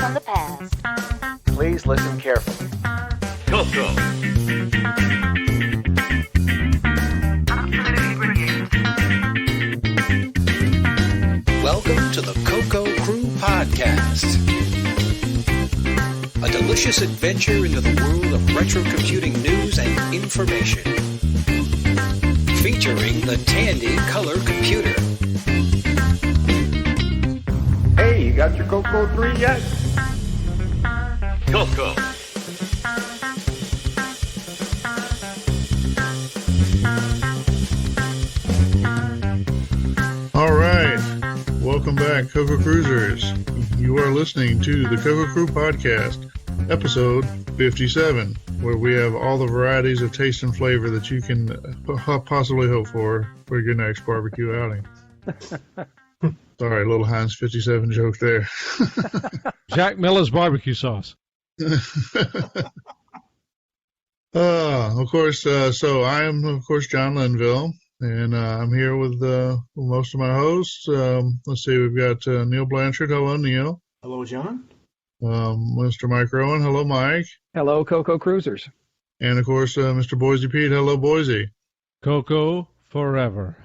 from the past. Please listen carefully. CoCo. Welcome to the CoCo Crew Podcast. A delicious adventure into the world of retro computing news and information. Featuring the Tandy Color Computer. Hey, you got your CoCo 3 yet? CoCo. All right. Welcome back, CoCo Cruisers. You are listening to the CoCo Crew Podcast, episode 57, where we have all the varieties of taste and flavor that you can possibly hope for your next barbecue outing. Sorry, a little Heinz 57 joke there. Jack Miller's barbecue sauce. Of course, so I am, of course, John Linville. And I'm here with most of my hosts. Let's see, we've got Neil Blanchard. Hello, Neil. Hello, John. Mr. Mike Rowan. Hello, Mike. Hello, CoCo Cruisers. And, of course, Mr. Boise Pete. Hello, Boise. CoCo forever.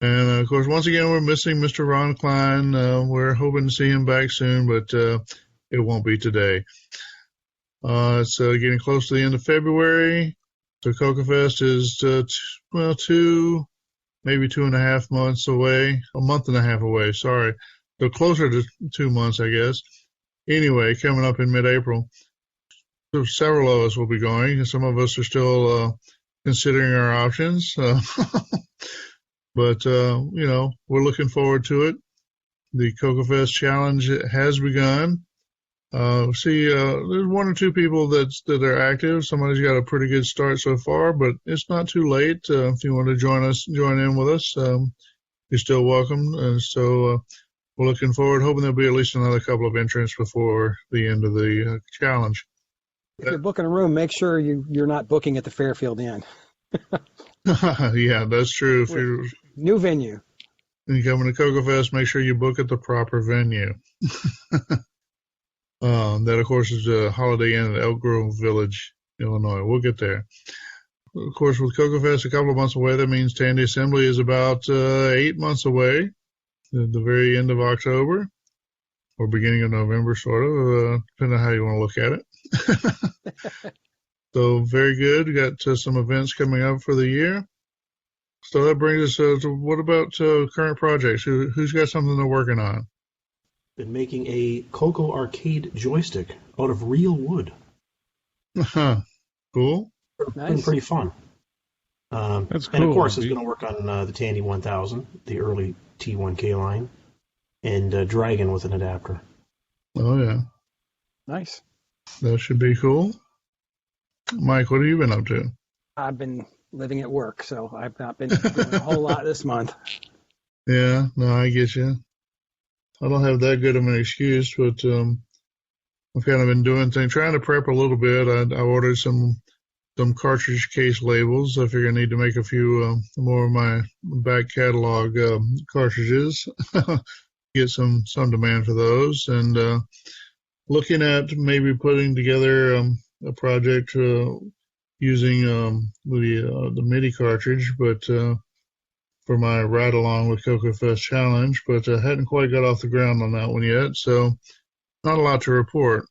And, of course, once again, we're missing Mr. Ron Klein. We're hoping to see him back soon, but it won't be today. It's getting close to the end of February. So CoCo Fest is, maybe 2.5 months away, a month and a half away, sorry. So closer to 2 months, I guess. Anyway, coming up in mid-April. So several of us will be going, and some of us are still considering our options. But, we're looking forward to it. The CoCo Fest Challenge has begun. There's one or two people that are active. Somebody's got a pretty good start so far, but it's not too late. If you want to join in with us, you're still welcome. We're looking forward, hoping there'll be at least another couple of entrants before the end of the challenge. If you're booking a room, make sure you're not booking at the Fairfield Inn. Yeah, that's true. If you're new venue. When you come to CoCo Fest, make sure you book at the proper venue. That, of course, is a Holiday Inn at Elk Grove Village, Illinois. We'll get there. Of course, with CoCo Fest a couple of months away, that means Tandy Assembly is about 8 months away, at the very end of October, or beginning of November, sort of, depending on how you want to look at it. So, very good. We got some events coming up for the year. So that brings us to what about current projects? Who's got something they're working on? Been making a CoCo arcade joystick out of real wood. Cool. Nice. Been pretty fun. That's cool. And of course, it's going to work on the Tandy 1000, the early T1K line, and Dragon with an adapter. Oh, yeah. Nice. That should be cool. Mike, what have you been up to? I've been living at work, so I've not been doing a whole lot this month. Yeah, no, I get you. I don't have that good of an excuse, but I've kind of been doing things, trying to prep a little bit. I ordered some cartridge case labels. I figure I need to make a few more of my back catalog cartridges. Get some demand for those, and looking at maybe putting together a project using the MIDI cartridge, but for my ride along with CoCo Fest Challenge, but I hadn't quite got off the ground on that one yet, so not a lot to report.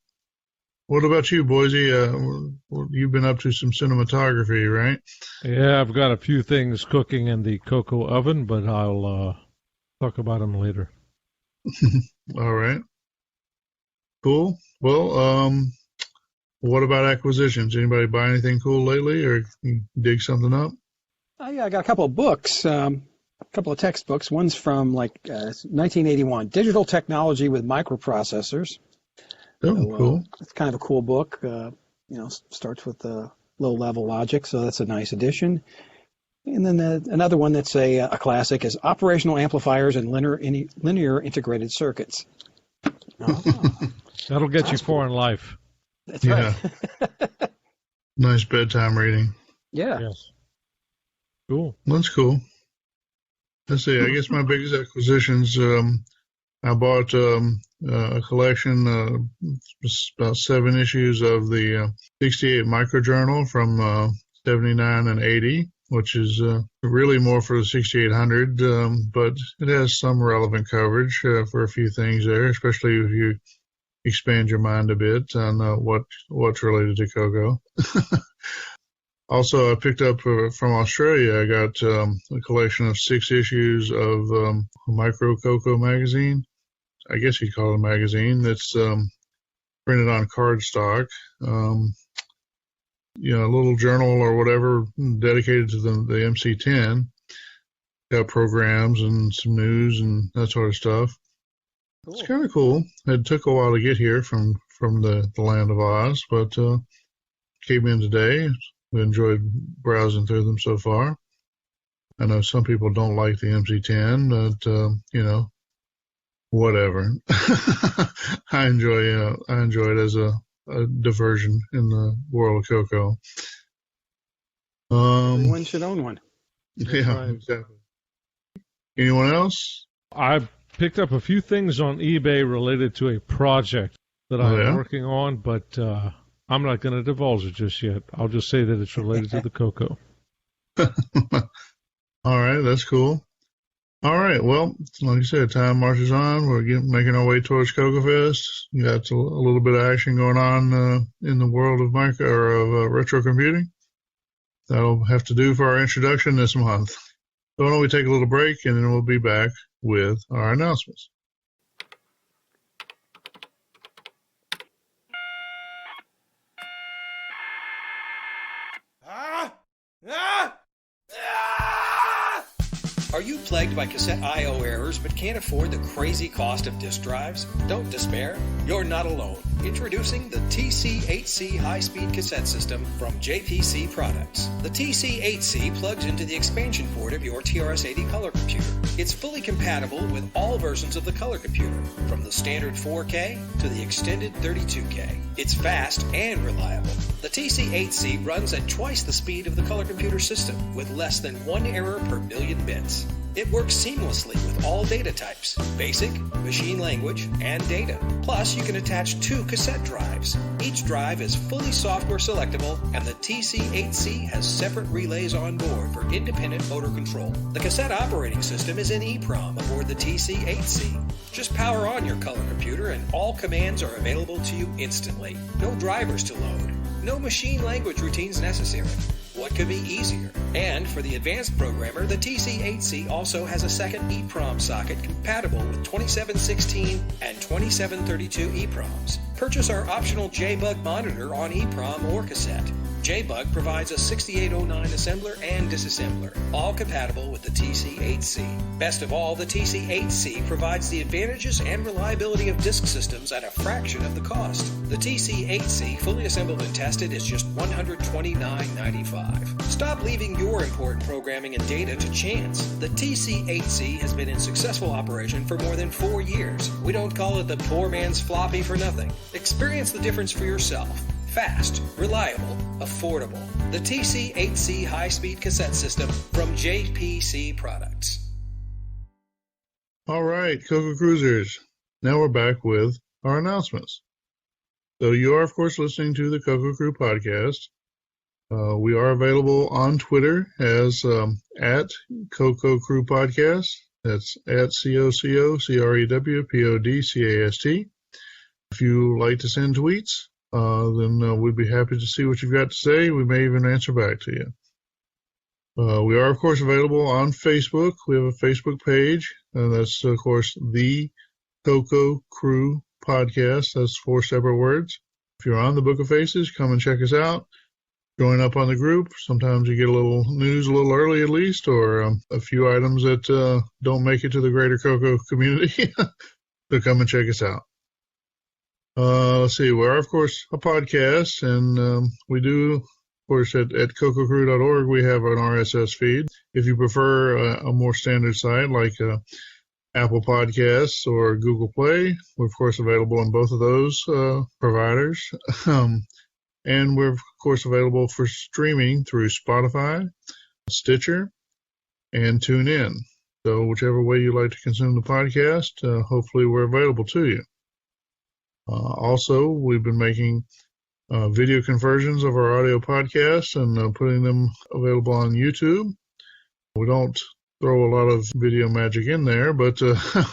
What about you, Boise? You've been up to some cinematography, right? Yeah, I've got a few things cooking in the CoCo oven, but I'll talk about them later. All right. Cool. Well, what about acquisitions? Anybody buy anything cool lately, or dig something up? Yeah, I got a couple of books, a couple of textbooks. One's from 1981, Digital Technology with Microprocessors. Oh, So, cool. it's kind of a cool book. Starts with low-level logic, so that's a nice addition. And then another one that's a classic is Operational Amplifiers and Linear Integrated Circuits. Oh. That'll get you far in life. That's right. Nice bedtime reading. Yeah. Yes. Cool. That's cool. Let's see. I guess my biggest acquisitions I bought a collection, about 7 issues of the 68 microjournal from 79 and 80, which is really more for the 6800, but it has some relevant coverage for a few things there, especially if you expand your mind a bit on what's related to CoCo. Also, I picked up from Australia, I got a collection of 6 issues of Micro CoCo magazine. I guess you'd call it a magazine. That's printed on cardstock. A little journal or whatever dedicated to the MC10. Got programs and some news and that sort of stuff. Cool. It's kind of cool. It took a while to get here from the land of Oz, but came in today. We enjoyed browsing through them so far. I know some people don't like the MC10, but whatever. I enjoy it as a diversion in the world of CoCo. Everyone should own one. Yeah, right. Exactly. Anyone else? I picked up a few things on eBay related to a project that I'm working on, but I'm not going to divulge it just yet. I'll just say that it's related to the CoCo. All right, that's cool. All right, well, like I said, time marches on. We're making our way towards CoCo Fest. You got a little bit of action going on in the world of retro computing. That'll have to do for our introduction this month. So why don't we take a little break, and then we'll be back with our announcements. Are you plagued by cassette I/O errors but can't afford the crazy cost of disk drives? Don't despair. You're not alone. Introducing the TC8C high-speed cassette system from JPC Products. The TC8C plugs into the expansion port of your TRS-80 color computer. It's fully compatible with all versions of the color computer, from the standard 4K to the extended 32K. It's fast and reliable. The TC8C runs at twice the speed of the color computer system, with less than 1 error per million bits. It works seamlessly with all data types, basic, machine language, and data. Plus, you can attach 2 cassette drives. Each drive is fully software selectable, and the TC8C has separate relays on board for independent motor control. The cassette operating system is in EEPROM aboard the TC8C. Just power on your color computer and all commands are available to you instantly. No drivers to load. No machine language routines necessary. What could be easier? And for the advanced programmer, the TC8C also has a second EEPROM socket compatible with 2716 and 2732 EEPROMs. Purchase our optional JBug monitor on EEPROM or cassette. JBug provides a 6809 assembler and disassembler, all compatible with the TC8C. Best of all, the TC8C provides the advantages and reliability of disk systems at a fraction of the cost. The TC8C, fully assembled and tested, is just $129.95. Stop leaving your important programming and data to chance. The TC8C has been in successful operation for more than 4 years. We don't call it the poor man's floppy for nothing. Experience the difference for yourself. Fast, reliable, affordable. The TC8C high-speed cassette system from JPC Products. All right, CoCo Cruisers. Now we're back with our announcements. So you are, of course, listening to the CoCo Crew Podcast. We are available on Twitter as at CoCo Crew Podcast. That's at CoCoCrewPodcast. If you like to send tweets, then we'd be happy to see what you've got to say. We may even answer back to you. We are, of course, available on Facebook. We have a Facebook page, and that's, of course, the CoCo Crew Podcast. That's 4 separate words. If you're on the Book of Faces, come and check us out. Join up on the group. Sometimes you get a little news a little early, at least, or a few items that don't make it to the greater CoCo community. So come and check us out. Let's see, we're, of course, a podcast, and we do, of course, at cococrew.org, we have an RSS feed. If you prefer a more standard site like Apple Podcasts or Google Play, we're, of course, available on both of those providers. And we're, of course, available for streaming through Spotify, Stitcher, and TuneIn. So whichever way you like to consume the podcast, hopefully we're available to you. Also, we've been making video conversions of our audio podcasts and putting them available on YouTube. We don't throw a lot of video magic in there, but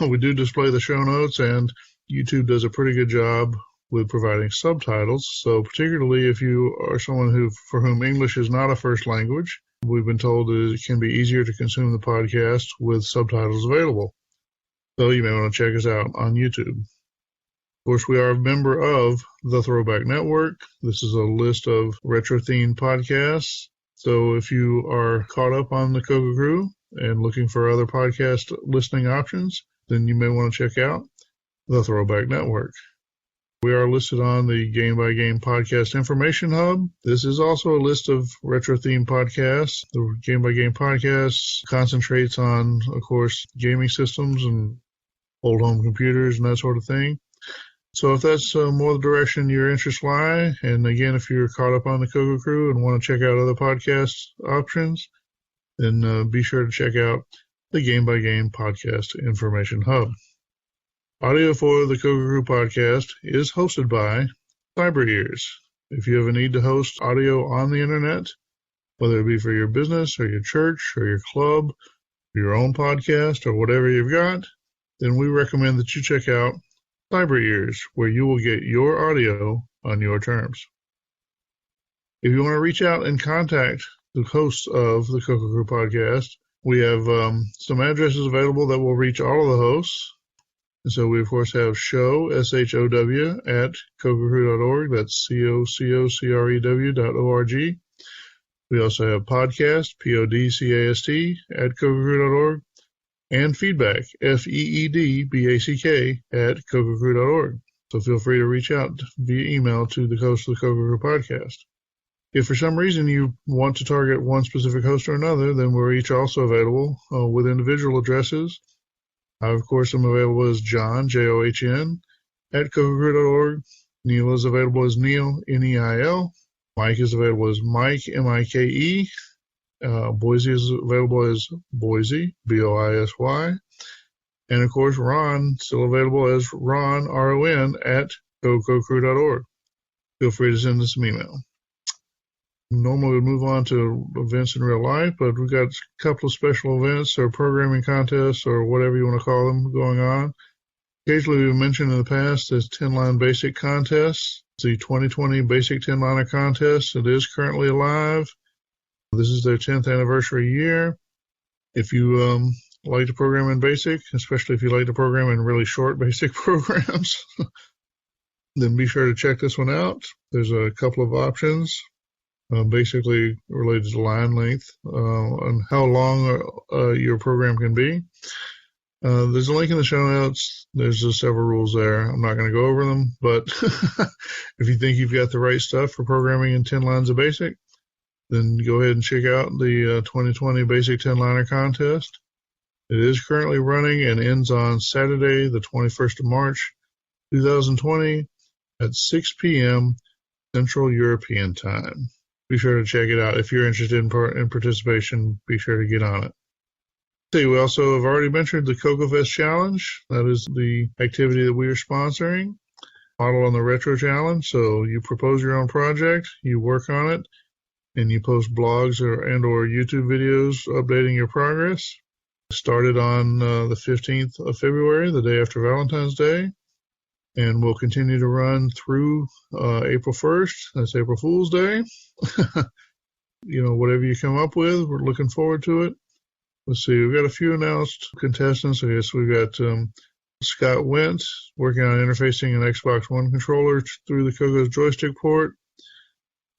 we do display the show notes, and YouTube does a pretty good job with providing subtitles. So particularly if you are someone for whom English is not a first language, we've been told that it can be easier to consume the podcast with subtitles available. So you may want to check us out on YouTube. Of course, we are a member of the Throwback Network. This is a list of retro-themed podcasts. So if you are caught up on the CoCo Crew and looking for other podcast listening options, then you may want to check out the Throwback Network. We are listed on the Game by Game Podcast Information Hub. This is also a list of retro-themed podcasts. The Game by Game Podcast concentrates on, of course, gaming systems and old home computers and that sort of thing. So if that's more the direction your interests lie, and again, if you're caught up on the CoCo Crew and want to check out other podcast options, then be sure to check out the Game by Game Podcast Information Hub. Audio for the CoCo Crew podcast is hosted by CyberEars. If you have a need to host audio on the internet, whether it be for your business or your church or your club, or your own podcast or whatever you've got, then we recommend that you check out CyberEars, where you will get your audio on your terms. If you want to reach out and contact the hosts of the CoCo Crew podcast, we have some addresses available that will reach all of the hosts. And so we, of course, have show, SHOW, at cococrew.org. That's COCOCREW.org. We also have podcast, PODCAST, at cococrew.org. And feedback, FEEDBACK, at cococrew.org. So feel free to reach out via email to the host of the CoCo Crew podcast. If for some reason you want to target one specific host or another, then we're each also available with individual addresses. I, of course, am available as John, JOHN, at cococrew.org. Neil is available as Neil, NEIL. Mike is available as Mike, MIKE. Boise is available as Boise, BOISY. And, of course, Ron, still available as Ron, RON, at cococrew.org. Feel free to send us an email. Normally we move on to events in real life, but we've got a couple of special events or programming contests or whatever you want to call them going on. Occasionally we've mentioned in the past this 10-line basic contest. It's the 2020 Basic 10-Liner Contest. It is currently alive. This is their 10th anniversary year. If you like to program in BASIC, especially if you like to program in really short BASIC programs, then be sure to check this one out. There's a couple of options. Basically related to line length and how long your program can be. There's a link in the show notes. There's several rules there. I'm not going to go over them, but if you think you've got the right stuff for programming in 10 lines of BASIC, then go ahead and check out the 2020 Basic 10-Liner Contest. It is currently running and ends on Saturday, the 21st of March, 2020 at 6 p.m. Central European Time. Be sure to check it out. If you're interested in participation, be sure to get on it. See, we also have already mentioned the CoCo Fest Challenge. That is the activity that we are sponsoring. Model on the Retro Challenge. So you propose your own project, you work on it, and you post blogs or YouTube videos updating your progress. Started on the 15th of February, the day after Valentine's Day, and will continue to run through April 1st. That's April Fool's Day. Whatever you come up with, we're looking forward to it. Let's see, we've got a few announced contestants. I guess we've got Scott Wentz working on interfacing an Xbox One controller through the CoCo's joystick port.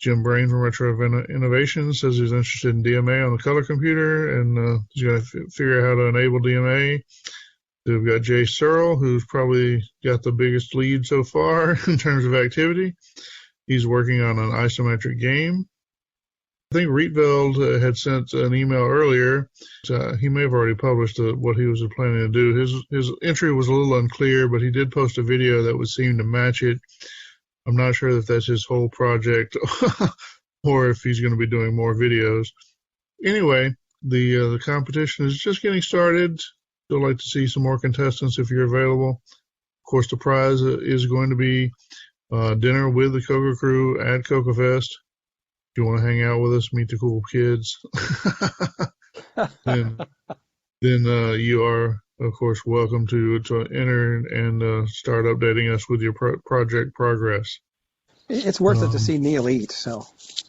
Jim Brain from Retro Innovations says he's interested in DMA on the color computer, and he's going to figure out how to enable DMA. We've got Jay Searle, who's probably got the biggest lead so far in terms of activity. He's working on an isometric game. I think Rietveld had sent an email earlier. He may have already published what he was planning to do. His entry was a little unclear, but he did post a video that would seem to match it. I'm not sure if that's his whole project or if he's going to be doing more videos. Anyway, The competition is just getting started. Still like to see some more contestants if you're available. Of course, the prize is going to be dinner with the CoCo Crew at CoCo Fest. If you want to hang out with us, meet the cool kids, then you are, of course, welcome to enter and start updating us with your project progress. It's worth it to see Neil eat. So.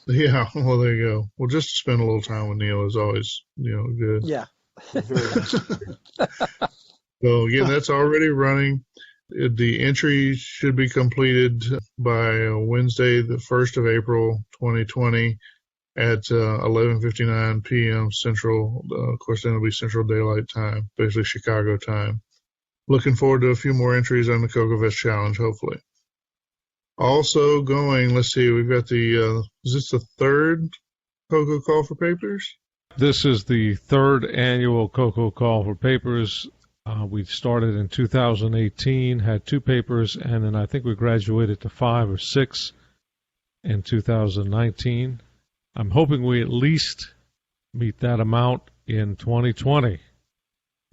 Yeah, well, there you go. Well, just to spend a little time with Neil is always, good. Yeah. So again, that's already running. The entry should be completed by Wednesday, the 1st of April, 2020 at 11:59 p.m. Central. Of course, then it'll be Central Daylight Time, basically Chicago time. Looking forward to a few more entries on the CoCo Fest Challenge, hopefully. Also going, let's see, we've got is this the third CoCo Call for Papers? This is the third annual CoCo Call for Papers. We started in 2018, had 2 papers, and then I think we graduated to 5 or 6 in 2019. I'm hoping we at least meet that amount in 2020.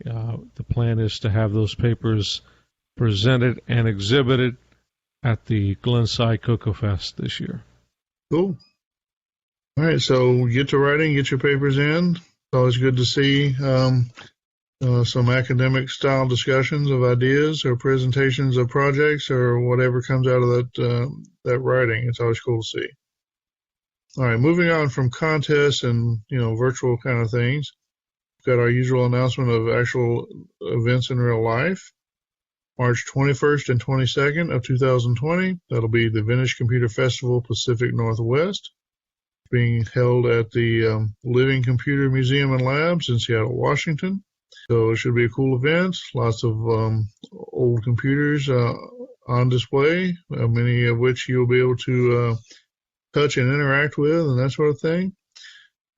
The plan is to have those papers presented and exhibited at the Glenside CoCo Fest this year. Cool. All right, so get to writing, get your papers in. It's always good to see some academic-style discussions of ideas or presentations of projects or whatever comes out of that writing. It's always cool to see. All right, moving on from contests and virtual kind of things, we've got our usual announcement of actual events in real life. March 21st and 22nd of 2020, that'll be the Vintage Computer Festival Pacific Northwest, being held at the Living Computer Museum and Labs in Seattle, Washington. So it should be a cool event. Lots of old computers on display, many of which you'll be able to touch and interact with and that sort of thing.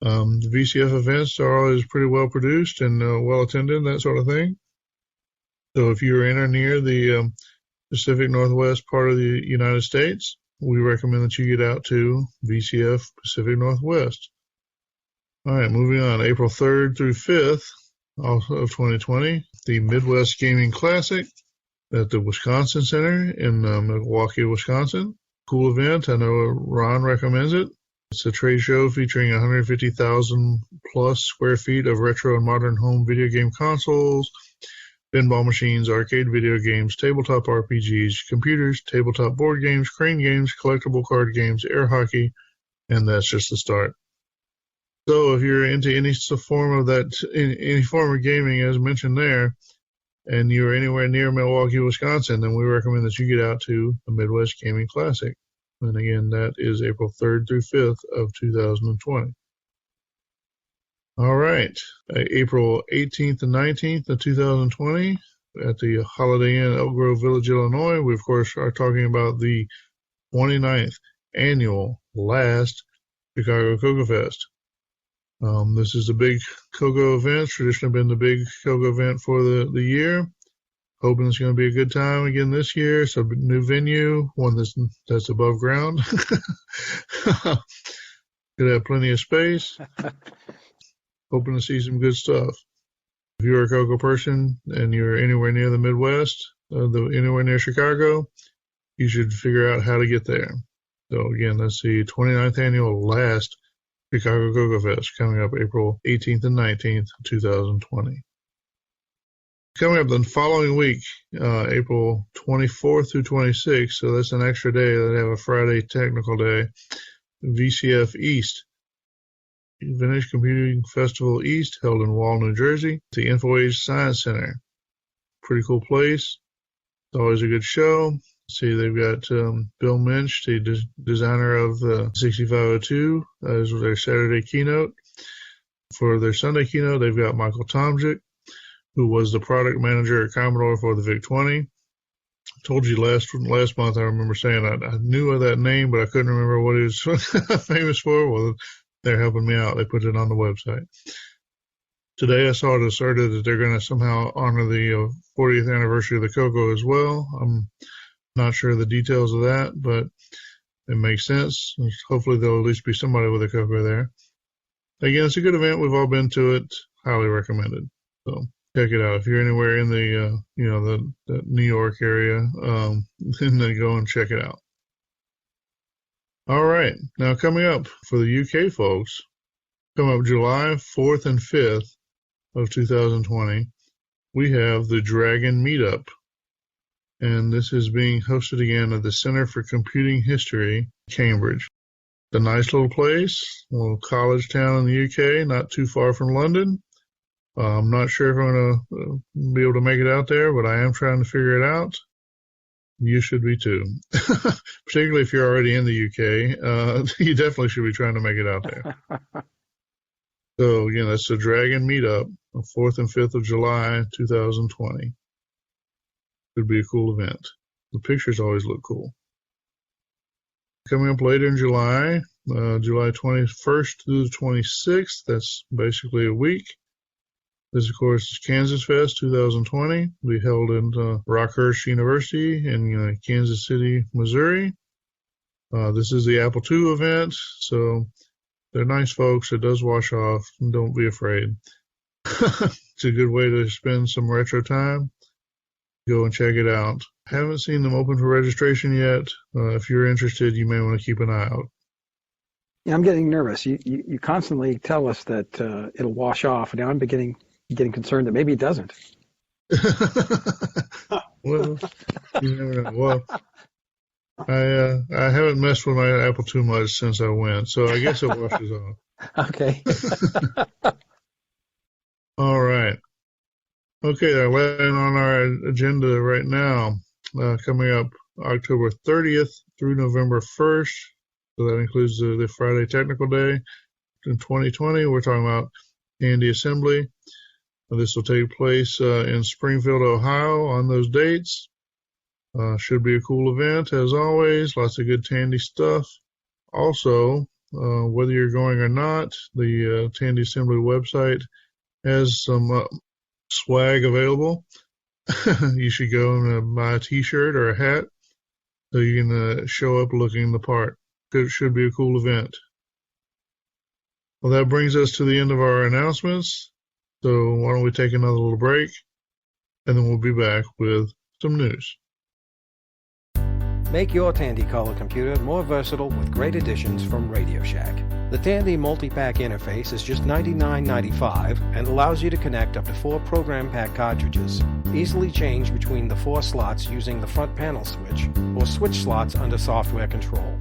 The VCF events are always pretty well produced and well attended, that sort of thing. So if you're in or near the Pacific Northwest part of the United States, we recommend that you get out to VCF Pacific Northwest. All right, moving on. April 3rd through 5th of 2020, the Midwest Gaming Classic at the Wisconsin Center in Milwaukee, Wisconsin. Cool event. I know Ron recommends it. It's a trade show featuring 150,000 plus square feet of retro and modern home video game consoles, pinball machines, arcade video games, tabletop RPGs, computers, tabletop board games, crane games, collectible card games, air hockey, and that's just the start. So if you're into any form of gaming as mentioned there, and you're anywhere near Milwaukee, Wisconsin, then we recommend that you get out to the Midwest Gaming Classic. And again, that is April 3rd through 5th of 2020. All right, April 18th and 19th of 2020 at the Holiday Inn, Elk Grove Village, Illinois. We, of course, are talking about the 29th annual last Chicago CoCo Fest. This is a big CoCo event, traditionally been the big CoCo event for the year. Hoping it's going to be a good time again this year. So new venue, one that's above ground. Could have plenty of space. Hoping to see some good stuff. If you're a CoCo person and you're anywhere near the Midwest, anywhere near Chicago, you should figure out how to get there. So again, that's the 29th annual last Chicago CoCo Fest coming up April 18th and 19th, 2020. Coming up the following week, April 24th through 26th, so that's an extra day. They have a Friday technical day. VCF East, Vintage Computing Festival East, held in Wall, New Jersey, the InfoAge Science Center. Pretty cool place. It's always a good show. See, they've got Bill Minch, the designer of the 6502, as their Saturday keynote. For their Sunday keynote, they've got Michael Tomczyk, who was the product manager at Commodore for the VIC-20. Told you last month, I remember saying I knew of that name, but I couldn't remember what he was famous for. Well, they're helping me out. They put it on the website. Today I saw it asserted that they're going to somehow honor the 40th anniversary of the CoCo as well. I'm not sure of the details of that, but it makes sense. Hopefully there'll at least be somebody with a CoCo there. again, it's a good event. We've all been to it. Highly recommended. So check it out. If you're anywhere in the the New York area, then go and check it out. All right. Now coming up for the UK folks, coming up July 4th and 5th of 2020, we have the Dragon Meetup. And this is being hosted again at the Center for Computing History, Cambridge. It's a nice little place, a little college town in the UK, not too far from London. I'm not sure if I'm going to be able to make it out there, but I am trying to figure it out. You should be too. Particularly if you're already in the UK, you definitely should be trying to make it out there. So again, that's the Dragon Meetup, 4th and 5th of July, 2020. Could be a cool event. The pictures always look cool. Coming up later in July, July 21st through the 26th, that's basically a week. This, of course, is Kansas Fest 2020. We held in Rockhurst University in Kansas City, Missouri. This is the Apple II event, so they're nice folks. It does wash off. Don't be afraid. It's a good way to spend some retro time. Go and check it out. Haven't seen them open for registration yet. If you're interested, you may want to keep an eye out. Yeah, I'm getting nervous. You constantly tell us that it'll wash off, and now I'm getting concerned that maybe it doesn't. Well, you never know. Well, I haven't messed with my Apple too much since I went, so I guess it washes off. Okay. All right. Okay, they're laying on our agenda right now, coming up October 30th through November 1st. So that includes the Friday Technical Day. In 2020, we're talking about Tandy Assembly. This will take place in Springfield, Ohio on those dates. Should be a cool event, as always. Lots of good Tandy stuff. Also, whether you're going or not, the Tandy Assembly website has some swag available. You should go and buy a t-shirt or a hat so you can show up looking the part. It should be a cool event. Well, that brings us to the end of our announcements. So why don't we take another little break, and then we'll be back with some news. Make your Tandy color computer more versatile with great additions from Radio Shack. The Tandy multi-pack interface is just $99.95 and allows you to connect up to 4 program pack cartridges. Easily change between the 4 slots using the front panel switch or switch slots under software control.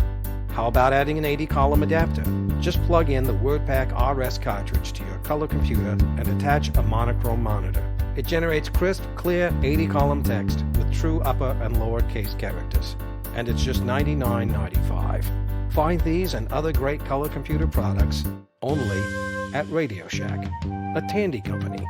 How about adding an 80-column adapter? Just plug in the WordPack RS cartridge to your color computer and attach a monochrome monitor. It generates crisp, clear 80-column text with true upper and lower case characters. And it's just $99.95. Find these and other great color computer products only at Radio Shack, a Tandy company.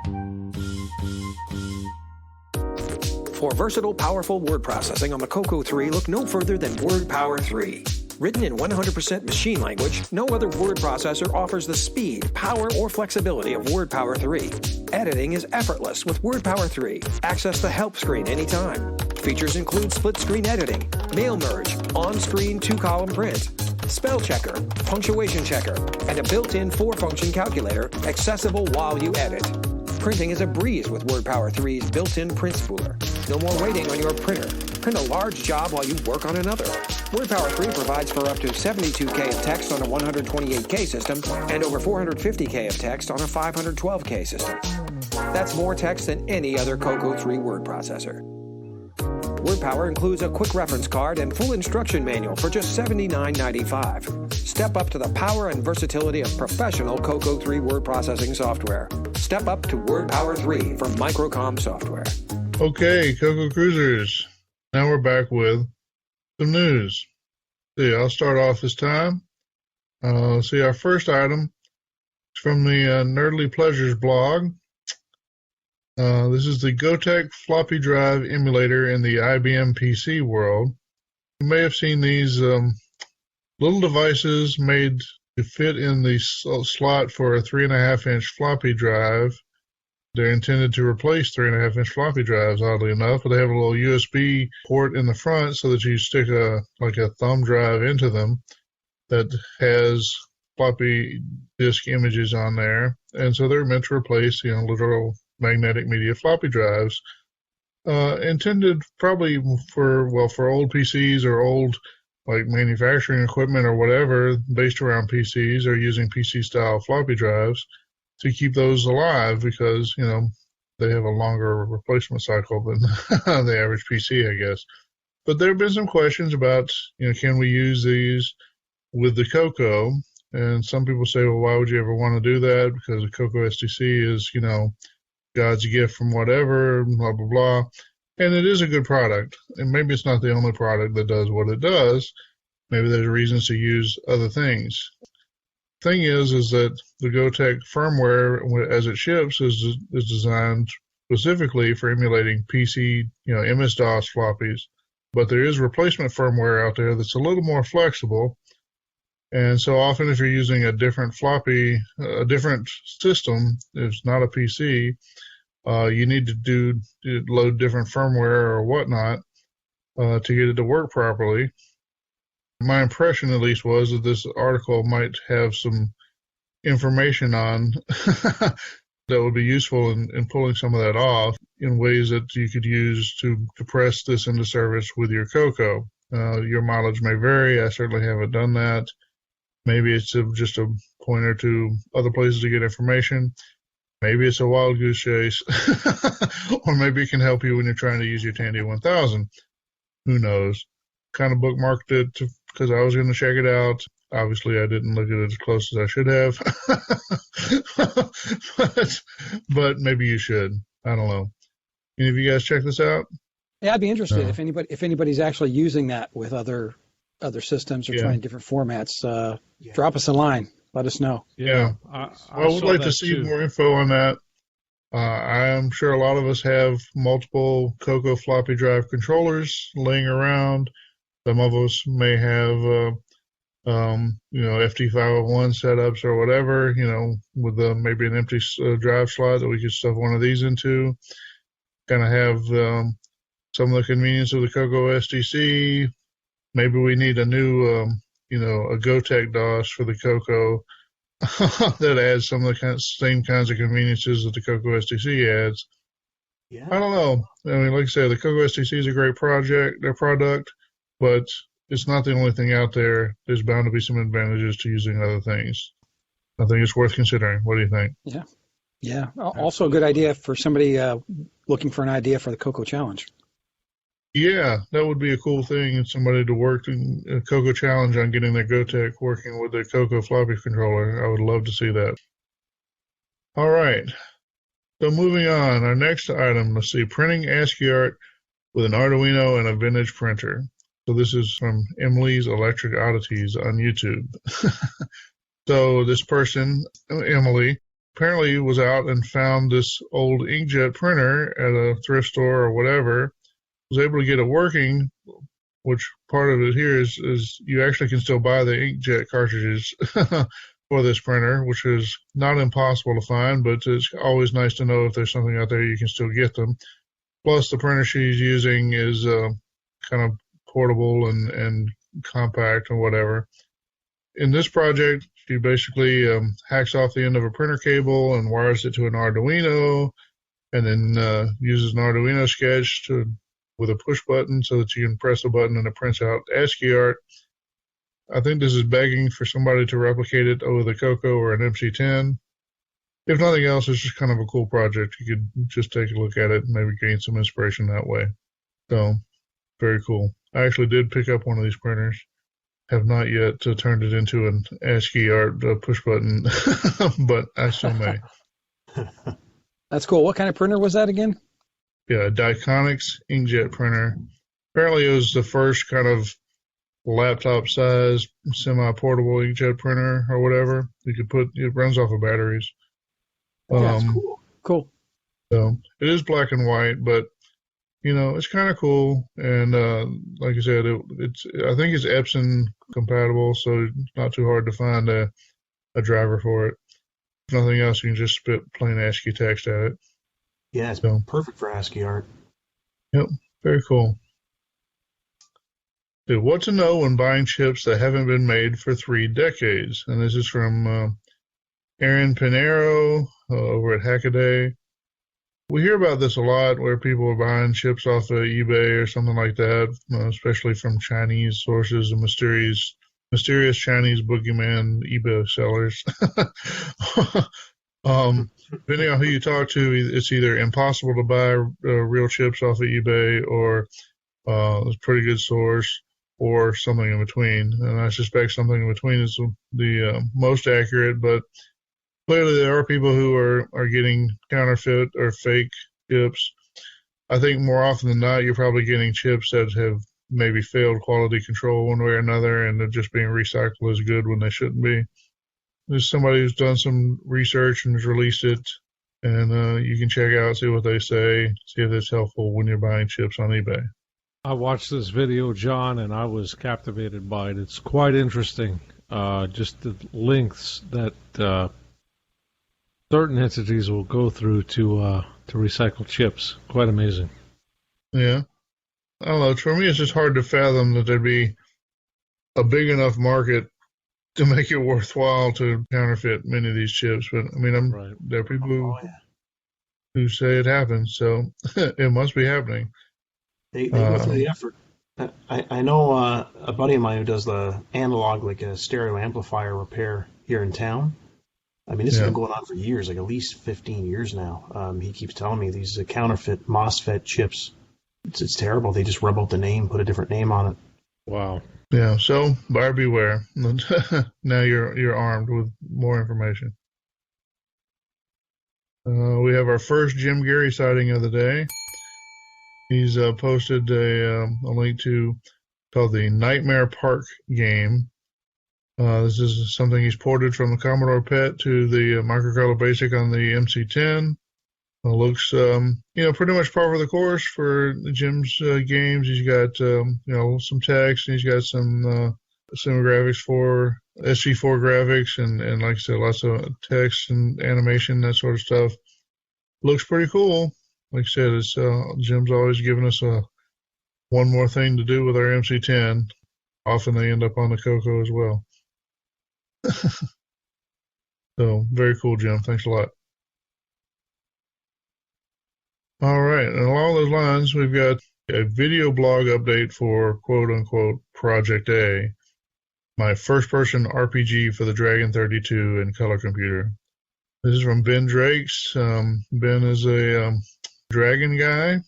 For versatile, powerful word processing on the CoCo 3, look no further than WordPower 3. Written in 100% machine language, no other word processor offers the speed, power, or flexibility of WordPower 3. Editing is effortless with WordPower 3. Access the help screen anytime. Features include split-screen editing, mail merge, on-screen 2-column print, spell checker, punctuation checker, and a built-in 4-function calculator accessible while you edit. Printing is a breeze with WordPower 3's built-in print spooler. No more waiting on your printer. Print a large job while you work on another. WordPower 3 provides for up to 72K of text on a 128K system and over 450K of text on a 512K system. That's more text than any other CoCo 3 word processor. WordPower includes a quick reference card and full instruction manual for just $79.95. Step up to the power and versatility of professional CoCo 3 word processing software. Step up to WordPower 3 from Microcom Software. Okay, CoCo Cruisers. Now we're back with some news. See, I'll start off this time. See, our first item is from the Nerdly Pleasures blog. This is the Gotek floppy drive emulator in the IBM PC world. You may have seen these little devices made to fit in the slot for a 3.5-inch floppy drive. They're intended to replace 3.5-inch floppy drives, oddly enough, but they have a little USB port in the front so that you stick a thumb drive into them that has floppy disk images on there, and so they're meant to replace, literal magnetic media floppy drives, intended probably for old PCs or old like manufacturing equipment or whatever based around PCs or using PC style floppy drives to keep those alive because, they have a longer replacement cycle than the average PC, I guess. But there have been some questions about, can we use these with the CoCo? And some people say, well, why would you ever want to do that? Because the CoCo STC is, God's gift from whatever, blah, blah, blah. And it is a good product. And maybe it's not the only product that does what it does. Maybe there's reasons to use other things. Thing is that the GoTech firmware, as it ships, is designed specifically for emulating PC, MS-DOS floppies. But there is replacement firmware out there that's a little more flexible. And so often if you're using a different floppy, a different system, it's not a PC, you need to load different firmware or whatnot to get it to work properly. My impression, at least, was that this article might have some information on that would be useful in pulling some of that off in ways that you could use to press this into service with your CoCo. Your mileage may vary. I certainly haven't done that. Maybe it's just a pointer to other places to get information. Maybe it's a wild goose chase. Or maybe it can help you when you're trying to use your Tandy 1000. Who knows? Kind of bookmarked it because I was going to check it out. Obviously, I didn't look at it as close as I should have. but maybe you should. I don't know. Any of you guys check this out? Yeah, I'd be interested if anybody's actually using that with other systems or trying different formats. Drop us a line. Let us know. Yeah. I would like to see more info on that. I am sure a lot of us have multiple CoCo floppy drive controllers laying around. Some of us may have, FT501 setups or whatever, with maybe an empty drive slot that we could stuff one of these into. Kind of have some of the convenience of the CoCo STC. Maybe we need a new, a GoTech DOS for the CoCo that adds some of the same kinds of conveniences that the CoCo STC adds. Yeah. I don't know. I mean, like I said, the CoCo STC is a great product, but it's not the only thing out there. There's bound to be some advantages to using other things. I think it's worth considering. What do you think? Yeah. Yeah. Also a good idea for somebody looking for an idea for the CoCo Challenge. Yeah, that would be a cool thing. Somebody to work in a CoCo Challenge on getting their GoTech working with the CoCo floppy controller. I would love to see that. All right. So moving on, our next item, let's see, printing ASCII art with an Arduino and a vintage printer. So this is from Emily's Electric Oddities on YouTube. So this person, Emily, apparently was out and found this old inkjet printer at a thrift store or whatever, was able to get it working, which part of it here is you actually can still buy the inkjet cartridges for this printer, which is not impossible to find, but it's always nice to know if there's something out there you can still get them. Plus, the printer she's using is kind of portable and compact and whatever. In this project, she basically hacks off the end of a printer cable and wires it to an Arduino, and then uses an Arduino sketch with a push button so that you can press a button and it prints out ASCII art. I think this is begging for somebody to replicate it over the CoCo or an MC10. If nothing else, it's just kind of a cool project. You could just take a look at it and maybe gain some inspiration that way. So, very cool. I actually did pick up one of these printers. Have not yet turned it into an ASCII art push button, but I still may. That's cool. What kind of printer was that again? Yeah, a Diconics inkjet printer. Apparently it was the first kind of laptop-sized, semi-portable inkjet printer or whatever. It runs off of batteries. That's cool. Cool. So it is black and white, but it's kind of cool. And like I said, I think it's Epson compatible, so it's not too hard to find a driver for it. If nothing else, you can just spit plain ASCII text at it. Yeah, it's perfect for ASCII art. Yep, very cool. What to know when buying chips that haven't been made for 3 decades. And this is from Aaron Pinero over at Hackaday. We hear about this a lot where people are buying chips off of eBay or something like that, especially from Chinese sources and mysterious Chinese boogeyman eBay sellers. Depending on who you talk to, it's either impossible to buy real chips off of eBay or it's a pretty good source or something in between. And I suspect something in between is the most accurate, but clearly there are people who are getting counterfeit or fake chips. I think more often than not, you're probably getting chips that have maybe failed quality control one way or another, and they're just being recycled as good when they shouldn't be. There's somebody who's done some research and has released it, and you can check out, see what they say, see if it's helpful when you're buying chips on eBay. I watched this video, John, and I was captivated by it. It's quite interesting, just the lengths that certain entities will go through to recycle chips. Quite amazing. Yeah. I don't know. For me, it's just hard to fathom that there'd be a big enough market to make it worthwhile to counterfeit many of these chips. But, I mean, Right. there are people who say it happens, so it must be happening. They go through the effort. I know a buddy of mine who does the analog, like a stereo amplifier repair here in town. I mean, this has been going on for years, like at least 15 years now. He keeps telling me these counterfeit MOSFET chips. It's terrible. They just rub out the name, put a different name on it. Wow. Yeah, so buyer beware. Now you're armed with more information. We have our first Jim Gary sighting of the day. He's posted a link to called the Nightmare Park game. This is something he's ported from the Commodore PET to the Microcolor Basic on the MC10. Looks, pretty much par for the course for Jim's games. He's got, some text, and he's got some graphics for SG4 graphics, and like I said, lots of text and animation, that sort of stuff. Looks pretty cool. Like I said, it's Jim's always giving us one more thing to do with our MC10. Often they end up on the CoCo as well. So, very cool, Jim. Thanks a lot. All right, and along those lines, we've got a video blog update for quote-unquote Project A, my first-person RPG for the Dragon 32 and color computer. This is from Ben Drakes. Ben is a Dragon guy.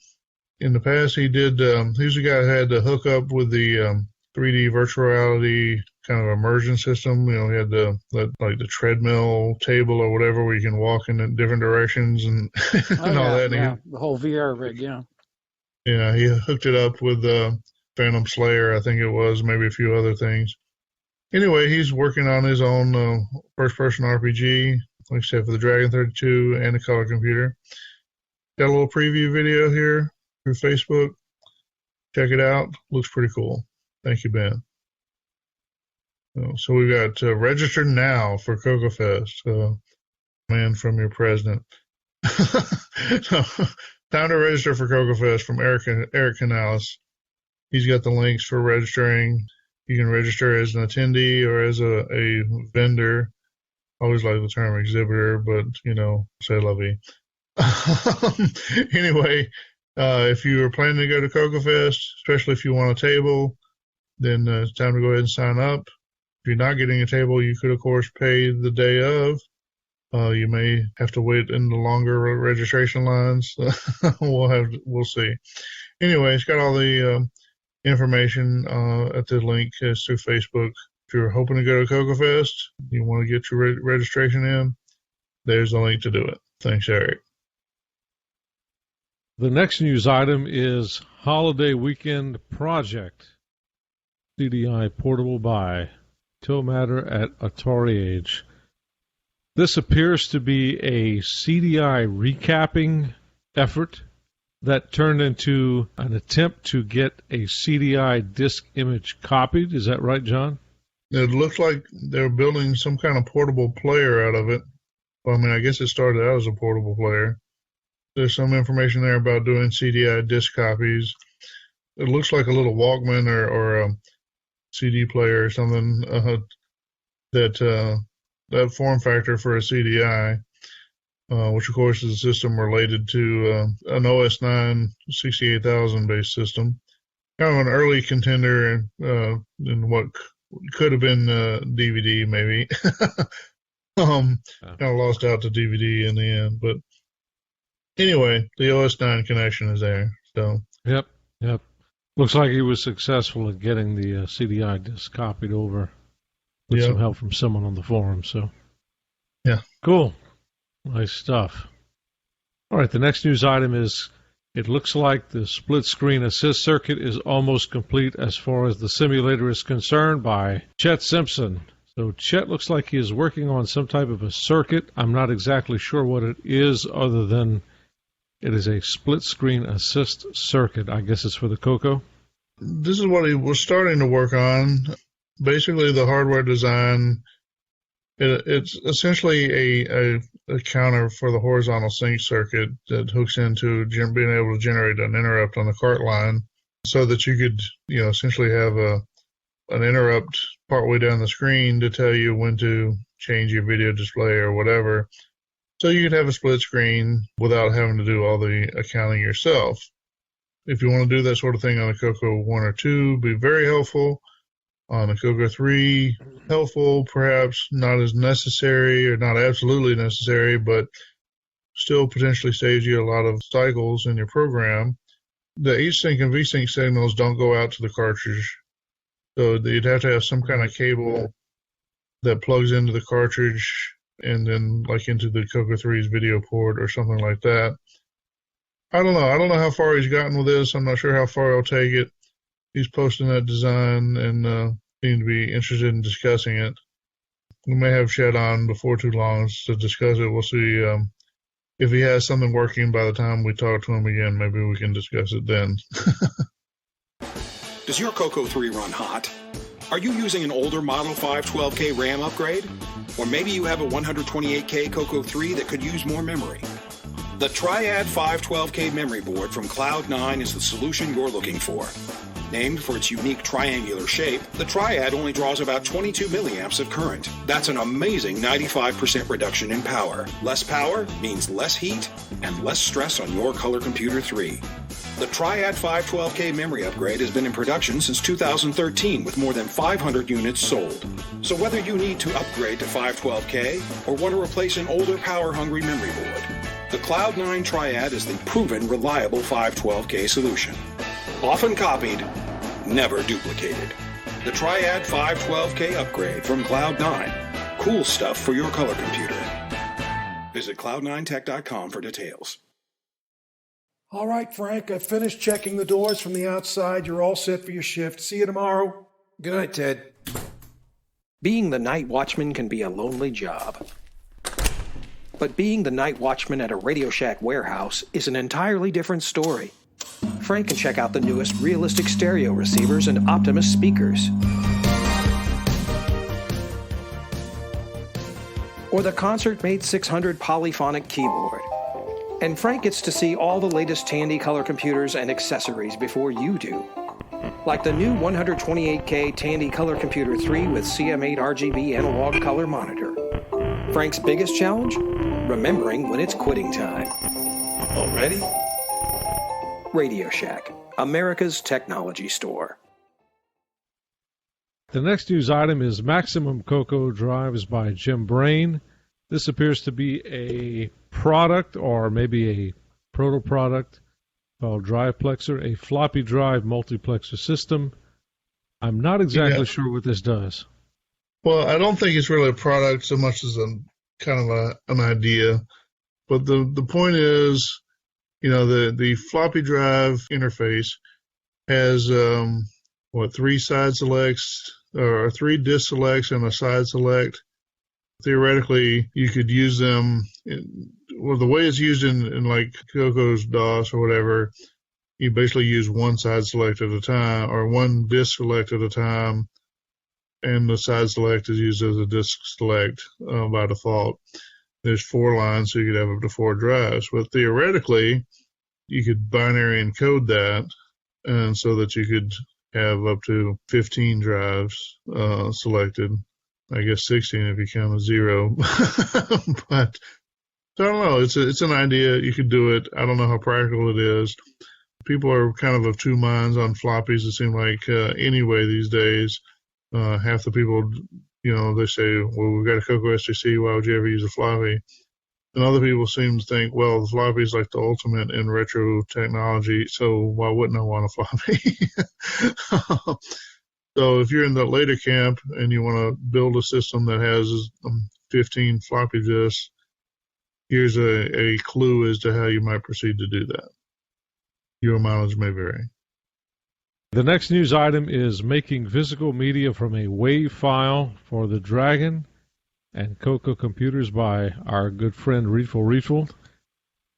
In the past, he was the guy who had to hook up with the 3D virtual reality kind of immersion system. He had the treadmill table or whatever where you can walk in different directions and, and all that. Yeah, the whole VR rig, yeah. Yeah, he hooked it up with Phantom Slayer, I think it was, maybe a few other things. Anyway, he's working on his own first-person RPG, like I said, for the Dragon 32 and the color computer. Got a little preview video here through Facebook. Check it out. Looks pretty cool. Thank you, Ben. So we got register now for CoCo Fest. Man from your president. So, time to register for CoCo Fest from Eric Canales. He's got the links for registering. You can register as an attendee or as a vendor. I always like the term exhibitor, but say la vie. Anyway, if you are planning to go to CoCo Fest, especially if you want a table, then it's time to go ahead and sign up. If you're not getting a table, you could, of course, pay the day of. You may have to wait in the longer registration lines. We'll see. Anyway, it's got all the information at the link through Facebook. If you're hoping to go to CoCo Fest, you want to get your registration in, there's the link to do it. Thanks, Eric. The next news item is Holiday Weekend Project. CDI Portable Buy. Tow Matter at Atari Age. This appears to be a CDI recapping effort that turned into an attempt to get a CDI disk image copied. Is that right, John? It looks like they're building some kind of portable player out of it. Well, I guess it started out as a portable player. There's some information there about doing CDI disk copies. it looks like a little Walkman or a CD player or something, that form factor for a CDI, which of course is a system related to an OS 9 68000 based system. Kind of an early contender in what could have been DVD, maybe. Kind of lost out to DVD in the end, but anyway, the OS 9 connection is there. So Yep. Looks like he was successful at getting the CDI disc copied over with some help from someone on the forum. So yeah, cool, nice stuff. All right, the next news item is, it looks like the split screen assist circuit is almost complete as far as the simulator is concerned, by Chet Simpson. So Chet looks like he is working on some type of a circuit. I'm not exactly sure what it is, other than it is a split screen assist circuit. I guess it's for the CoCo. This is what he was starting to work on. Basically, the hardware design, it's essentially a counter for the horizontal sync circuit that hooks into being able to generate an interrupt on the cart line, so that you could, essentially have an interrupt partway down the screen to tell you when to change your video display or whatever. So you could have a split screen without having to do all the accounting yourself. If you want to do that sort of thing on a CoCo 1 or 2, be very helpful. On a CoCo 3, helpful, perhaps not as necessary or not absolutely necessary, but still potentially saves you a lot of cycles in your program. The H-Sync and V-Sync signals don't go out to the cartridge, so you'd have to have some kind of cable that plugs into the cartridge and then like into the CoCo 3's video port or something like that. I don't know how far he's gotten with this. I'm not sure how far he'll take it. He's posting that design and seemed to be interested in discussing it. We may have Chet on before too long to discuss it. We'll see if he has something working by the time we talk to him again. Maybe we can discuss it then. Does your CoCo 3 run hot? Are you using an older Model 512K RAM upgrade? Or maybe you have a 128K CoCo 3 that could use more memory. The Triad 512K memory board from Cloud9 is the solution you're looking for. Named for its unique triangular shape, the Triad only draws about 22 milliamps of current. That's an amazing 95% reduction in power. Less power means less heat and less stress on your color computer 3. The Triad 512K memory upgrade has been in production since 2013 with more than 500 units sold. So whether you need to upgrade to 512K or want to replace an older power-hungry memory board, the Cloud9 Triad is the proven, reliable 512K solution. Often copied, never duplicated. The Triad 512K upgrade from Cloud9. Cool stuff for your color computer. Visit cloud9tech.com for details. All right, Frank, I finished checking the doors from the outside. You're all set for your shift. See you tomorrow. Good night, Ted. Being the night watchman can be a lonely job. But being the night watchman at a Radio Shack warehouse is an entirely different story. Frank can check out the newest realistic stereo receivers and Optimus speakers. Or the Concert-Mate 600 polyphonic keyboard. And Frank gets to see all the latest Tandy color computers and accessories before you do. Like the new 128K Tandy Color Computer 3 with CM8 RGB analog color monitor. Frank's biggest challenge? Remembering when it's quitting time. Already? Radio Shack, America's technology store. The next news item is Maximum CoCo Drives by Jim Brain. This appears to be a product or maybe a proto-product called DrivePlexer, a floppy drive multiplexer system. I'm not exactly sure what this does. Well, I don't think it's really a product so much as an idea. But the point is, the floppy drive interface has three side selects or three disk selects and a side select. Theoretically, you could use them. The way it's used in like CoCo's DOS or whatever, you basically use one side select at a time or one disk select at a time, and the side select is used as a disk select by default. There's 4 lines, so you could have up to 4 drives. But theoretically, you could binary encode that and so that you could have up to 15 drives selected. I guess 16 if you count a 0. But so I don't know. It's an idea. You could do it. I don't know how practical it is. People are kind of two minds on floppies, it seems like, anyway these days. Half the people, they say, well, we've got a CoCo STC, why would you ever use a floppy? And other people seem to think, well, the floppy is like the ultimate in retro technology, so why wouldn't I want a floppy? So if you're in the later camp and you want to build a system that has 15 floppy disks, here's a clue as to how you might proceed to do that. Your mileage may vary. The next news item is making physical media from a WAV file for the Dragon and CoCo computers by our good friend Riefel.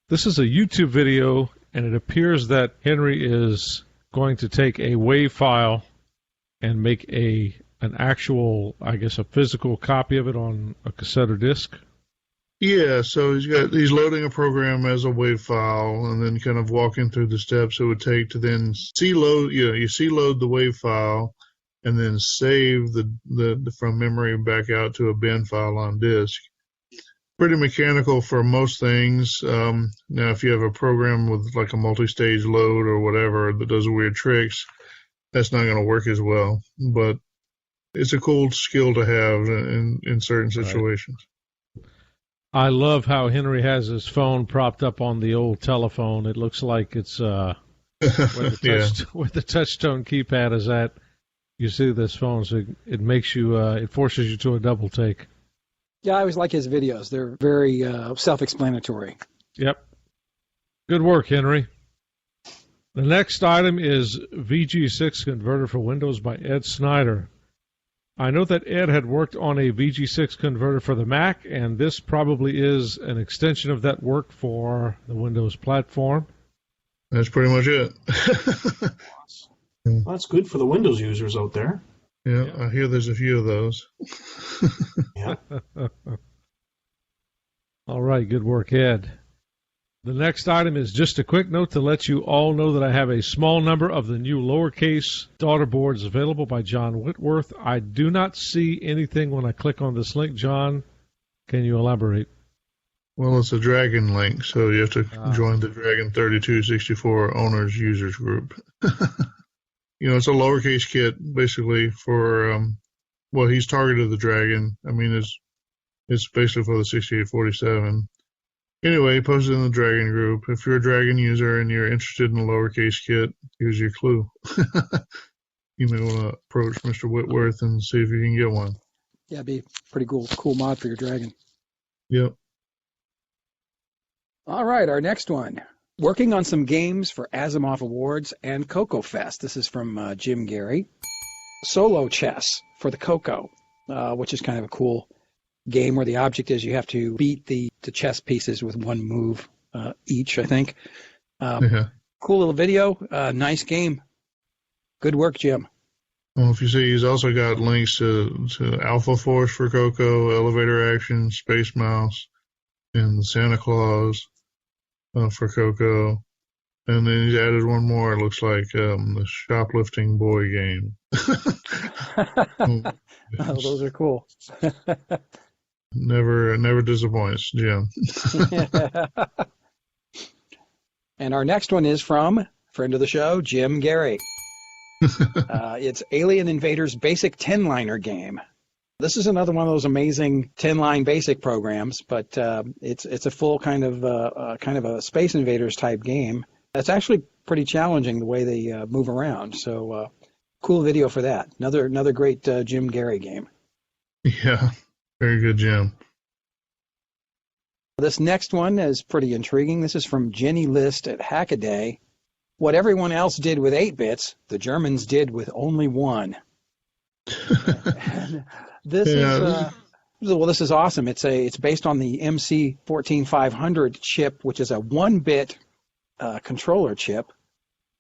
This is a YouTube video, and it appears that Henry is going to take a WAV file and make an actual, I guess, a physical copy of it on a cassette or disc. Yeah, so he's loading a program as a WAV file and then kind of walking through the steps it would take to then load the WAV file and then save the from memory back out to a bin file on disk. Pretty mechanical for most things. Now, if you have a program with like a multi-stage load or whatever that does weird tricks, that's not going to work as well. But it's a cool skill to have in certain situations. I love how Henry has his phone propped up on the old telephone. It looks like it's where the touch tone keypad is at. You see this phone, so it makes you, it forces you to a double take. Yeah, I always like his videos. They're very self-explanatory. Yep. Good work, Henry. The next item is VG6 converter for Windows by Ed Snyder. I know that Ed had worked on a VG6 converter for the Mac, and this probably is an extension of that work for the Windows platform. That's pretty much it. Well, that's good for the Windows users out there. Yeah, I hear there's a few of those. Yeah. All right, good work, Ed. The next item is just a quick note to let you all know that I have a small number of the new lowercase daughter boards available by John Whitworth. I do not see anything when I click on this link. John, can you elaborate? Well, it's a Dragon link, so you have to join the Dragon 3264 owners users group. It's a lowercase kit basically for, he's targeted the Dragon. I mean, it's basically for the 6847. Anyway, post it in the Dragon group. If you're a Dragon user and you're interested in a lowercase kit, here's your clue. You may want to approach Mr. Whitworth and see if you can get one. Yeah, it'd be pretty cool mod for your Dragon. Yep. All right, our next one. Working on some games for Asimov Awards and CoCo Fest. This is from Jim Gary. Solo chess for the CoCo, which is kind of a cool game where the object is you have to beat the chess pieces with one move each, I think. Cool little video. Nice game. Good work, Jim. Well, if you see, he's also got links to Alpha Force for CoCo, Elevator Action, Space Mouse, and Santa Claus for CoCo. And then he's added one more, it looks like, the Shoplifting Boy game. Oh, those are cool. Never disappoints, Jim. And our next one is from friend of the show, Jim Gary. It's Alien Invaders Basic 10-Liner game. This is another one of those amazing 10-line basic programs, but it's a full kind of a Space Invaders type game. It's actually pretty challenging the way they move around. So cool video for that. Another great Jim Gary game. Yeah, very good, Jim. This next one is pretty intriguing. This is from Jenny List at Hackaday. What everyone else did with 8 bits, the Germans did with only 1. This is awesome. It's based on the MC14500 chip, which is a 1-bit controller chip.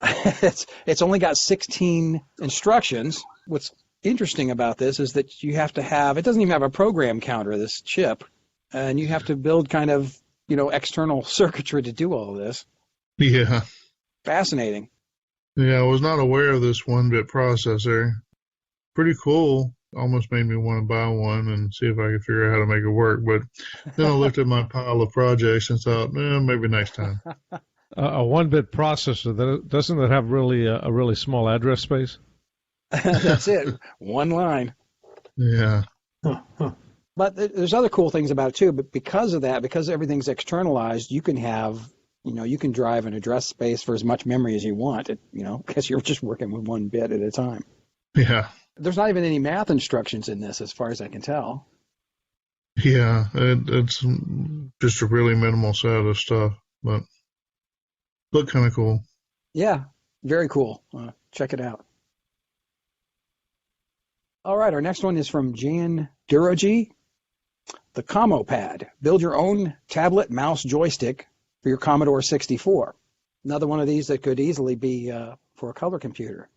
It's only got 16 instructions. What's interesting about this is that you have to have, it doesn't even have a program counter, this chip, and you have to build kind of, external circuitry to do all of this. Yeah. Fascinating. Yeah, I was not aware of this 1-bit processor. Pretty cool. Almost made me want to buy one and see if I could figure out how to make it work. But then I looked at my pile of projects and thought, maybe next time. A 1-bit processor, doesn't it have really a really small address space? That's it. One line. Yeah. But there's other cool things about it too. But because of that, because everything's externalized, you can have, you can drive an address space for as much memory as you want. Because you're just working with 1 bit at a time. Yeah. There's not even any math instructions in this, as far as I can tell. Yeah, it's just a really minimal set of stuff, but look kind of cool. Yeah, very cool. Check it out. All right, our next one is from Jan Duroji. The Commo Pad. Build your own tablet mouse joystick for your Commodore 64. Another one of these that could easily be for a color computer.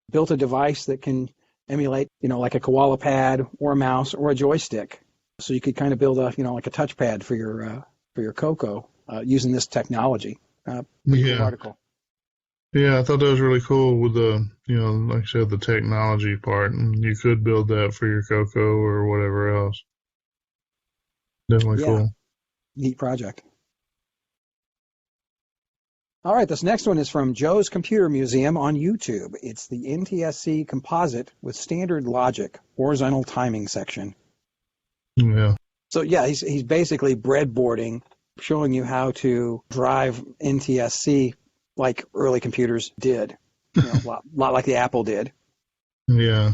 Built a device that can emulate, like a koala pad or a mouse or a joystick. So you could kind of build a, like a touchpad for your CoCo using this technology. Pretty cool article. Yeah, I thought that was really cool with the, like I said, the technology part, and you could build that for your CoCo or whatever else. Definitely cool. Neat project. All right, this next one is from Joe's Computer Museum on YouTube. It's the NTSC composite with standard logic, horizontal timing section. Yeah. So yeah, he's basically breadboarding, showing you how to drive NTSC like early computers did, a lot like the Apple did. Yeah.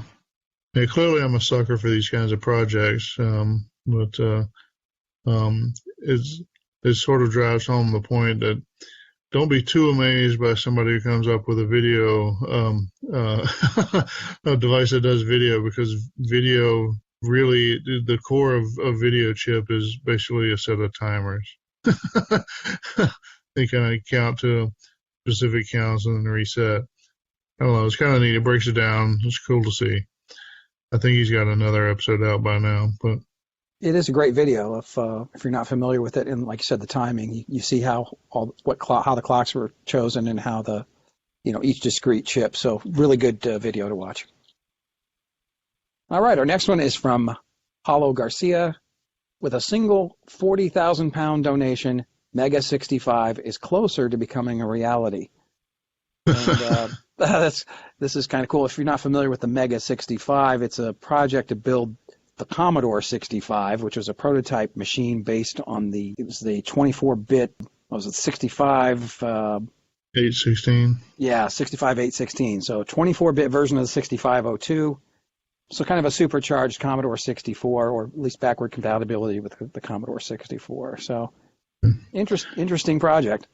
Yeah, clearly I'm a sucker for these kinds of projects, but it sort of drives home the point that don't be too amazed by somebody who comes up with a video, a device that does video, because video really, the core of a video chip is basically a set of timers. They kind of count to specific counts and then reset. I don't know. It's kind of neat. It breaks it down. It's cool to see. I think he's got another episode out by now, but it is a great video if you're not familiar with it. And like you said, the timing, you see how the clocks were chosen and how the, each discrete chip. So really good video to watch. All right. Our next one is from Paulo Garcia. With a single 40,000 pound donation, Mega 65 is closer to becoming a reality. And this is kind of cool. If you're not familiar with the Mega 65, it's a project to build the Commodore 65, which was a prototype machine based on the 24-bit, 65? 816. Yeah, 65-816. So 24-bit version of the 6502. So kind of a supercharged Commodore 64, or at least backward compatibility with the Commodore 64. So interesting project.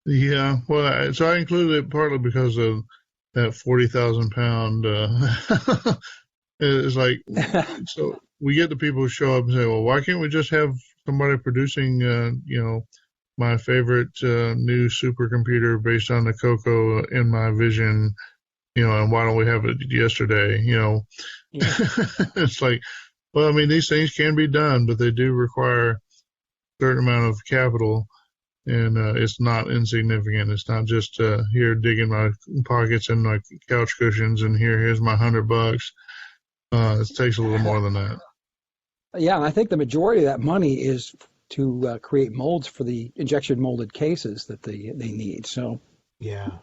Yeah, well, so I included it partly because of that 40,000 pound. It's like, so we get the people who show up and say, well, why can't we just have somebody producing, my favorite new supercomputer based on the CoCo in my vision, and why don't we have it yesterday? Yeah. It's like, well, I mean, these things can be done, but they do require a certain amount of capital. And it's not insignificant. It's not just here digging my pockets and my couch cushions and here's my $100. It takes a little more than that. Yeah, and I think the majority of that money is to create molds for the injection molded cases that they need. So yeah,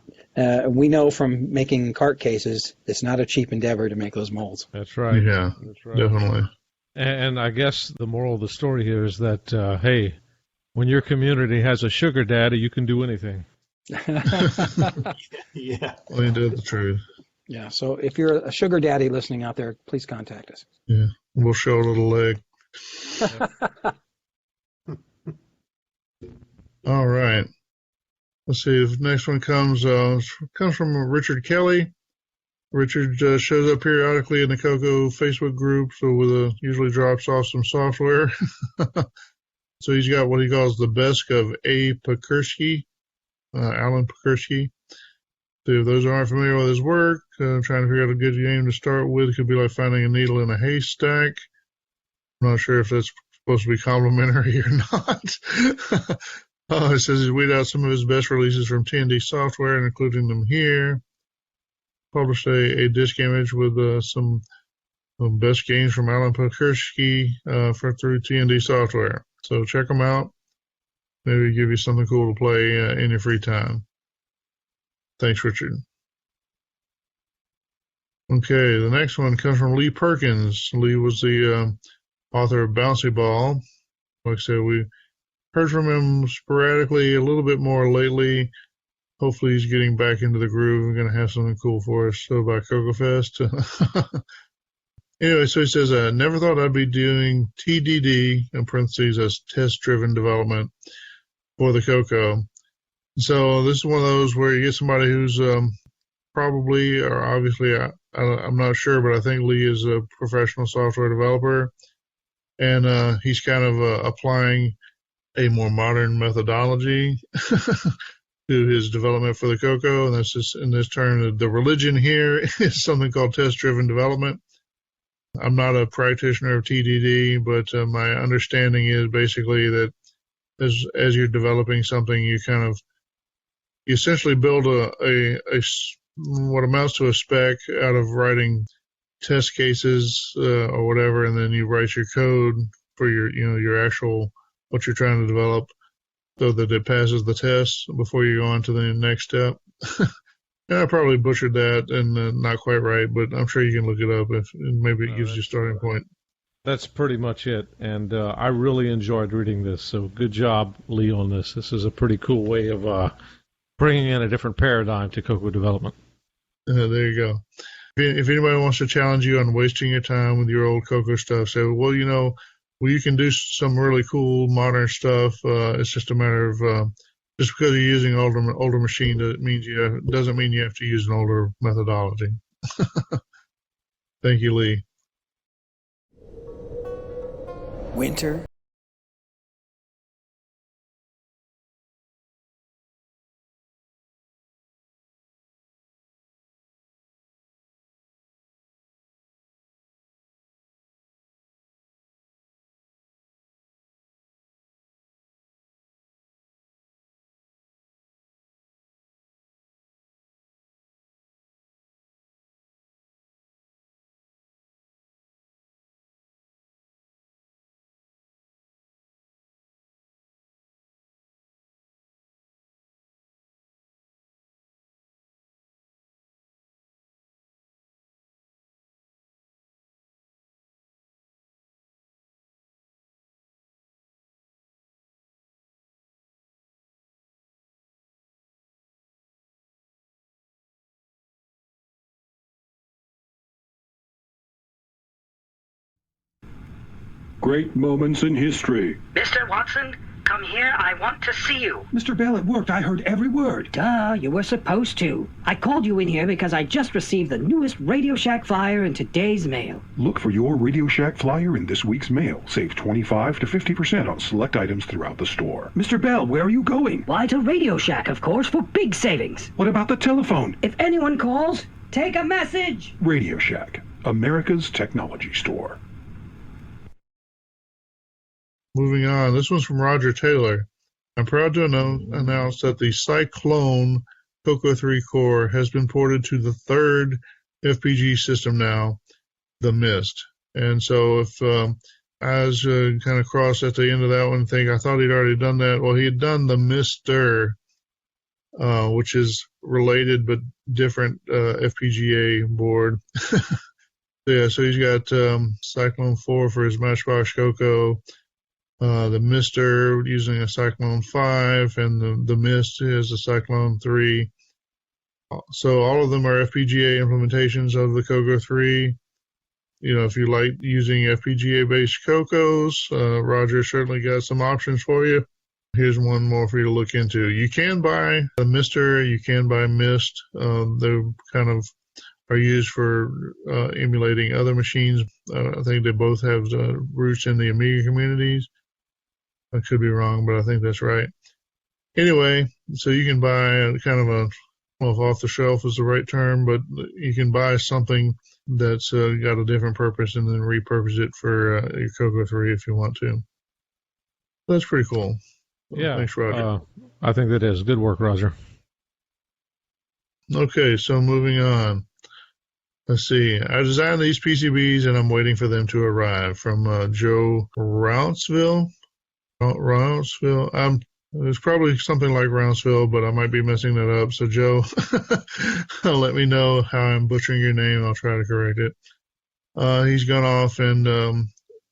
we know from making cart cases, it's not a cheap endeavor to make those molds. That's right. Yeah, that's right. Definitely. And I guess the moral of the story here is that, hey, when your community has a sugar daddy, you can do anything. Yeah. Well, you did the truth. Yeah, so if you're a sugar daddy listening out there, please contact us. Yeah, we'll show a little leg. All right. Let's see if the next one comes from Richard Kelly. Richard shows up periodically in the CoCo Facebook group, so usually drops off some software. So he's got what he calls the best of A. Pekursky, Alan Pekursky. So if those aren't familiar with his work, trying to figure out a good game to start with could be like finding a needle in a haystack. I'm not sure if that's supposed to be complimentary or not. It says he's weeded out some of his best releases from T&D software and including them here. Published a disc image with some best games from Alan Pokursky through T&D software. So check them out. Maybe give you something cool to play in your free time. Thanks, Richard. Okay, the next one comes from Lee Perkins. Lee was the author of Bouncy Ball. Like I said, we heard from him sporadically, a little bit more lately. Hopefully he's getting back into the groove. We're going to have something cool for us by CoCo Fest. Anyway, so he says, never thought I'd be doing TDD, in parentheses, as test-driven development for the CoCo. So this is one of those where you get somebody who's probably, or obviously, I'm not sure, but I think Lee is a professional software developer. And he's kind of applying a more modern methodology to his development for the CoCo. And that's just, in this term, the religion here is something called test-driven development. I'm not a practitioner of TDD, but my understanding is basically that as you're developing something, you essentially build a what amounts to a spec out of writing test cases or whatever, and then you write your code for your actual what you're trying to develop so that it passes the test before you go on to the next step. And I probably butchered that and not quite right, but I'm sure you can look it up if maybe it gives you a starting point. That's pretty much it, and I really enjoyed reading this, so good job, Lee, on this. This is a pretty cool way of bringing in a different paradigm to CoCo development. There you go. If anybody wants to challenge you on wasting your time with your old CoCo stuff, say, well, you can do some really cool modern stuff. It's just a matter of just because you're using an older machine doesn't mean you have to use an older methodology. Thank you, Lee. Winter. Great moments in history. Mr. Watson, come here. I want to see you. Mr. Bell, it worked. I heard every word. Duh, you were supposed to. I called you in here because I just received the newest Radio Shack flyer in today's mail. Look for your Radio Shack flyer in this week's mail. Save 25 to 50% on select items throughout the store. Mr. Bell, where are you going? Why, to Radio Shack, of course, for big savings. What about the telephone? If anyone calls, take a message. Radio Shack, America's technology store. Moving on, this one's from Roger Taylor. I'm proud to announce that the Cyclone CoCo 3 core has been ported to the third FPG system now, the Mist. And so if I was kind of cross at the end of that one and think I thought he'd already done that, well, he had done the Mister, which is related but different FPGA board. Yeah, so he's got Cyclone 4 for his Matchbox CoCo. The Mister using a Cyclone 5, and the Mist is a Cyclone 3. So all of them are FPGA implementations of the CoCo 3. If you like using FPGA-based CoCos, Roger certainly got some options for you. Here's one more for you to look into. You can buy the Mister, you can buy Mist. They kind of are used for emulating other machines. I think they both have roots in the Amiga communities. I could be wrong, but I think that's right. Anyway, so you can buy kind of off the shelf is the right term, but you can buy something that's got a different purpose and then repurpose it for your CoCo 3 if you want to. That's pretty cool. Yeah. Thanks, Roger. I think that is. Good work, Roger. Okay, so moving on. Let's see. I designed these PCBs and I'm waiting for them to arrive from Joe Rounceville. It's probably something like Rounceville, but I might be messing that up. So, Joe, let me know how I'm butchering your name. I'll try to correct it. He's gone off and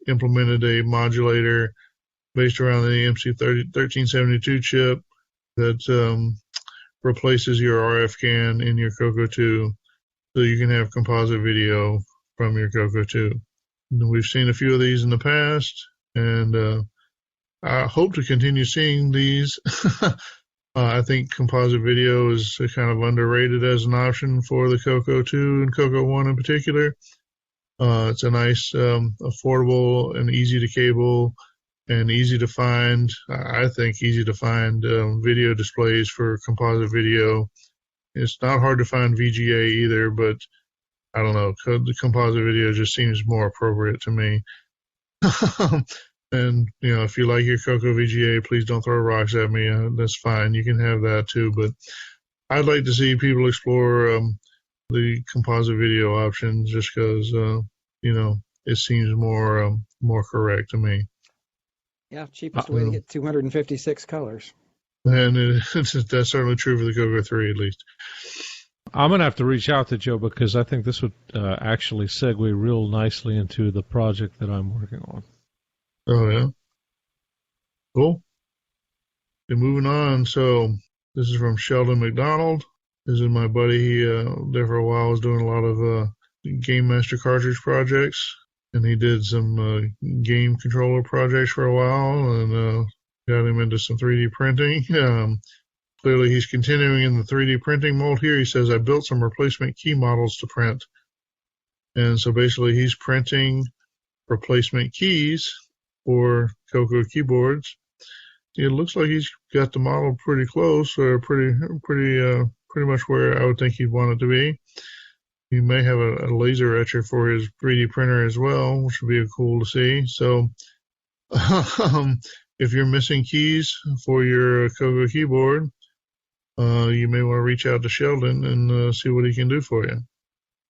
implemented a modulator based around the EMC 1372 chip that replaces your RF can in your CoCo 2 so you can have composite video from your CoCo 2. We've seen a few of these in the past, and I hope to continue seeing these. I think composite video is kind of underrated as an option for the CoCo 2 and CoCo 1 in particular. It's a nice, affordable and easy to cable and easy to find, I think easy to find video displays for composite video. It's not hard to find VGA either, but I don't know, the composite video just seems more appropriate to me. And, if you like your CoCo VGA, please don't throw rocks at me. That's fine. You can have that too. But I'd like to see people explore the composite video option just because, it seems more correct to me. Yeah, cheapest way to get 256 colors. And that's certainly true for the CoCo 3 at least. I'm going to have to reach out to Joe because I think this would actually segue real nicely into the project that I'm working on. Oh, yeah. Cool. Okay, moving on. So this is from Sheldon McDonald. This is my buddy. He there for a while was doing a lot of Game Master cartridge projects, and he did some game controller projects for a while, and got him into some 3D printing. Clearly, he's continuing in the 3D printing mold here. He says, I built some replacement key models to print. And so basically, he's printing replacement keys for CoCo keyboards. It looks like he's got the model pretty close, or pretty much where I would think he'd want it to be. He may have a laser etcher for his 3D printer as well, which would be cool to see. So, if you're missing keys for your CoCo keyboard, you may want to reach out to Sheldon and see what he can do for you.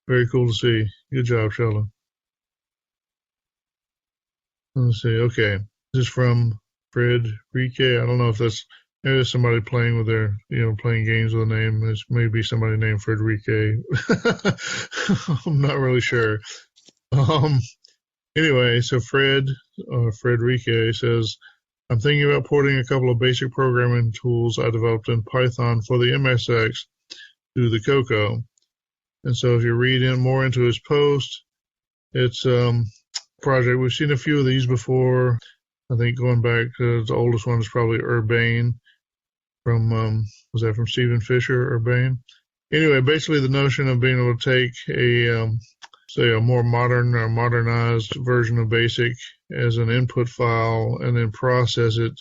Very cool to see. Good job, Sheldon. Let's see. Okay. This is from Fred Rike. I don't know if maybe there's somebody playing with their, playing games with a name. There's maybe somebody named Fred Rike. I'm not really sure. Anyway, so Fred Rike says, I'm thinking about porting a couple of basic programming tools I developed in Python for the MSX to the CoCo. And so if you read more into his post, it's project. We've seen a few of these before. I think going back to the oldest one is probably Urbane from, was that from Stephen Fisher, Urbane? Anyway, basically the notion of being able to take a more modern or modernized version of BASIC as an input file and then process it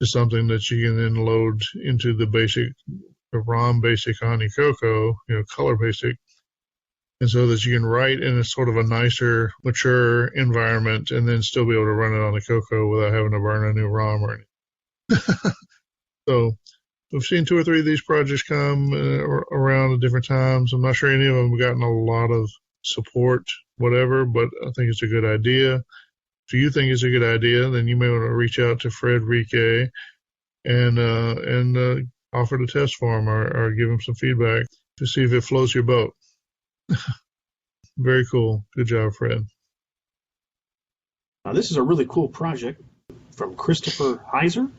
to something that you can then load into the ROM BASIC on your CoCo, color BASIC, and so that you can write in a sort of a nicer, mature environment and then still be able to run it on the CoCo without having to burn a new ROM or anything. So we've seen 2 or 3 of these projects come around at different times. I'm not sure any of them have gotten a lot of support, whatever, but I think it's a good idea. If you think it's a good idea, then you may want to reach out to Fred Rike and offer to test for him or give him some feedback to see if it floats your boat. Very cool. Good job, Fred. Now, this is a really cool project from Christopher Heiser.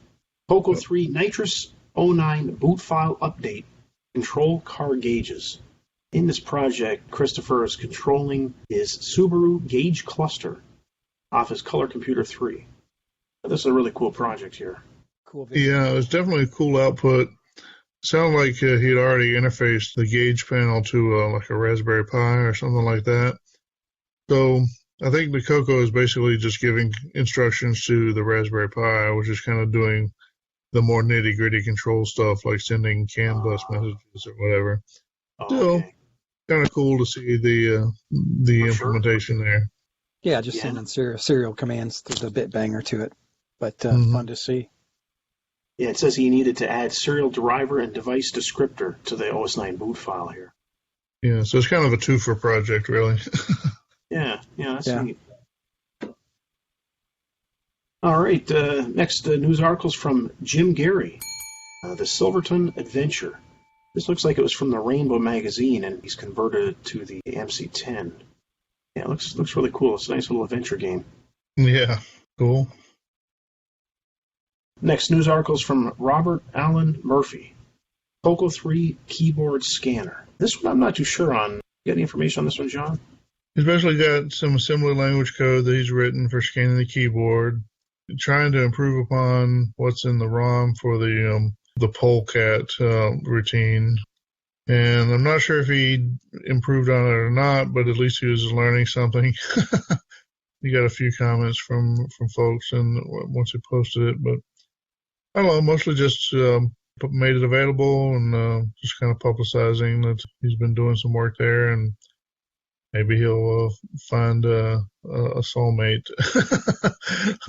CoCo 3 Nitrous 09 boot file update. Control car gauges. In this project, Christopher is controlling his Subaru gauge cluster off his Color Computer 3. This is a really cool project here. Cool video. Yeah, it was definitely a cool output. Sounded like he'd already interfaced the gauge panel to like a Raspberry Pi or something like that. So I think the CoCo is basically just giving instructions to the Raspberry Pi, which is kind of doing the more nitty-gritty control stuff like sending CAN bus messages or whatever. Still, kind of cool to see the implementation there. Yeah, just sending serial commands to the bit banger to it, but fun to see. Yeah, it says he needed to add serial driver and device descriptor to the OS9 boot file here. Yeah, so it's kind of a twofer project, really. Yeah, that's neat. All right, next news article's from Jim Gary, the Silverton Adventure. This looks like it was from the Rainbow magazine, and he's converted it to the MC10. Yeah, it looks really cool. It's a nice little adventure game. Yeah, cool. Next news article's from Robert Allen Murphy, CoCo 3 keyboard scanner. This one I'm not too sure on. You got any information on this one, John? He's basically got some assembly language code that he's written for scanning the keyboard, trying to improve upon what's in the ROM for the polecat routine. And I'm not sure if he improved on it or not, but at least he was learning something. He got a few comments from folks and once he posted it, but I don't know, mostly just made it available and just kind of publicizing that he's been doing some work there, and maybe he'll find a soulmate,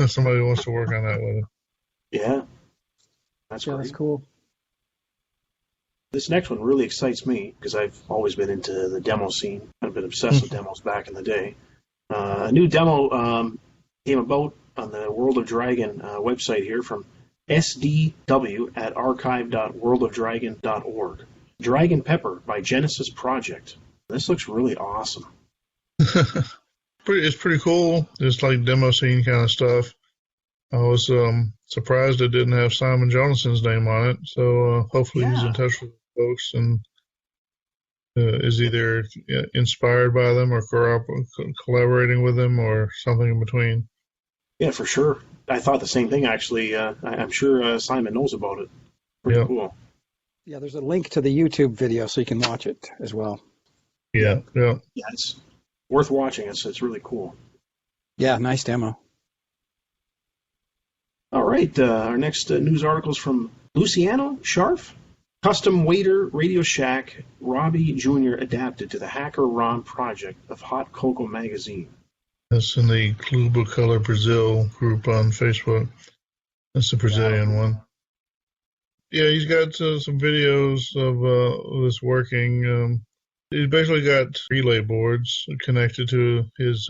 somebody who wants to work on that with him. Yeah, that's great. That's cool. This next one really excites me because I've always been into the demo scene. I've been obsessed with demos back in the day. A new demo came about on the World of Dragon website here from SDW at archive.worldofdragon.org. Dragon Pepper by Genesis Project. This looks really awesome. It's pretty cool. It's like demo scene kind of stuff. I was surprised it didn't have Simon Jonason's name on it, so hopefully he's in touch with folks and is either inspired by them or collaborating with them or something in between. Yeah, for sure. I thought the same thing, actually. I'm sure Simon knows about it. Pretty cool. Yeah, there's a link to the YouTube video so you can watch it as well. Yeah. Yeah, it's worth watching. It's really cool. Yeah, nice demo. All right, our next news article is from Luciano Scharf. Custom Waiter Radio Shack Robbie Jr. adapted to the Hacker ROM project of Hot CoCo magazine. That's in the Clube Color Brazil group on Facebook. That's the Brazilian one. Yeah, he's got some videos of this working. He's basically got relay boards connected to his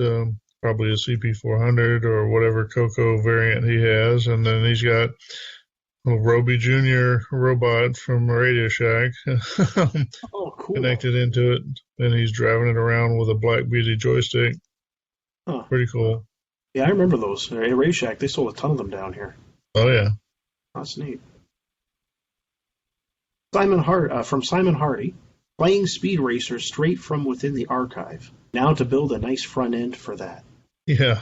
probably a CP400 or whatever CoCo variant he has, and then he's got a Roby Jr. robot from Radio Shack cool. connected into it, and he's driving it around with a Black Beauty joystick. Huh. Pretty cool. Yeah, I remember those. At Radio Shack, they sold a ton of them down here. Oh, yeah. That's neat. From Simon Hardy, playing Speed Racer straight from within the archive. Now to build a nice front end for that. Yeah,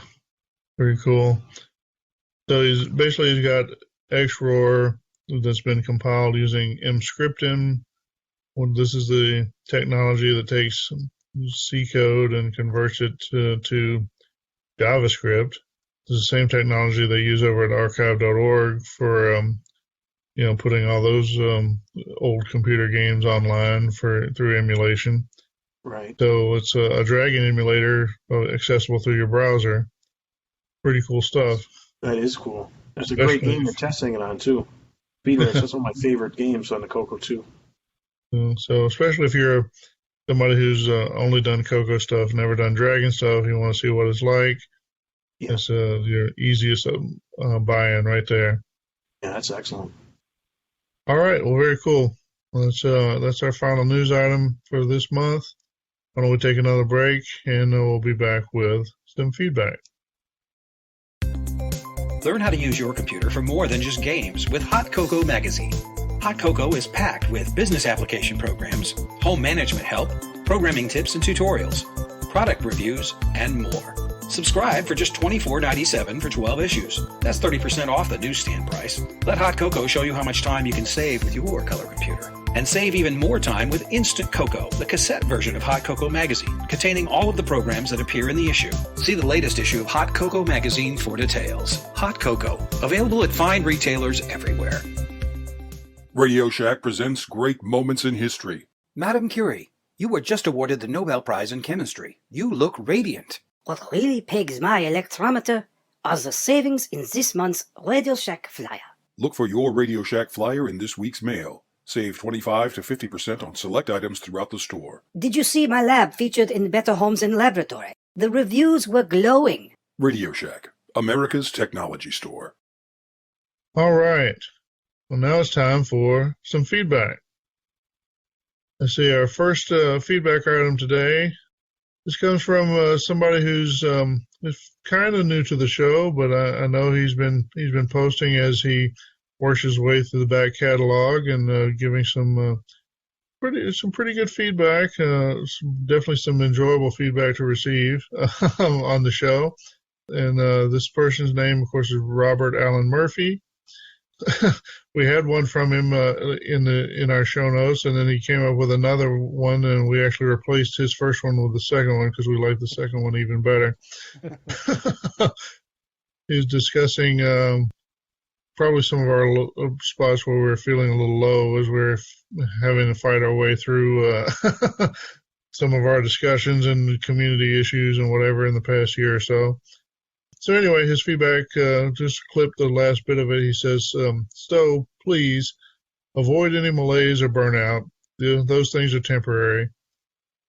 very cool. So he's got XROAR that's been compiled using mscripten. Well, this is the technology that takes C code and converts it to JavaScript. It's the same technology they use over at archive.org for putting all those old computer games online through emulation. Right. So it's a Dragon emulator accessible through your browser. Pretty cool stuff. That is cool. That's a great game you're testing it on, too. Speed Racer, that's one of my favorite games on the CoCo 2. So especially if you're somebody who's only done CoCo stuff, never done Dragon stuff, you want to see what it's like, that's your easiest buy-in right there. Yeah, that's excellent. All right. Well, very cool. That's our final news item for this month. Why don't we take another break, and we'll be back with some feedback. Learn how to use your computer for more than just games with Hot CoCo magazine. Hot CoCo is packed with business application programs, home management help, programming tips and tutorials, product reviews, and more. Subscribe for just $24.97 for 12 issues. That's 30% off the newsstand price. Let Hot CoCo show you how much time you can save with your color computer. And save even more time with Instant CoCo, the cassette version of Hot CoCo magazine, containing all of the programs that appear in the issue. See the latest issue of Hot CoCo magazine for details. Hot CoCo, available at fine retailers everywhere. Radio Shack presents Great Moments in History. Madame Curie, you were just awarded the Nobel Prize in Chemistry. You look radiant. What really pegs my electrometer are the savings in this month's Radio Shack flyer. Look for your Radio Shack flyer in this week's mail. Save 25 to 50% on select items throughout the store. Did you see my lab featured in Better Homes and Laboratory? The reviews were glowing. Radio Shack, America's technology store. All right. Well, now it's time for some feedback. Let's see, our first feedback item today. This comes from somebody who's kind of new to the show, but I know he's been posting as he works his way through the back catalog and giving some pretty good feedback. Definitely some enjoyable feedback to receive on the show. And this person's name, of course, is Robert Allen Murphy. We had one from him in our show notes, and then he came up with another one, and we actually replaced his first one with the second one because we liked the second one even better. He was discussing probably some of our spots where we were feeling a little low as we were having to fight our way through some of our discussions and community issues and whatever in the past year or so. So anyway, his feedback, just clipped the last bit of it. He says, so please avoid any malaise or burnout. Those things are temporary.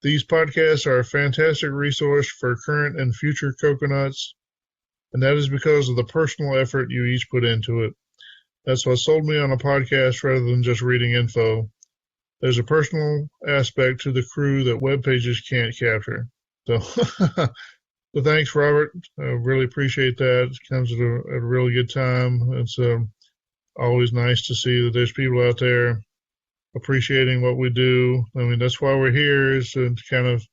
These podcasts are a fantastic resource for current and future coconuts, and that is because of the personal effort you each put into it. That's what sold me on a podcast rather than just reading info. There's a personal aspect to the crew that web pages can't capture. So So thanks, Robert. I really appreciate that. It comes at a really good time. It's always nice to see that there's people out there appreciating what we do. I mean, that's why we're here, is to kind of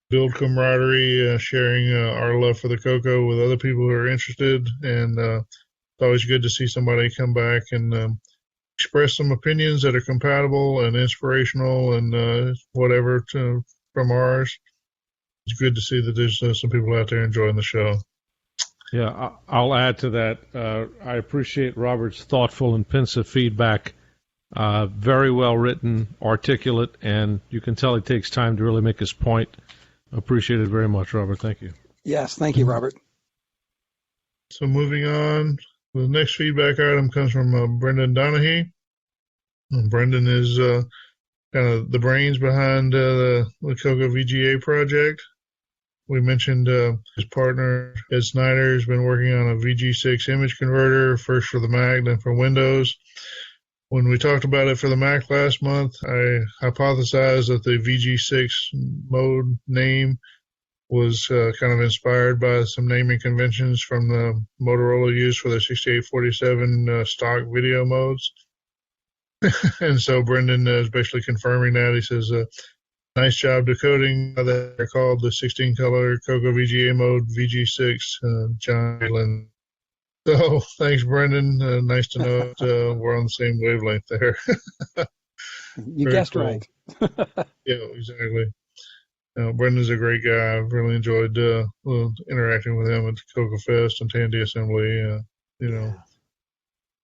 build camaraderie, sharing our love for the CoCo with other people who are interested. And it's always good to see somebody come back and express some opinions that are compatible and inspirational and whatever from ours. It's good to see that there's some people out there enjoying the show. Yeah, I'll add to that. I appreciate Robert's thoughtful and pensive feedback. Very well written, articulate, and you can tell he takes time to really make his point. Appreciate it very much, Robert. Thank you. Yes, thank you, Robert. So moving on, the next feedback item comes from Brendan Donahue. And Brendan is kind of the brains behind the CoCo VGA project. We mentioned his partner, Ed Snyder, has been working on a VG6 image converter, first for the Mac, then for Windows. When we talked about it for the Mac last month, I hypothesized that the VG6 mode name was kind of inspired by some naming conventions from the Motorola used for their 6847 stock video modes. And so Brendan is basically confirming that. He says, nice job decoding how they're called the 16-color CoCo VGA mode VG6, John Lynn. So thanks, Brendan. Nice to know that we're on the same wavelength there. You guessed cool. Right. Yeah, exactly. Brendan's a great guy. I've really enjoyed interacting with him at the CoCo Fest and Tandy Assembly.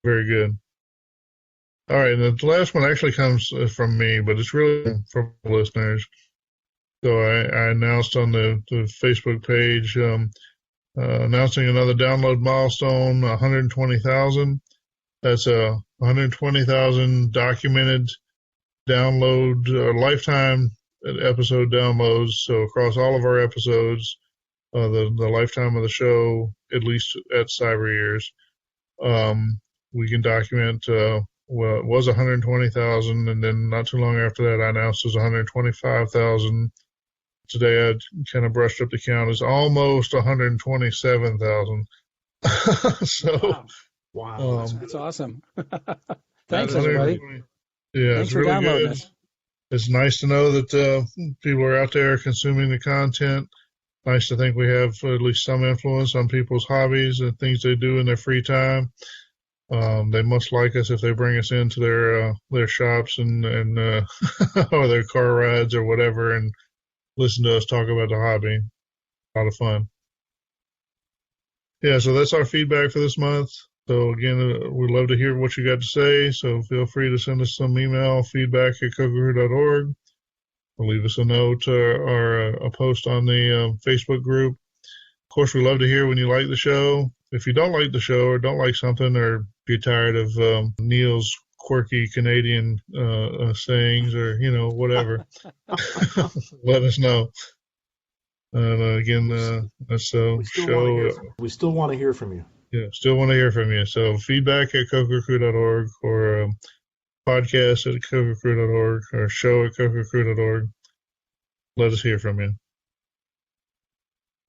Very good. All right, and the last one actually comes from me, but it's really from listeners. So I announced on the Facebook page announcing another download milestone, 120,000. That's 120,000 documented download, lifetime episode downloads. So across all of our episodes, the lifetime of the show, at least at Cyber Years, we can document. Well, it was 120,000, and then not too long after that, I announced it was 125,000. Today, I kind of brushed up the count. It's almost 127,000. So, wow, that's awesome. Thanks, everybody. Yeah, thanks it's for really downloading good. us. It's nice to know that people are out there consuming the content. Nice to think we have at least some influence on people's hobbies and things they do in their free time. They must like us if they bring us into their shops and or their car rides or whatever and listen to us talk about the hobby. A lot of fun. Yeah, so that's our feedback for this month. So again, we'd love to hear what you got to say. So feel free to send us some email, feedback@cococrew.org, or leave us a note or a post on the Facebook group. Of course, we love to hear when you like the show. if you don't like the show or don't like something or you're tired of Neil's quirky Canadian sayings or, whatever, let us know. And again, that's the show. We still want to hear from you. Yeah, still want to hear from you. So feedback at cococrew.org or podcast at cococrew.org or show at cococrew.org. Let us hear from you.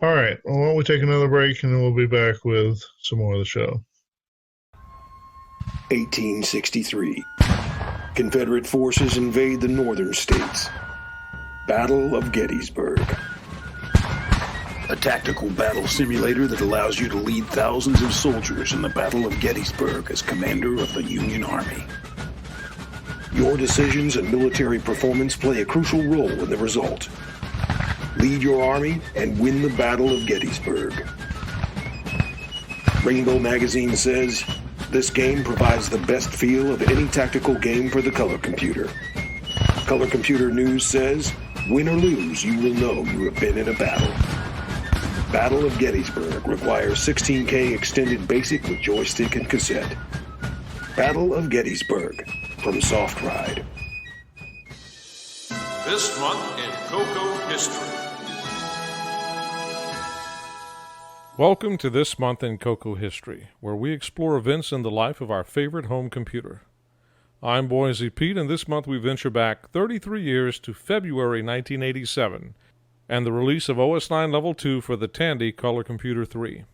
All right. Well, why don't we take another break and then we'll be back with some more of the show. 1863. Confederate forces invade the northern states. Battle of Gettysburg. A tactical battle simulator that allows you to lead thousands of soldiers in the Battle of Gettysburg as commander of the Union Army. Your decisions and military performance play a crucial role in the result. Lead your army and win the Battle of Gettysburg. Rainbow Magazine says, this game provides the best feel of any tactical game for the color computer. Color Computer News says, win or lose, you will know you have been in a battle. Battle of Gettysburg requires 16K extended basic with joystick and cassette. Battle of Gettysburg from Soft Ride. This month in CoCo History. Welcome to This Month in CoCo History, where we explore events in the life of our favorite home computer. I'm Boise Pete, and this month we venture back 33 years to February 1987 and the release of OS9 Level 2 for the Tandy Color Computer 3.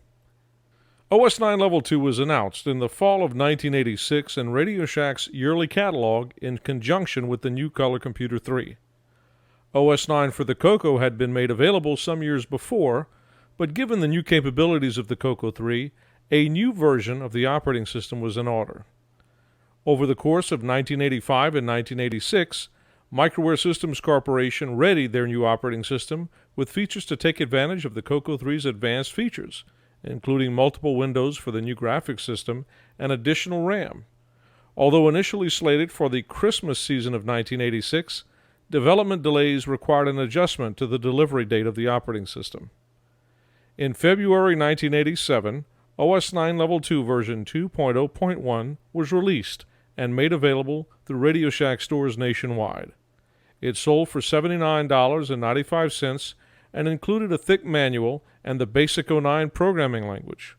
OS9 Level 2 was announced in the fall of 1986 in Radio Shack's yearly catalog in conjunction with the new Color Computer 3. OS9 for the CoCo had been made available some years before, but given the new capabilities of the CoCo 3, a new version of the operating system was in order. Over the course of 1985 and 1986, Microware Systems Corporation readied their new operating system with features to take advantage of the CoCo 3's advanced features, including multiple windows for the new graphics system and additional RAM. Although initially slated for the Christmas season of 1986, development delays required an adjustment to the delivery date of the operating system. In February 1987, OS9 Level 2 version 2.0.1 was released and made available through Radio Shack stores nationwide. It sold for $79.95 and included a thick manual and the basic 09 programming language.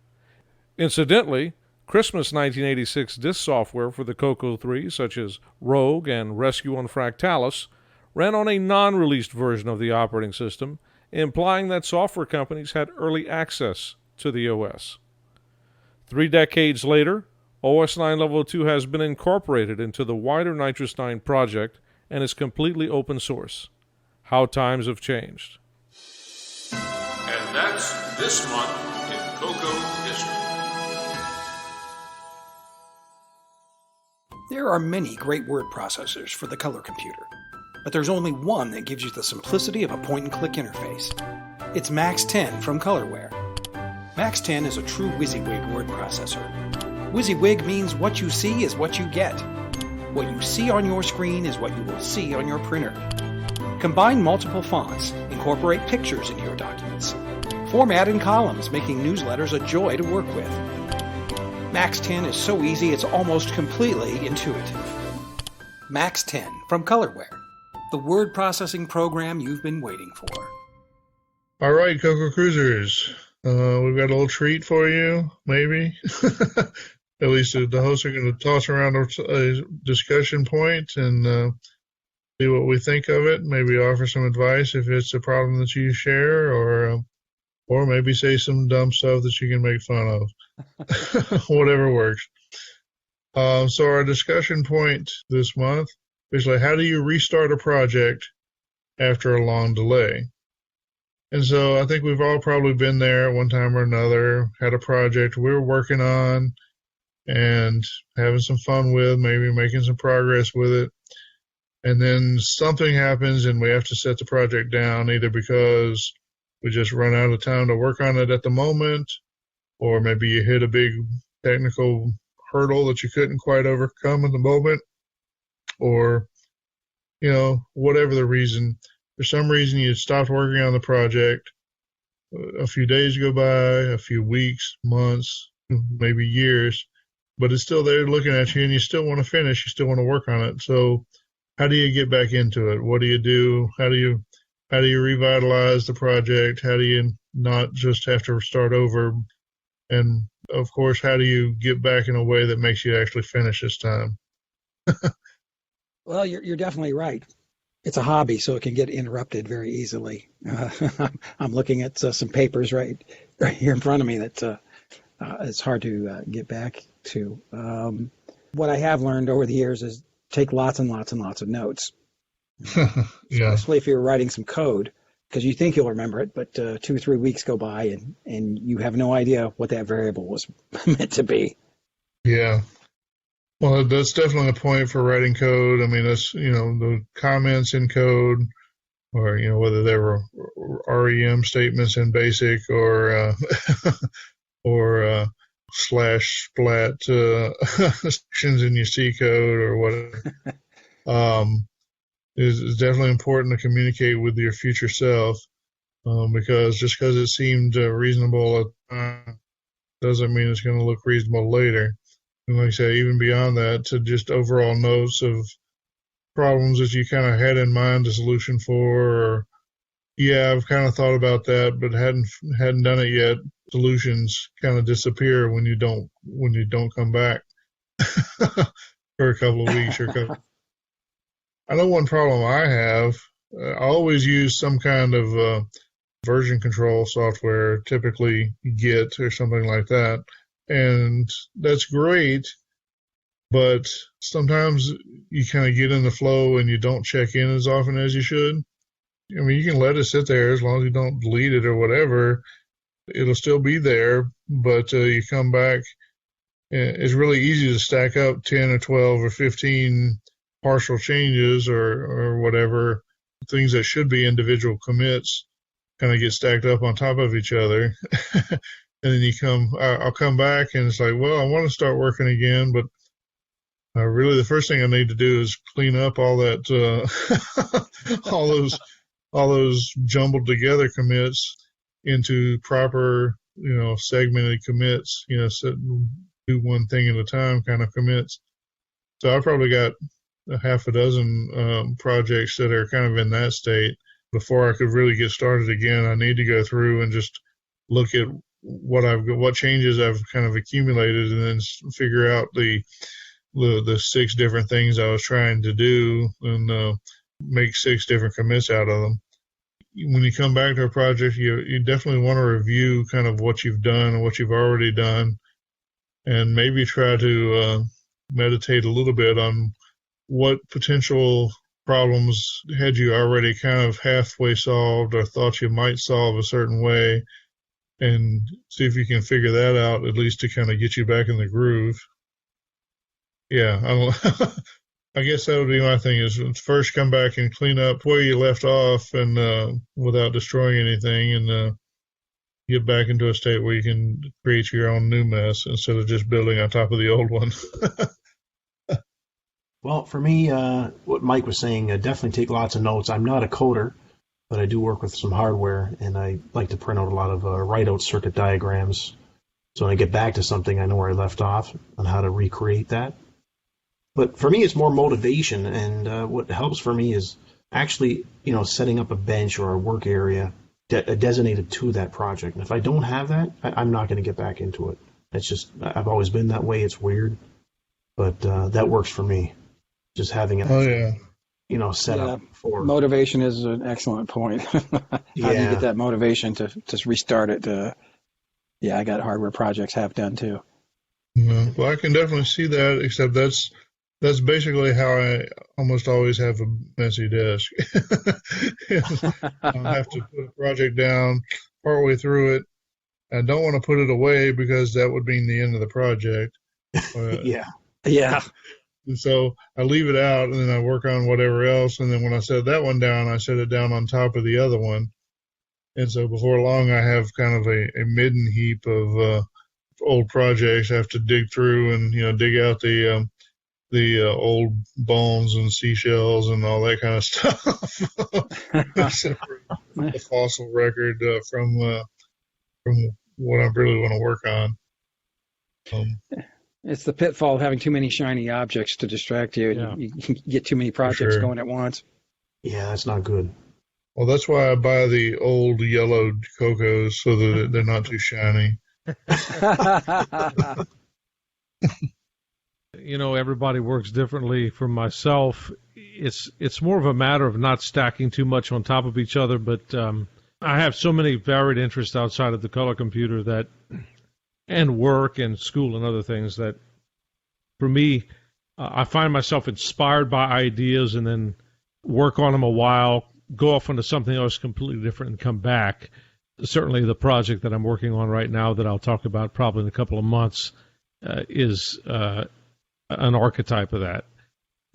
Incidentally, Christmas 1986 disk software for the CoCo 3, such as Rogue and Rescue on Fractalis, ran on a non-released version of the operating system, implying that software companies had early access to the OS. 3 decades later, OS9 Level 2 has been incorporated into the wider Nitrous 9 project and is completely open source. How times have changed. And that's this month in CoCo History. There are many great word processors for the color computer, but there's only one that gives you the simplicity of a point-and-click interface. It's Max 10 from Colorware. Max 10 is a true WYSIWYG word processor. WYSIWYG means what you see is what you get. What you see on your screen is what you will see on your printer. Combine multiple fonts, incorporate pictures into your documents. Format in columns, making newsletters a joy to work with. Max 10 is so easy it's almost completely intuitive. Max 10 from Colorware, the word processing program you've been waiting for. All right, CoCo Cruisers. We've got a little treat for you, maybe. At least the hosts are going to toss around a discussion point and see what we think of it. Maybe offer some advice if it's a problem that you share, or maybe say some dumb stuff that you can make fun of. Whatever works. So our discussion point this month is like, how do you restart a project after a long delay? And so I think we've all probably been there at one time or another, had a project we were working on and having some fun with, maybe making some progress with it. And then something happens and we have to set the project down, either because we just run out of time to work on it at the moment, or maybe you hit a big technical hurdle that you couldn't quite overcome at the moment, or, whatever the reason. For some reason, you stopped working on the project a few days go by, a few weeks, months, maybe years, but it's still there looking at you, and you still want to finish. You still want to work on it. So how do you get back into it? What do you do? How do you revitalize the project? How do you not just have to start over? And of course, how do you get back in a way that makes you actually finish this time? Well, you're definitely right. It's a hobby, so it can get interrupted very easily. I'm looking at some papers right here in front of me that it's hard to get back to. What I have learned over the years is take lots and lots and lots of notes. Yeah. Especially if you're writing some code, because you think you'll remember it, but 2 or 3 weeks go by and you have no idea what that variable was meant to be. Yeah. Well, that's definitely a point for writing code. I mean, that's, the comments in code, or, whether they were REM statements in BASIC or slash splat sections in your C code or whatever. Is definitely important to communicate with your future self, because just because it seemed reasonable at the time doesn't mean it's going to look reasonable later. And like I say, even beyond that, to just overall notes of problems that you kind of had in mind a solution for, or I've kind of thought about that, but hadn't done it yet. Solutions kind of disappear when you don't come back for a couple of weeks or I know one problem I have. I always use some kind of version control software, typically Git or something like that. And that's great, but sometimes you kind of get in the flow and you don't check in as often as you should. I mean, you can let it sit there as long as you don't delete it or whatever. It'll still be there, but you come back. It's really easy to stack up 10 or 12 or 15 partial changes or whatever, things that should be individual commits kind of get stacked up on top of each other. And then I'll come back and it's like, well, I want to start working again, but really the first thing I need to do is clean up all that, all those jumbled together commits into proper, segmented commits, do one thing at a time kind of commits. So I probably got a half a dozen projects that are kind of in that state. Before I could really get started again, I need to go through and just look at what changes I've kind of accumulated, and then figure out the 6 different things I was trying to do, and make 6 different commits out of them. When you come back to a project, you definitely want to review kind of what you've done and what you've already done, and maybe try to meditate a little bit on what potential problems had you already kind of halfway solved or thought you might solve a certain way, and see if you can figure that out, at least to kind of get you back in the groove. Yeah, I guess that would be my thing, is first come back and clean up where you left off, and without destroying anything, and get back into a state where you can create your own new mess instead of just building on top of the old one. Well, for me, what Mike was saying, definitely take lots of notes. I'm not a coder, but I do work with some hardware, and I like to print out a lot of write-out circuit diagrams. So when I get back to something, I know where I left off and how to recreate that. But for me, it's more motivation, and what helps for me is actually, setting up a bench or a work area designated to that project. And if I don't have that, I'm not going to get back into it. It's just, I've always been that way. It's weird, but that works for me. Just having it, set up for motivation is an excellent point. How do you get that motivation to just restart it? I got hardware projects have done too. Well, I can definitely see that, except that's basically how I almost always have a messy desk. I have to put a project down partway through it. I don't want to put it away because that would mean the end of the project. Yeah. And so I leave it out, and then I work on whatever else. And then when I set that one down, I set it down on top of the other one. And so before long, I have kind of a midden heap of old projects I have to dig through, and dig out the old bones and seashells and all that kind of stuff. Separate the fossil record from from what I really want to work on. It's the pitfall of having too many shiny objects to distract you. Yeah. You get too many projects going at once. Yeah, that's not good. Well, that's why I buy the old yellow CoCos so that they're not too shiny. Everybody works differently. For myself, it's more of a matter of not stacking too much on top of each other, but I have so many varied interests outside of the color computer and work and school and other things that, for me, I find myself inspired by ideas and then work on them a while, go off into something else completely different and come back. Certainly the project that I'm working on right now that I'll talk about probably in a couple of months is an archetype of that.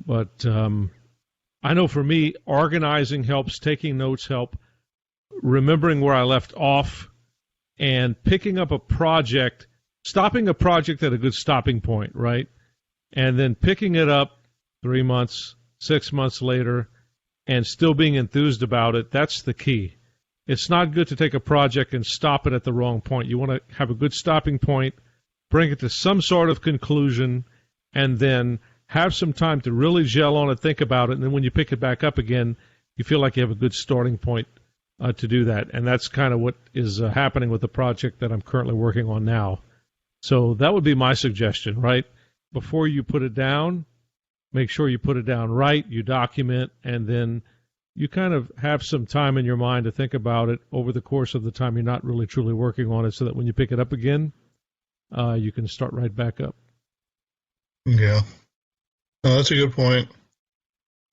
But I know for me, organizing helps, taking notes help, remembering where I left off, and picking up a project, stopping a project at a good stopping point, right? And then picking it up 3 months, 6 months later, and still being enthused about it. That's the key. It's not good to take a project and stop it at the wrong point. You want to have a good stopping point, bring it to some sort of conclusion, and then have some time to really gel on it, think about it, and then when you pick it back up again, you feel like you have a good starting point to do that. And that's kind of what is happening with the project that I'm currently working on now. So that would be my suggestion, right? Before you put it down, make sure you put it down right, you document, and then you kind of have some time in your mind to think about it over the course of the time you're not really truly working on it, so that when you pick it up again, you can start right back up. Yeah. No, that's a good point.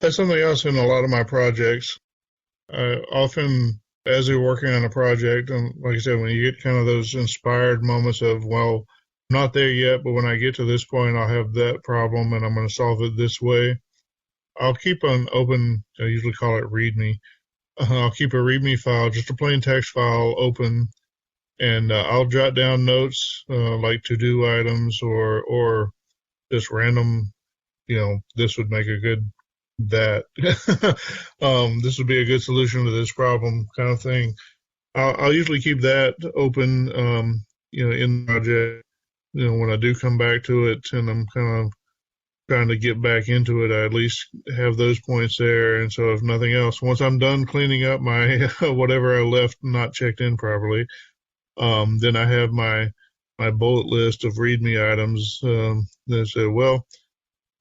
That's something else in a lot of my projects. Often, as you're working on a project, and like I said, when you get kind of those inspired moments of, well, I'm not there yet, but when I get to this point, I'll have that problem, and I'm going to solve it this way. I'll keep an open, I usually call it README. I'll keep a README file, just a plain text file open, and I'll jot down notes like to-do items or just random, this would make a good that. This would be a good solution to this problem kind of thing. I'll usually keep that open, in the project. When I do come back to it and I'm kind of trying to get back into it, I at least have those points there. And so if nothing else, once I'm done cleaning up my whatever I left not checked in properly, then I have my bullet list of README items that say, well,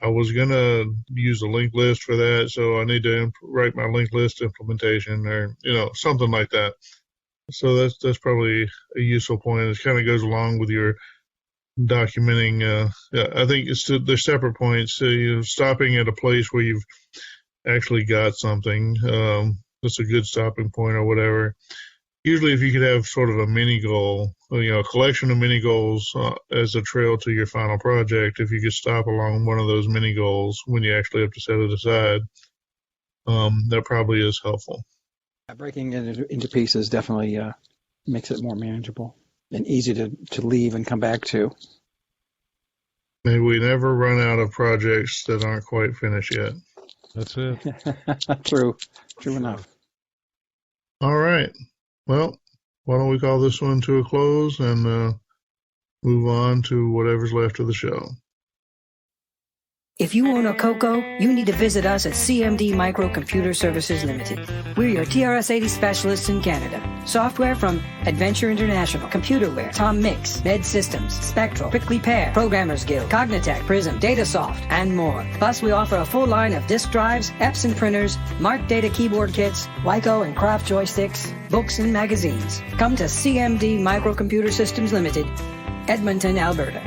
I was going to use a linked list for that, so I need to write my linked list implementation or, something like that. So that's probably a useful point. It kind of goes along with your documenting. I think they're separate points. Stopping at a place where you've actually got something, that's a good stopping point or whatever. Usually if you could have sort of a mini goal, a collection of mini goals as a trail to your final project, if you could stop along one of those mini goals when you actually have to set it aside, that probably is helpful. Breaking it into pieces definitely makes it more manageable and easy to leave and come back to. Maybe we never run out of projects that aren't quite finished yet. That's it. True enough. All right. Well, why don't we call this one to a close and move on to whatever's left of the show. If you own a CoCo, you need to visit us at CMD Microcomputer Services Limited. We're your TRS-80 specialists in Canada. Software from Adventure International, Computerware, Tom Mix, Med Systems, Spectral, Prickly Pear, Programmers Guild, Cognitech, Prism, Datasoft, and more. Plus, we offer a full line of disk drives, Epson printers, Mark Data keyboard kits, Wyco and Craft joysticks, books, and magazines. Come to CMD Microcomputer Systems Limited, Edmonton, Alberta.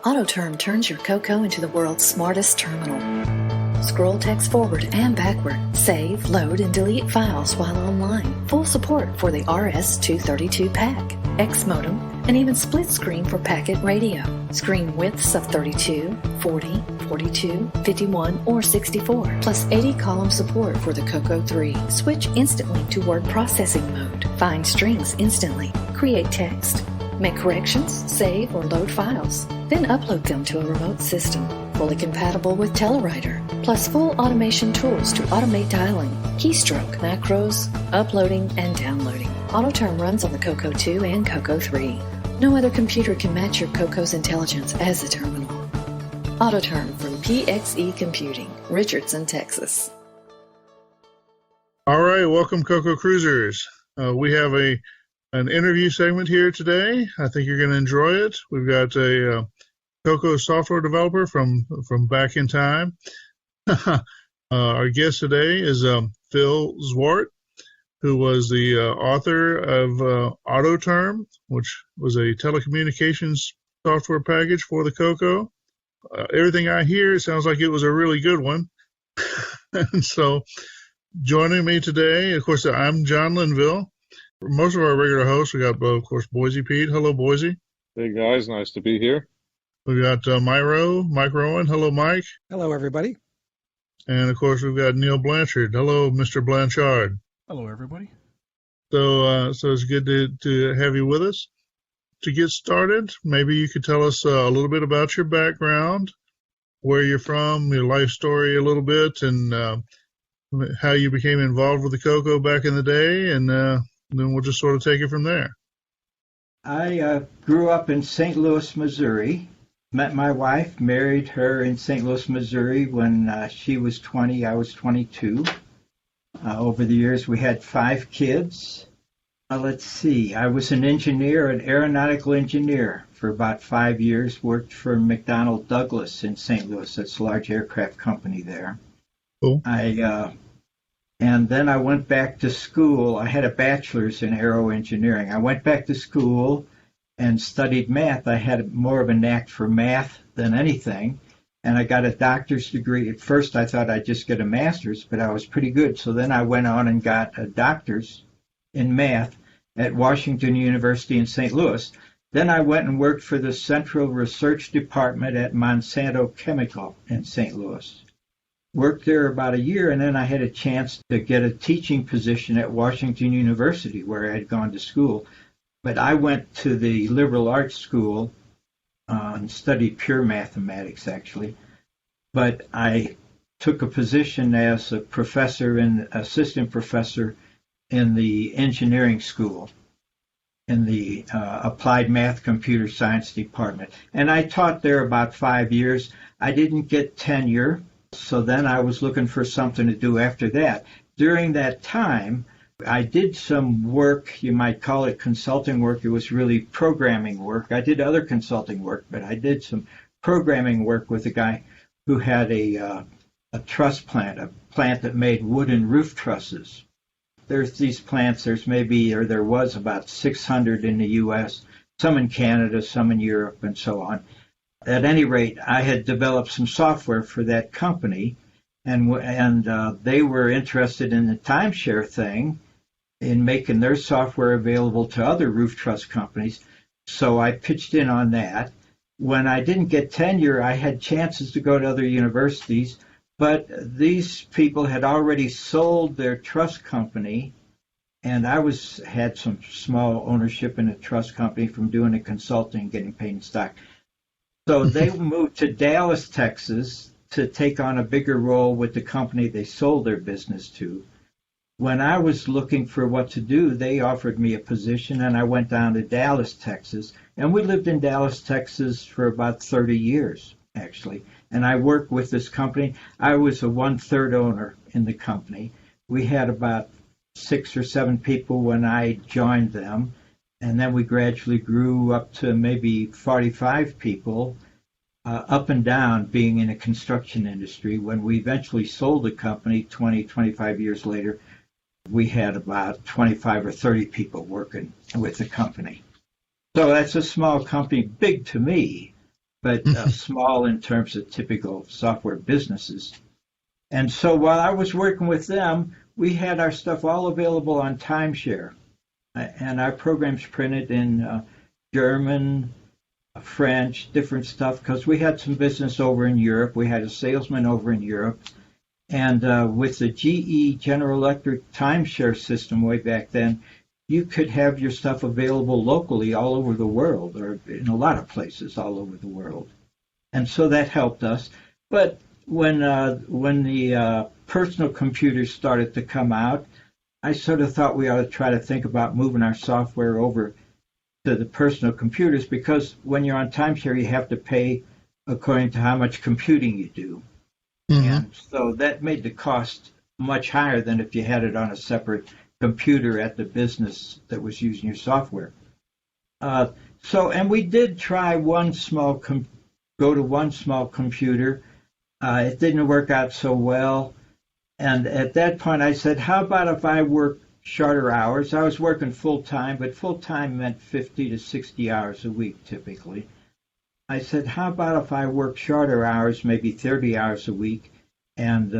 AutoTerm turns your CoCo into the world's smartest terminal. Scroll text forward and backward. Save, load, and delete files while online. Full support for the RS-232 pack, X modem, and even split screen for packet radio. Screen widths of 32, 40, 42, 51, or 64, plus 80-column support for the CoCo 3. Switch instantly to word processing mode. Find strings instantly. Create text. Make corrections, save, or load files. Then upload them to a remote system. fully compatible with Telewriter, plus full automation tools to automate dialing, keystroke, macros, uploading, and downloading. AutoTerm runs on the CoCo 2 and CoCo 3. No other computer can match your CoCo's intelligence as a terminal. AutoTerm from PXE Computing, Richardson, Texas. All right, welcome, CoCo Cruisers. We have an interview segment here today. I think you're going to enjoy it. We've got a CoCo software developer from back in time. Our guest today is Phil Zwart, who was the author of AutoTerm, which was a telecommunications software package for the CoCo. Everything I hear, it sounds like it was a really good one. And so joining me today, of course, I'm John Linville. Most of our regular hosts, we got, of course, Boise Pete. Hello, Boise. Hey, guys. Nice to be here. We got Mike Rowan. Hello, Mike. Hello, everybody. And, of course, we've got Neil Blanchard. Hello, Mr. Blanchard. Hello, everybody. So it's good to have you with us. To get started, maybe you could tell us a little bit about your background, where you're from, your life story a little bit, and how you became involved with the CoCo back in the day, and then we'll just sort of take it from there. I grew up in St. Louis, Missouri. Met my wife, married her in St. Louis, Missouri when she was 20, I was 22. Over the years, we had 5 kids. Let's see, I was an engineer, an aeronautical engineer for about 5 years, worked for McDonnell Douglas in St. Louis. That's a large aircraft company there. Cool. And then I went back to school. I had a bachelor's in aero engineering. I went back to school and studied math. I had more of a knack for math than anything, and I got a doctor's degree. At first, I thought I'd just get a master's, but I was pretty good. So then I went on and got a doctor's in math at Washington University in St. Louis. Then I went and worked for the Central Research Department at Monsanto Chemical in St. Louis. Worked there about a year, and then I had a chance to get a teaching position at Washington University, where I had gone to school. But I went to the liberal arts school and studied pure mathematics, actually. But I took a position as a professor and assistant professor in the engineering school, in the applied math computer science department. And I taught there about 5 years. I didn't get tenure. So then I was looking for something to do after that. During that time, I did some work, you might call it consulting work. It was really programming work. I did other consulting work, but I did some programming work with a guy who had a truss plant, a plant that made wooden roof trusses. There's these plants, there was about 600 in the U.S., some in Canada, some in Europe, and so on. At any rate, I had developed some software for that company, and they were interested in the timeshare thing, in making their software available to other roof truss companies. So I pitched in on that. When I didn't get tenure, I had chances to go to other universities, but these people had already sold their truss company, and I had some small ownership in a truss company from doing the consulting and getting paid in stock. So they moved to Dallas, Texas, to take on a bigger role with the company they sold their business to. When I was looking for what to do, they offered me a position, and I went down to Dallas, Texas. And we lived in Dallas, Texas for about 30 years, actually. And I worked with this company. I was a 1/3 owner in the company. We had about 6 or 7 people when I joined them. And then we gradually grew up to maybe 45 people, up and down, being in the construction industry. When we eventually sold the company 20, 25 years later, we had about 25 or 30 people working with the company. So that's a small company, big to me, but small in terms of typical software businesses. And so while I was working with them, we had our stuff all available on timeshare. And our programs printed in German, French, different stuff, because we had some business over in Europe. We had a salesman over in Europe. And with the GE General Electric timeshare system way back then, you could have your stuff available locally all over the world, or in a lot of places all over the world. And so that helped us. But when the personal computers started to come out, I sort of thought we ought to try to think about moving our software over to the personal computers, because when you're on timeshare, you have to pay according to how much computing you do. And so that made the cost much higher than if you had it on a separate computer at the business that was using your software. And we did try go to one small computer. It didn't work out so well. And at that point, I said, how about if I work shorter hours? I was working full-time, but full-time meant 50 to 60 hours a week typically. I said, how about if I work shorter hours, maybe 30 hours a week, and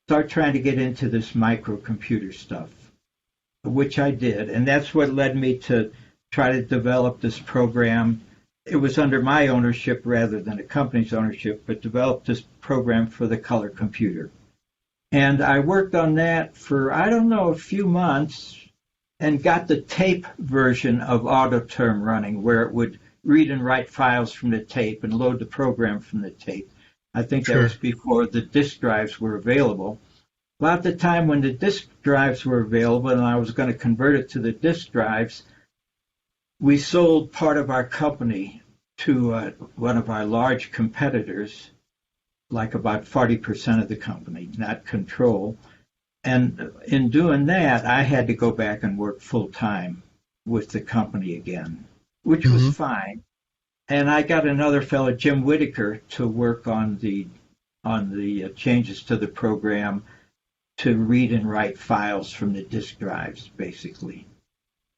start trying to get into this microcomputer stuff, which I did. And that's what led me to try to develop this program. It was under my ownership rather than the company's ownership, but developed this program for the color computer. And I worked on that for, I don't know, a few months, and got the tape version of AutoTerm running, where it would read and write files from the tape and load the program from the tape. I think that was before the disk drives were available. About the time when the disk drives were available and I was going to convert it to the disk drives, we sold part of our company to one of our large competitors, like about 40% of the company, not control. And in doing that, I had to go back and work full-time with the company again, which was fine. And I got another fellow, Jim Whitaker, to work on the changes to the program to read and write files from the disk drives, basically.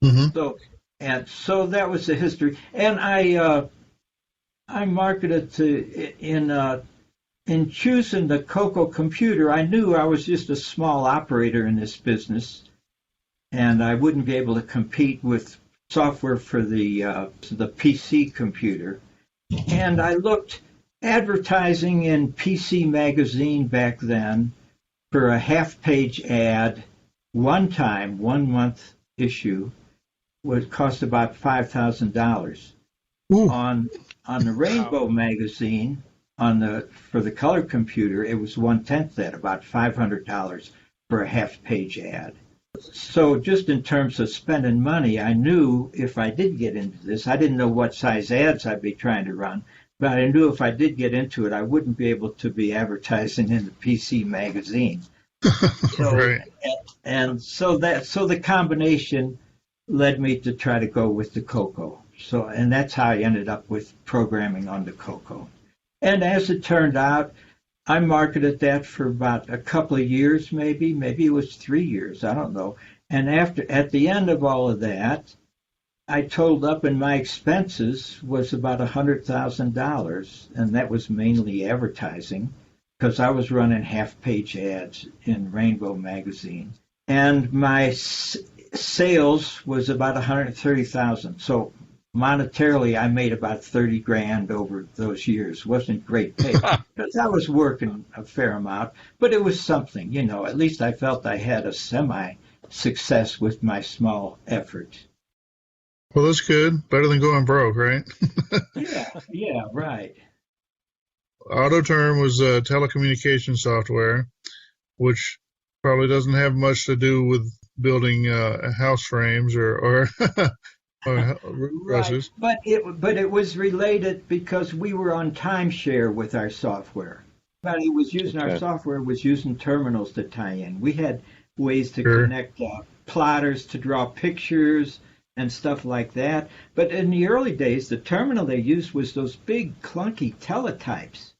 So that was the history. And I marketed in choosing the CoCo computer. I knew I was just a small operator in this business, and I wouldn't be able to compete with software for the PC computer. And I looked advertising in PC Magazine back then for a half-page ad, one month issue, would cost about $5,000. On the Rainbow Magazine, for the color computer, it was 1/10 that, about $500 for a half-page ad. So just in terms of spending money, I knew if I did get into this, I didn't know what size ads I'd be trying to run, but I knew if I did get into it, I wouldn't be able to be advertising in the PC Magazine. And so the combination led me to try to go with the CoCo. And that's how I ended up with programming on the CoCo. And as it turned out, I marketed that for about a couple of years, maybe it was 3 years, I don't know. And at the end of all of that, I totaled up, and my expenses was about $100,000, and that was mainly advertising, because I was running half-page ads in Rainbow Magazine. And my sales was about $130,000. So monetarily, I made about $30,000 over those years. Wasn't great pay because I was working a fair amount, but it was something, at least I felt I had a semi-success with my small effort. Well, that's good. Better than going broke, right? Yeah, right. AutoTerm was telecommunication software, which probably doesn't have much to do with building house frames or right. But it was related because we were on timeshare with our software. Everybody was using our software, was using terminals to tie in. We had ways to connect plotters to draw pictures and stuff like that. But in the early days, the terminal they used was those big clunky teletypes.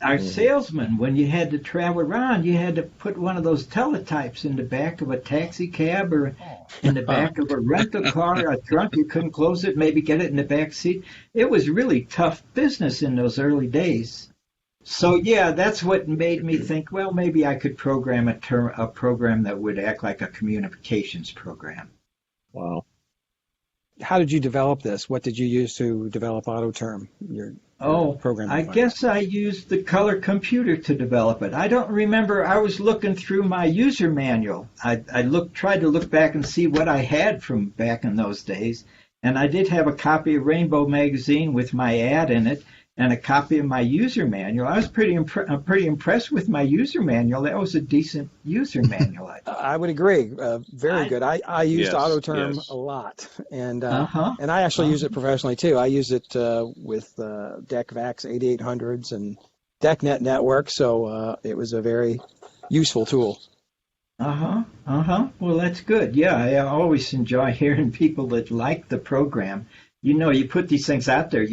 Our salesman, when you had to travel around, you had to put one of those teletypes in the back of a taxi cab or in the back of a rental car or a trunk. You couldn't close it, maybe get it in the back seat. It was really tough business in those early days. So, yeah, that's what made me think, well, maybe I could program a program that would act like a communications program. Wow. How did you develop this? What did you use to develop AutoTerm? I guess I used the color computer to develop it. I don't remember. I was looking through my user manual. I tried to look back and see what I had from back in those days. And I did have a copy of Rainbow Magazine with my ad in it. and a copy of my user manual. I was pretty impressed with my user manual. That was a decent user manual. I would agree. Very good. I used Autoterm a lot, and I actually use it professionally too. I use it with DECVAX 8800s and DECnet network, so it was a very useful tool. Well, that's good. Yeah, I always enjoy hearing people that like the program. You know, you put these things out there,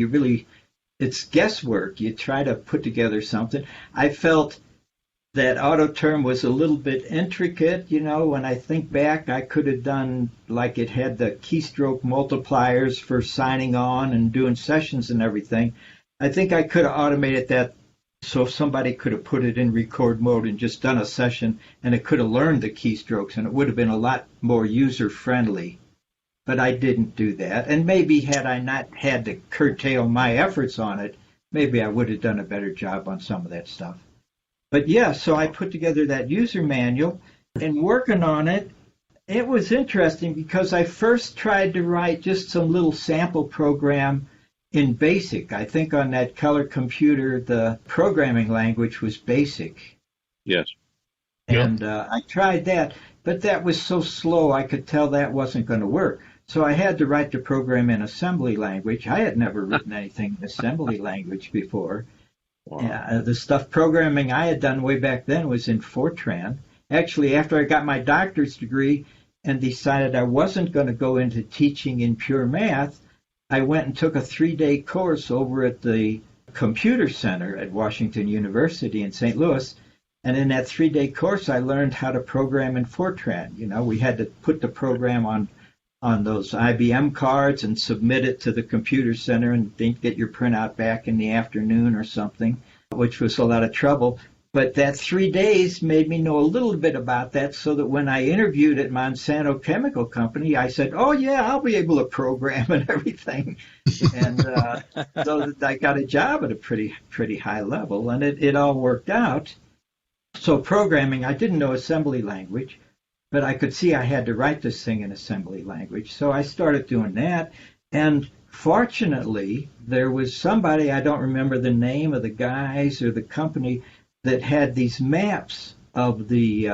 it's guesswork. You try to put together something. I felt that Autoterm was a little bit intricate. You know, when I think back, I could have done, like, it had the keystroke multipliers for signing on and doing sessions and everything. I think I could have automated that so somebody could have put it in record mode and just done a session, and it could have learned the keystrokes, and it would have been a lot more user-friendly. But I didn't do that. And maybe had I not had to curtail my efforts on it, maybe I would have done a better job on some of that stuff. But yeah, so I put together that user manual, and working on it, it was interesting because I first tried to write just some little sample program in BASIC. I think on that color computer, the programming language was BASIC. Yes. And I tried that, but that was so slow I could tell that wasn't going to work. So I had to write the program in assembly language. I had never written anything in assembly language before. Wow. The stuff programming I had done way back then was in Fortran. Actually, after I got my doctorate degree and decided I wasn't going to go into teaching in pure math, I went and took a 3-day course over at the Computer Center at Washington University in St. Louis. And in that 3-day course, I learned how to program in Fortran. You know, we had to put the program on those IBM cards and submit it to the Computer Center and then get your printout back in the afternoon or something, which was a lot of trouble. But that 3 days made me know a little bit about that, so that when I interviewed at Monsanto Chemical Company, I said, oh, yeah, I'll be able to program and everything. And so I got a job at a pretty high level, and it all worked out. So programming, I didn't know assembly language, but I could see I had to write this thing in assembly language. So I started doing that, and fortunately, there was somebody, I don't remember the name of the guys or the company, that had these maps of the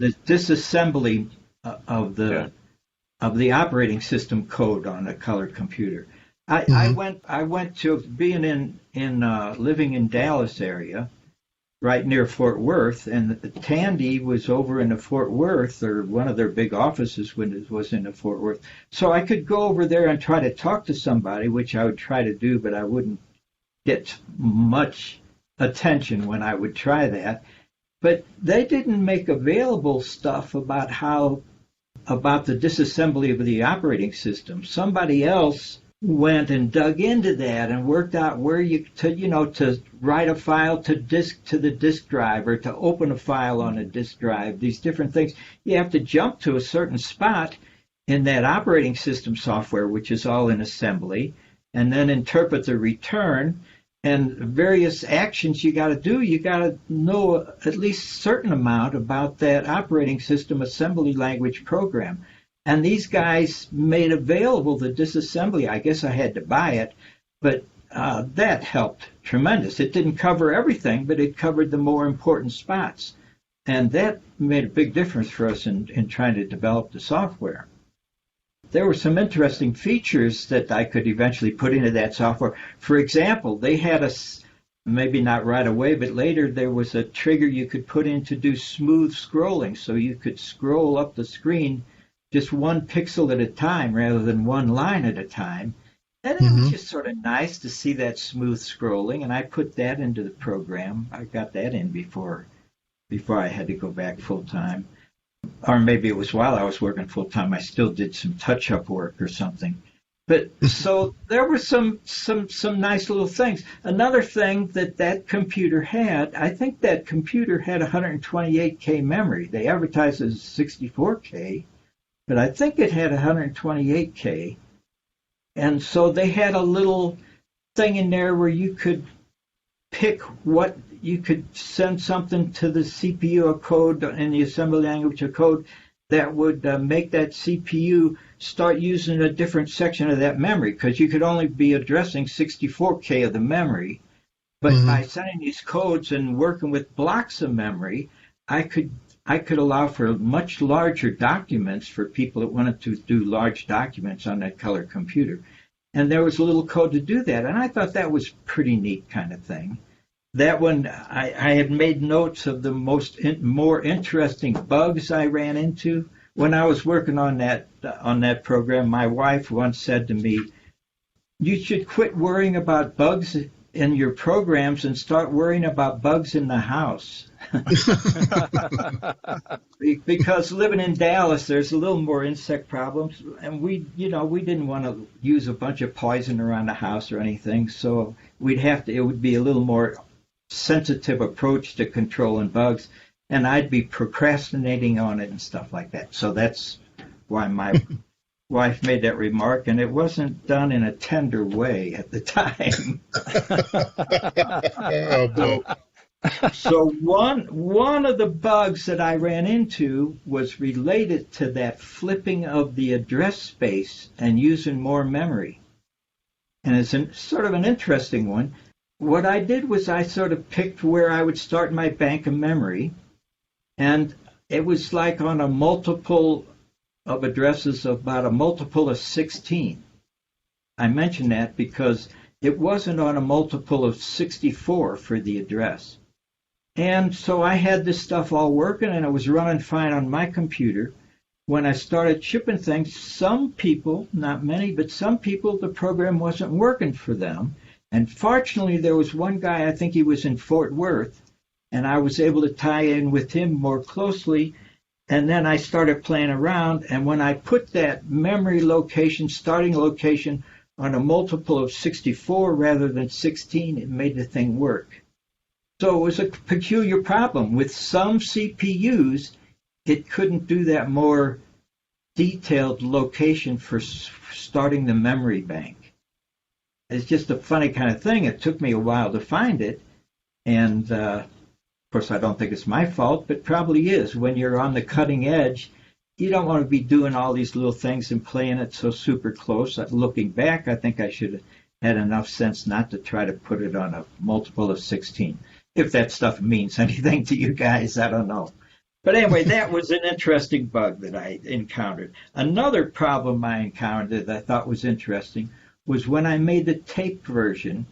disassembly of the operating system code on a color computer. I went to being in living in Dallas area, right near Fort Worth, and Tandy was over in the Fort Worth, or one of their big offices was in the Fort Worth. So I could go over there and try to talk to somebody, which I would try to do, but I wouldn't get much attention when I would try that. But they didn't make available stuff about the disassembly of the operating system. Somebody else went and dug into that and worked out where to write a file to the disk drive, or to open a file on a disk drive, these different things. You have to jump to a certain spot in that operating system software, which is all in assembly, and then interpret the return. And various actions you got to do, you got to know at least a certain amount about that operating system assembly language program. And these guys made available the disassembly. I guess I had to buy it, but that helped tremendous. It didn't cover everything, but it covered the more important spots. And that made a big difference for us in trying to develop the software. There were some interesting features that I could eventually put into that software. For example, they had maybe not right away, but later there was a trigger you could put in to do smooth scrolling. So you could scroll up the screen just one pixel at a time rather than one line at a time. And it was just sort of nice to see that smooth scrolling. And I put that into the program. I got that in before I had to go back full time. Or maybe it was while I was working full time. I still did some touch-up work or something. But so there were some nice little things. Another thing that computer had, I think that computer had 128K memory. They advertised it as 64K, but I think it had 128K. And so they had a little thing in there where you could pick what you could send something to the CPU, a code in the assembly language, a code that would make that CPU start using a different section of that memory, because you could only be addressing 64K of the memory. But by sending these codes and working with blocks of memory, I could allow for much larger documents for people that wanted to do large documents on that color computer. And there was a little code to do that, and I thought that was pretty neat kind of thing. That one, I had made notes of the more interesting bugs I ran into. When I was working on that program, my wife once said to me, "You should quit worrying about bugs in your programs and start worrying about bugs in the house." Because living in Dallas, there's a little more insect problems, and we didn't want to use a bunch of poison around the house or anything, so it would be a little more sensitive approach to controlling bugs, and I'd be procrastinating on it and stuff like that. So that's why my wife made that remark, and it wasn't done in a tender way at the time. So one of the bugs that I ran into was related to that flipping of the address space and using more memory. And it's sort of an interesting one. What I did was I sort of picked where I would start my bank of memory, and it was like on a multiple of addresses, about a multiple of 16. I mention that because it wasn't on a multiple of 64 for the address. And so I had this stuff all working, and it was running fine on my computer. When I started shipping things, some people, not many, but some people, the program wasn't working for them. And fortunately, there was one guy, I think he was in Fort Worth, and I was able to tie in with him more closely. And then I started playing around, and when I put that memory location, starting location, on a multiple of 64 rather than 16, it made the thing work. So it was a peculiar problem. With some CPUs, it couldn't do that more detailed location for starting the memory bank. It's just a funny kind of thing. It took me a while to find it, and of course I don't think it's my fault, but probably is. When you're on the cutting edge, you don't want to be doing all these little things and playing it so super close. Looking back, I think I should have had enough sense not to try to put it on a multiple of 16. If that stuff means anything to you guys, I don't know. But anyway, that was an interesting bug that I encountered. Another problem I encountered that I thought was interesting was when I made the tape version.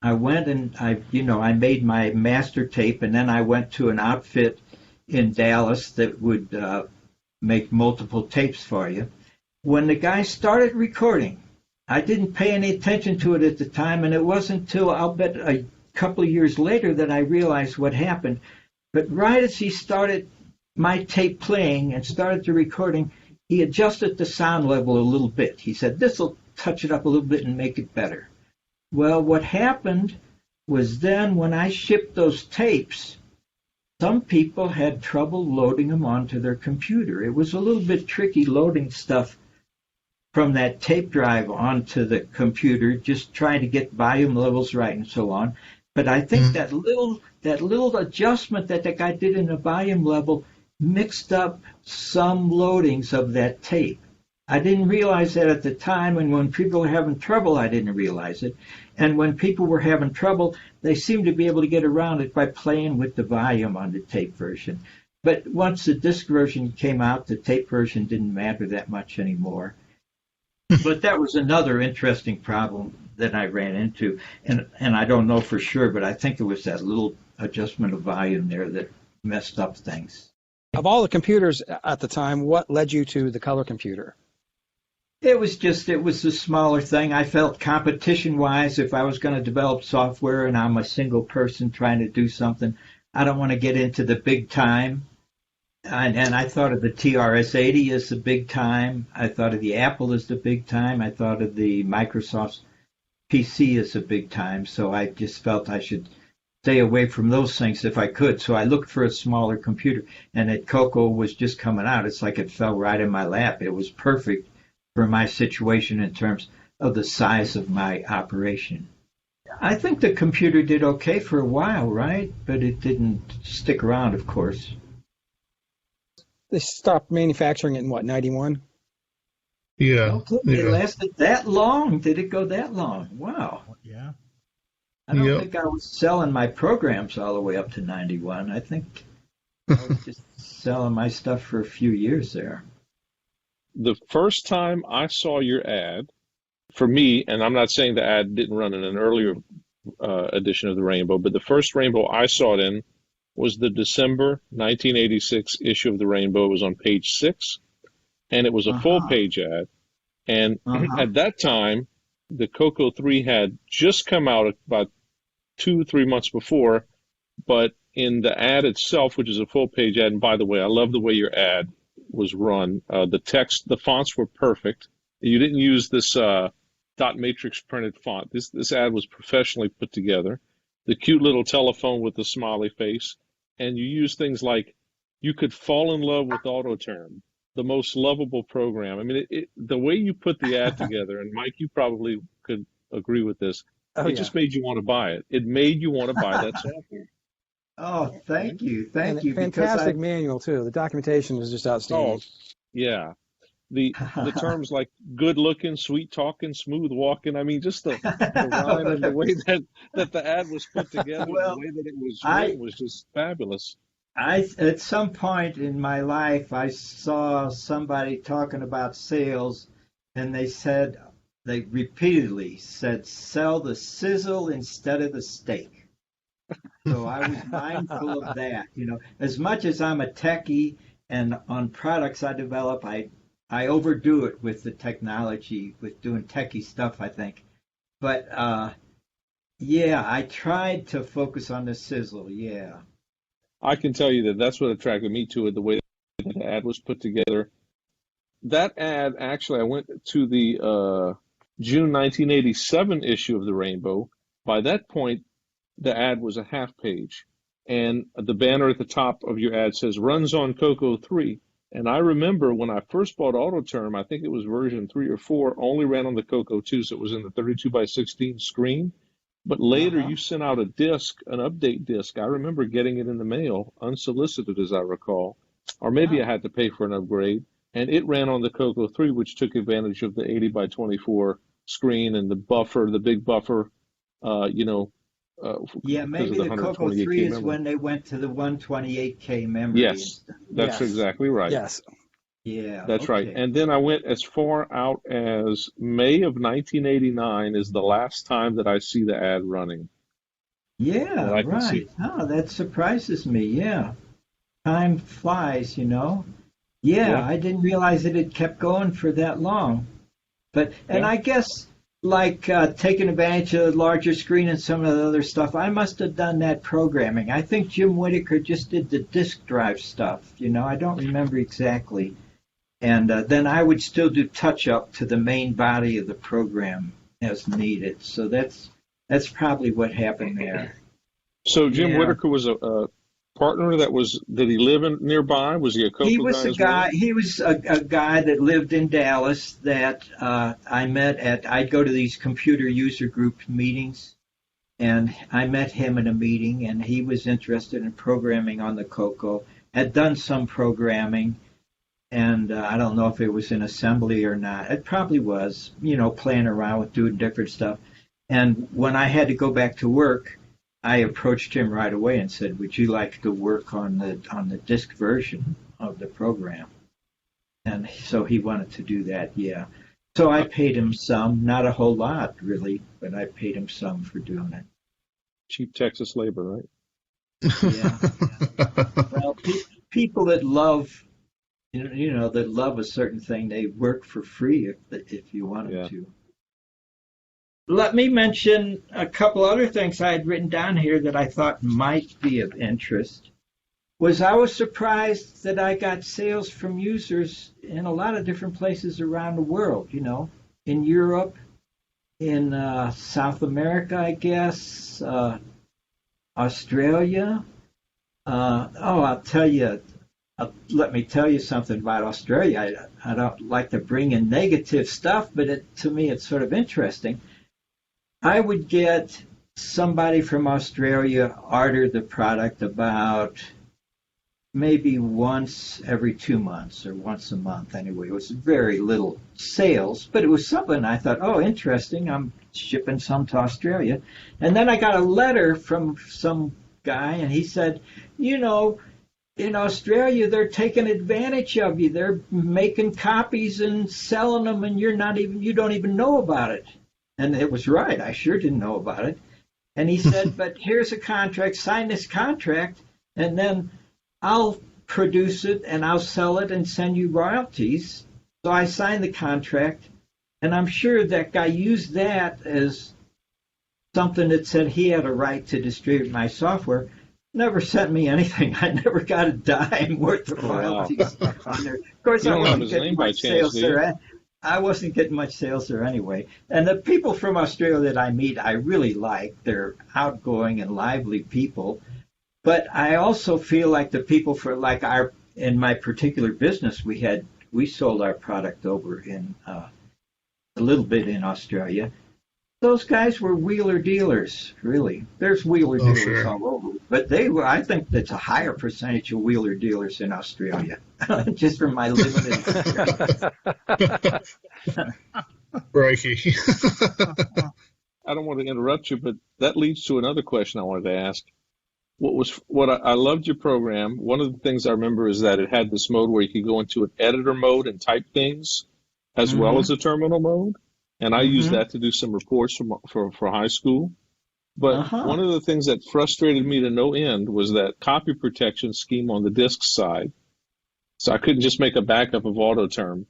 I went and I made my master tape, and then I went to an outfit in Dallas that would make multiple tapes for you. When the guy started recording, I didn't pay any attention to it at the time, and it wasn't until, I'll bet, a couple of years later that I realized what happened. But right as he started my tape playing and started the recording, he adjusted the sound level a little bit. He said, "This will touch it up a little bit and make it better." Well, what happened was then when I shipped those tapes, some people had trouble loading them onto their computer. It was a little bit tricky loading stuff from that tape drive onto the computer, just trying to get volume levels right and so on. But I think that little adjustment that the guy did in the volume level mixed up some loadings of that tape. I didn't realize that at the time, and when people were having trouble, I didn't realize it. And when people were having trouble, they seemed to be able to get around it by playing with the volume on the tape version. But once the disc version came out, the tape version didn't matter that much anymore. But that was another interesting problem that I ran into. And I don't know for sure, but I think it was that little adjustment of volume there that messed up things. Of all the computers at the time, what led you to the color computer? It was a smaller thing. I felt competition-wise, if I was going to develop software and I'm a single person trying to do something, I don't want to get into the big time. And I thought of the TRS-80 as the big time. I thought of the Apple as the big time. I thought of the Microsoft PC as the big time. So I just felt I should stay away from those things if I could. So I looked for a smaller computer. And that CoCo was just coming out. It's like it fell right in my lap. It was perfect for my situation in terms of the size of my operation. I think the computer did okay for a while, right? But it didn't stick around, of course. They stopped manufacturing it in, what, 91? Yeah. It lasted that long? Did it go that long? Wow. Yeah. I don't think I was selling my programs all the way up to 91. I think I was just selling my stuff for a few years there. The first time I saw your ad, for me, and I'm not saying the ad didn't run in an earlier edition of the Rainbow, but the first Rainbow I saw it in was the December 1986 issue of the Rainbow. It was on page 6, and it was a full-page ad. And at that time, the CoCo 3 had just come out about 2-3 months before, but in the ad itself, which is a full-page ad, and by the way, I love the way your ad was run. The text, the fonts were perfect. You didn't use this dot matrix printed font. This ad was professionally put together. The cute little telephone with the smiley face. And you use things like, you could fall in love with AutoTerm, the most lovable program. I mean, the way you put the ad together, and Mike, you probably could agree with this, it just made you want to buy it. It made you want to buy that software. Oh, thank you. Thank you. Fantastic manual, too. The documentation is just outstanding. Oh, yeah. The terms like good looking, sweet talking, smooth walking. I mean, just the rhyme and the way that the ad was put together, the way that it was written was just fabulous. At some point in my life, I saw somebody talking about sales, and they repeatedly said, sell the sizzle instead of the steak. So I was mindful of that. You know, as much as I'm a techie and on products I develop, I overdo it with the technology, with doing techie stuff, I think. But, yeah, I tried to focus on the sizzle, yeah. I can tell you that's what attracted me to it, the way that the ad was put together. That ad, actually, I went to the June 1987 issue of the Rainbow. By that point, the ad was a half page. And the banner at the top of your ad says, runs on CoCo 3. And I remember when I first bought AutoTerm, I think it was version 3 or 4, only ran on the CoCo 2, so it was in the 32x16 screen. But later you sent out a disc, an update disc. I remember getting it in the mail, unsolicited as I recall. Or maybe I had to pay for an upgrade. And it ran on the CoCo 3, which took advantage of the 80x24 screen and the buffer, the big buffer, yeah, maybe the CoCo 3 is when they went to the 128K memory. Yes, that's exactly right. Yes. Yeah. That's right. And then I went as far out as May of 1989 is the last time that I see the ad running. Yeah, right. Oh, that surprises me. Yeah. Time flies, you know. Yeah, I didn't realize that it kept going for that long. But, and I guess, like taking advantage of the larger screen and some of the other stuff, I must have done that programming. I think Jim Whitaker just did the disk drive stuff, you know. I don't remember exactly. And then I would still do touch-up to the main body of the program as needed. So that's probably what happened there. So Jim Whitaker was a partner did he live nearby? Was he a CoCo He was guy a guy. He was a guy that lived in Dallas that I met at. I'd go to these computer user group meetings, and I met him in a meeting, and he was interested in programming on the CoCo. Had done some programming, and I don't know if it was in assembly or not. It probably was. You know, playing around with doing different stuff. And when I had to go back to work, I approached him right away and said, would you like to work on the disk version of the program? And so he wanted to do that, yeah. So I paid him some, not a whole lot, really, but I paid him some for doing it. Cheap Texas labor, right? Yeah. Well, people that love, that love a certain thing, they work for free if you want them to. Let me mention a couple other things I had written down here that I thought might be of interest. I was surprised that I got sales from users in a lot of different places around the world, in Europe, in South America, I guess, Australia. I'll tell you, let me tell you something about Australia. I don't like to bring in negative stuff, but to me it's sort of interesting. I would get somebody from Australia order the product about maybe once every 2 months or once a month anyway. It was very little sales, but it was something I thought, oh, interesting. I'm shipping some to Australia. And then I got a letter from some guy, and he said, you know, in Australia, they're taking advantage of you. They're making copies and selling them, and you don't even know about it. And it was right. I sure didn't know about it. And he said, but here's a contract, sign this contract, and then I'll produce it and I'll sell it and send you royalties. So I signed the contract, and I'm sure that guy used that as something that said he had a right to distribute my software. Never sent me anything. I never got a dime worth of royalties on there. Of course, I wasn't getting much sales there. I wasn't getting much sales there anyway. And the people from Australia that I meet, I really like. They're outgoing and lively people. But I also feel like the people in my particular business, we sold our product over in a little bit in Australia. Those guys were wheeler dealers, really. There's wheeler dealers all over. But I think that's a higher percentage of wheeler dealers in Australia, just from my limited experience. Crikey. I don't want to interrupt you, but that leads to another question I wanted to ask. I loved your program. One of the things I remember is that it had this mode where you could go into an editor mode and type things as well as a terminal mode. And I used that to do some reports for high school. But one of the things that frustrated me to no end was that copy protection scheme on the disk side. So I couldn't just make a backup of AutoTerm.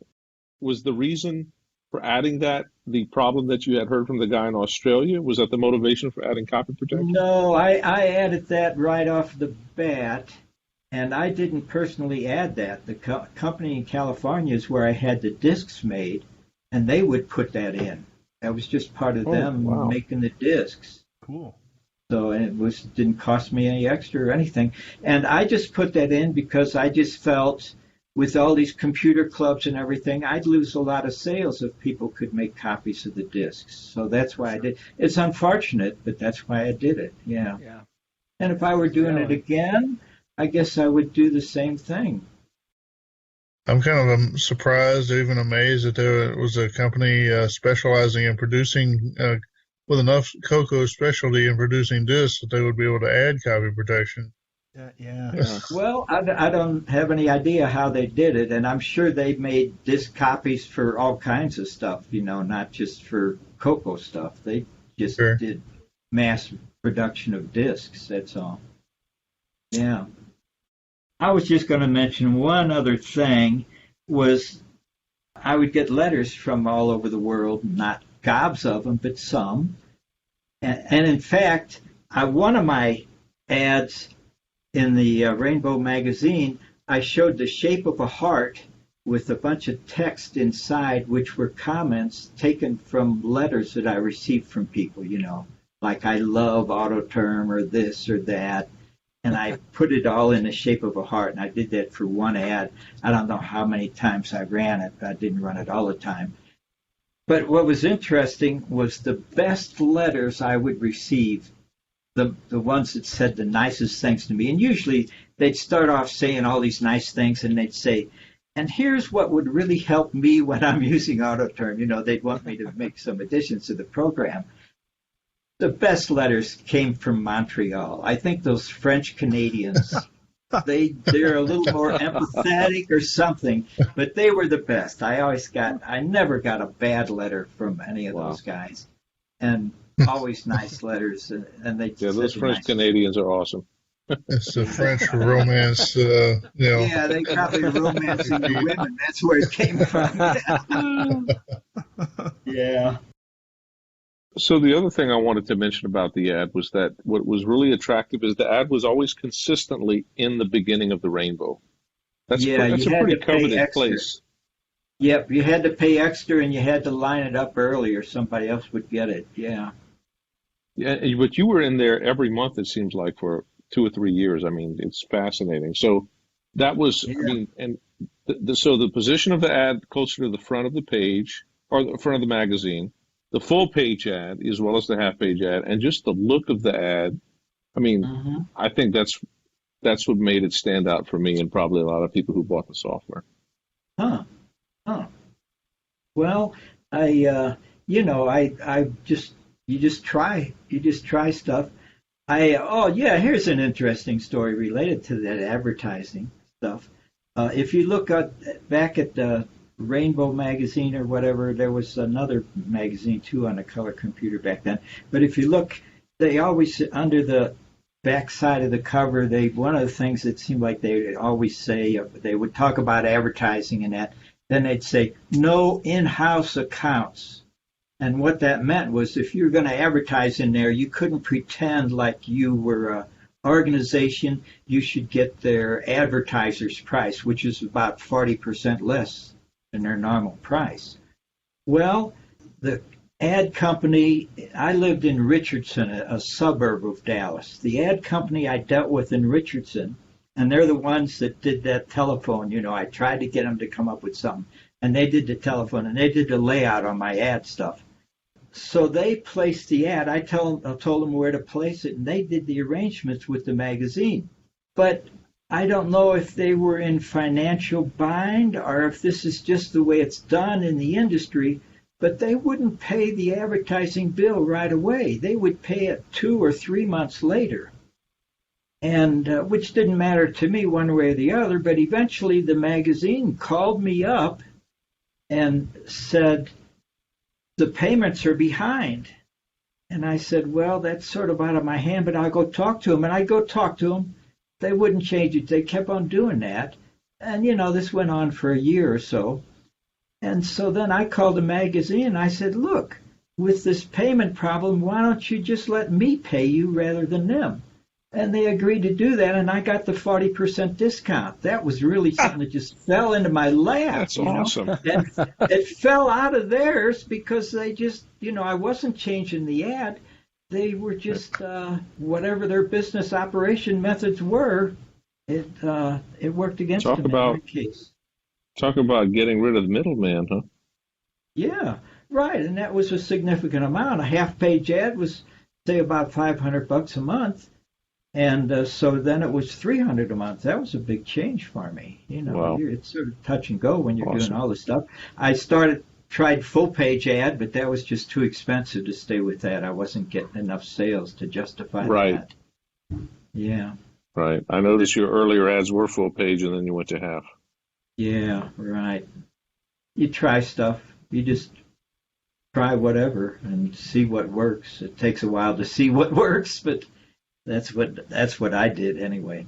Was the reason for adding that the problem that you had heard from the guy in Australia? Was that the motivation for adding copy protection? No, I added that right off the bat. And I didn't personally add that. The company in California is where I had the discs made. And they would put that in. That was just part of them making the discs. Cool. So it didn't cost me any extra or anything. And I just put that in because I just felt with all these computer clubs and everything, I'd lose a lot of sales if people could make copies of the discs. So that's why I did. It's unfortunate, but that's why I did it. Yeah. And if I were doing it again, I guess I would do the same thing. I'm kind of surprised, even amazed that there was a company specializing in producing, with enough CoCo specialty in producing discs, that they would be able to add copy protection. Yeah. Well, I don't have any idea how they did it, and I'm sure they made disc copies for all kinds of stuff, not just for CoCo stuff. They just did mass production of discs, that's all. Yeah. I was just going to mention one other thing was I would get letters from all over the world, not gobs of them, but some. And in fact, one of my ads in the Rainbow magazine, I showed the shape of a heart with a bunch of text inside, which were comments taken from letters that I received from people, like I love AutoTerm or this or that. And I put it all in the shape of a heart, and I did that for one ad. I don't know how many times I ran it, but I didn't run it all the time. But what was interesting was the best letters I would receive, the ones that said the nicest things to me. And usually they'd start off saying all these nice things, and they'd say, and here's what would really help me when I'm using AutoTerm. They'd want me to make some additions to the program. The best letters came from Montreal. I think those French Canadians, they're a little more empathetic or something, but they were the best. I never got a bad letter from any of those guys, and always nice letters. And they those French Canadians are awesome. It's the French romance, Yeah, they probably romancing the women. That's where it came from. Yeah. So the other thing I wanted to mention about the ad was that what was really attractive is the ad was always consistently in the beginning of the rainbow. That's a pretty coveted place. Yep, you had to pay extra and you had to line it up early or somebody else would get it. Yeah. Yeah, but you were in there every month, it seems like, for 2 or 3 years. I mean, it's fascinating. So that was, so the position of the ad closer to the front of the page or the front of the magazine, the full page ad as well as the half page ad, and just the look of the ad. I mean, I think that's that's what made it stand out for me and probably a lot of people who bought the software. Huh. Well, I just try stuff. Here's an interesting story related to that advertising stuff. If you look back at the Rainbow magazine or whatever, there was another magazine too on a color computer back then. But if you look, they always, under the back side of the cover, one of the things that seemed like they always say, they would talk about advertising and that, then they'd say, no in-house accounts. And what that meant was if you were going to advertise in there, you couldn't pretend like you were an organization. You should get their advertiser's price, which is about 40% less than their normal price. Well, the ad company, I lived in Richardson, a suburb of Dallas. The ad company I dealt with in Richardson, and they're the ones that did that telephone. I tried to get them to come up with something, and they did the telephone, and they did the layout on my ad stuff. So they placed the ad. I told them where to place it, and they did the arrangements with the magazine. But I don't know if they were in financial bind or if this is just the way it's done in the industry, but they wouldn't pay the advertising bill right away. They would pay it 2 or 3 months later, and which didn't matter to me one way or the other. But eventually the magazine called me up and said, the payments are behind. And I said, well, that's sort of out of my hand, but I'll go talk to them. And I'd go talk to them. They wouldn't change it. They kept on doing that. And, this went on for a year or so. And so then I called the magazine and I said, look, with this payment problem, why don't you just let me pay you rather than them? And they agreed to do that, and I got the 40% discount. That was really something that just fell into my lap. That's awesome. And it fell out of theirs because they just, I wasn't changing the ad. They were just, whatever their business operation methods were, it worked against them in every case. Talk about getting rid of the middleman, huh? Yeah, right. And that was a significant amount. A half-page ad was, say, about $500 a month. And so then it was $300 a month. That was a big change for me. Wow. It's sort of touch and go when you're doing all this stuff. I tried full-page ad, but that was just too expensive to stay with that. I wasn't getting enough sales to justify that. Yeah. Right. I noticed your earlier ads were full-page, and then you went to half. Yeah, right. You try stuff. You just try whatever and see what works. It takes a while to see what works, but that's what I did anyway.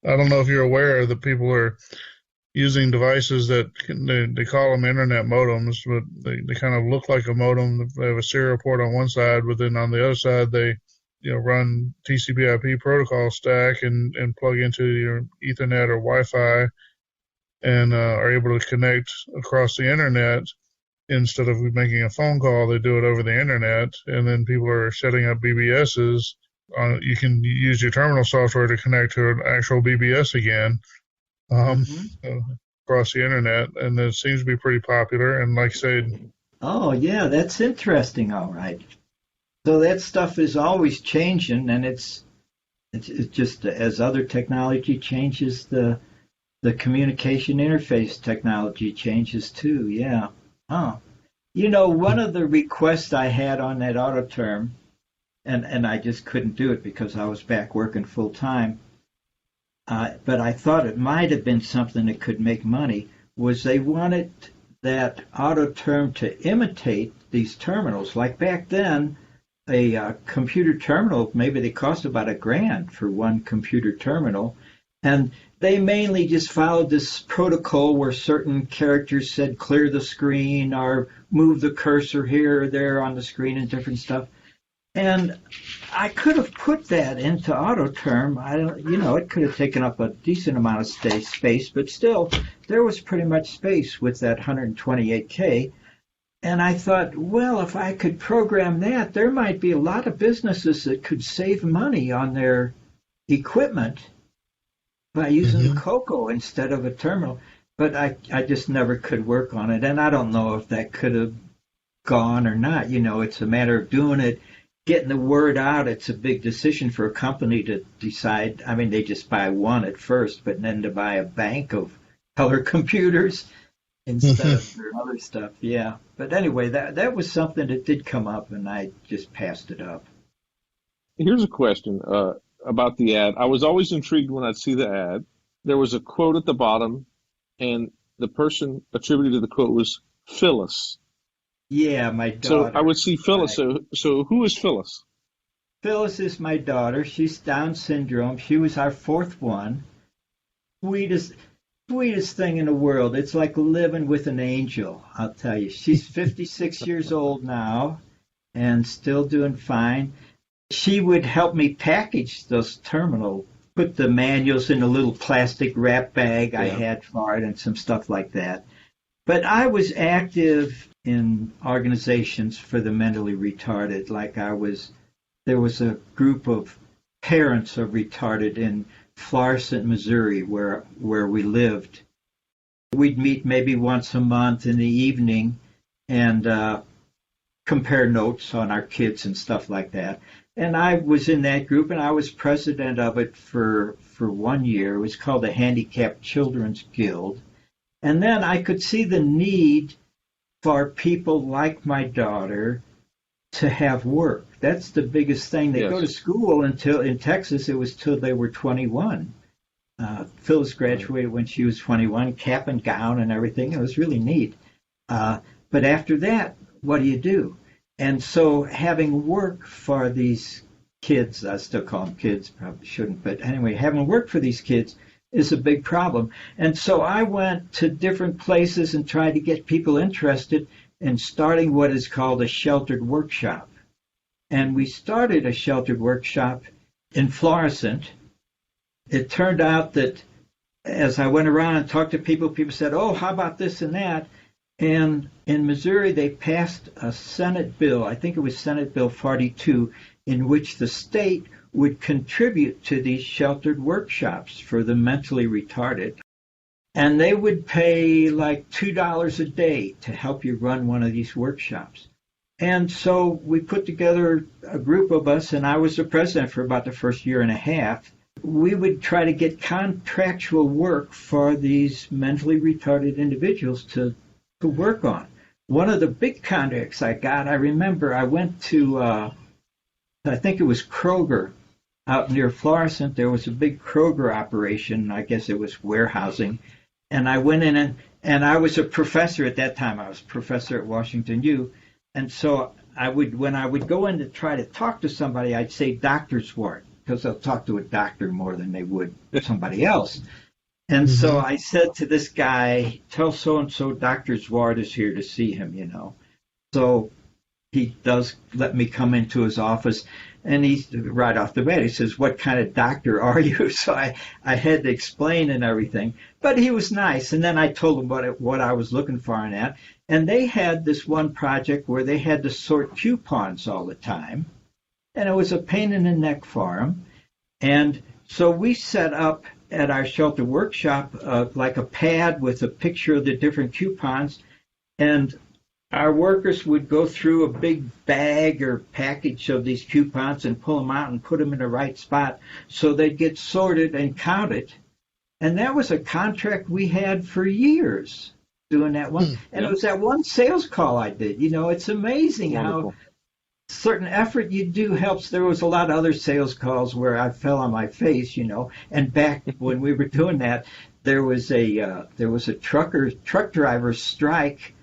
I don't know if you're aware that people are using devices that they call them internet modems, but they kind of look like a modem. They have a serial port on one side, but then on the other side they run TCP/IP protocol stack and plug into your Ethernet or Wi-Fi and are able to connect across the internet. Instead of making a phone call, they do it over the internet, and then people are setting up BBSs. You can use your terminal software to connect to an actual BBS again across the internet, and it seems to be pretty popular. And like I said, oh yeah, that's interesting. All right, so that stuff is always changing, and it's just as other technology changes, the communication interface technology changes too. Yeah. One of the requests I had on that auto term, and I just couldn't do it because I was back working full time. But I thought it might have been something that could make money, was they wanted that auto term to imitate these terminals. Like back then, a computer terminal, maybe they cost about $1,000 for one computer terminal. And they mainly just followed this protocol where certain characters said clear the screen or move the cursor here or there on the screen and different stuff. And I could have put that into AutoTerm. It could have taken up a decent amount of space, but still, there was pretty much space with that 128K. And I thought, well, if I could program that, there might be a lot of businesses that could save money on their equipment by using the CoCo instead of a terminal. But I just never could work on it, and I don't know if that could have gone or not. It's a matter of doing it getting the word out. It's a big decision for a company to decide. I mean, they just buy one at first, but then to buy a bank of color computers instead of their other stuff. Yeah. But anyway, that was something that did come up, and I just passed it up. Here's a question about the ad. I was always intrigued when I'd see the ad. There was a quote at the bottom, and the person attributed to the quote was Phyllis. Yeah, my daughter. So I would see Phyllis. Right. So who is Phyllis? Phyllis is my daughter. She's Down syndrome. She was our fourth one. Sweetest thing in the world. It's like living with an angel, I'll tell you. She's 56 years old now and still doing fine. She would help me package those terminals, put the manuals in a little plastic wrap bag I had for it and some stuff like that. But I was active in organizations for the mentally retarded. There was a group of parents of retarded in Florissant, Missouri, where we lived. We'd meet maybe once a month in the evening and compare notes on our kids and stuff like that. And I was in that group, and I was president of it for 1 year. It was called the Handicapped Children's Guild. And then I could see the need for people like my daughter to have work. That's the biggest thing. They go to school until, in Texas, it was till they were 21. Phyllis graduated when she was 21, cap and gown and everything. It was really neat. But after that, what do you do? And so having work for these kids, I still call them kids, probably shouldn't, but anyway, having work for these kids is a big problem. And so I went to different places and tried to get people interested in starting what is called a sheltered workshop. And we started a sheltered workshop in Florissant. It turned out that as I went around and talked to people, people said, oh, how about this and that? And in Missouri, they passed a Senate bill, I think it was Senate Bill 42, in which the state would contribute to these sheltered workshops for the mentally retarded. And they would pay like $2 a day to help you run one of these workshops. And so we put together a group of us, and I was the president for about the first year and a half. We would try to get contractual work for these mentally retarded individuals to work on. One of the big contracts I got, I remember I went to, I think it was Kroger out near Florissant. There was a big Kroger operation. I guess it was warehousing. And I went in and I was a professor at that time. I was a professor at Washington U. And so when I would go in to try to talk to somebody, I'd say Dr. Zwart, because they'll talk to a doctor more than they would somebody else. And so I said to this guy, tell so-and-so Dr. Zwart is here to see him, you know. So he does let me come into his office, and he's right off the bat, he says, what kind of doctor are you? So I had to explain and everything. But he was nice, and then I told him what I was looking for in that. And they had this one project where they had to sort coupons all the time, and it was a pain in the neck for them. And so we set up at our shelter workshop like a pad with a picture of the different coupons, and our workers would go through a big bag or package of these coupons and pull them out and put them in the right spot so they'd get sorted and counted. And that was a contract we had for years doing that one. And it was that one sales call I did. You know, it's amazing how certain effort you do helps. There was a lot of other sales calls where I fell on my face, you know. And back when we were doing that, there was a truck driver strike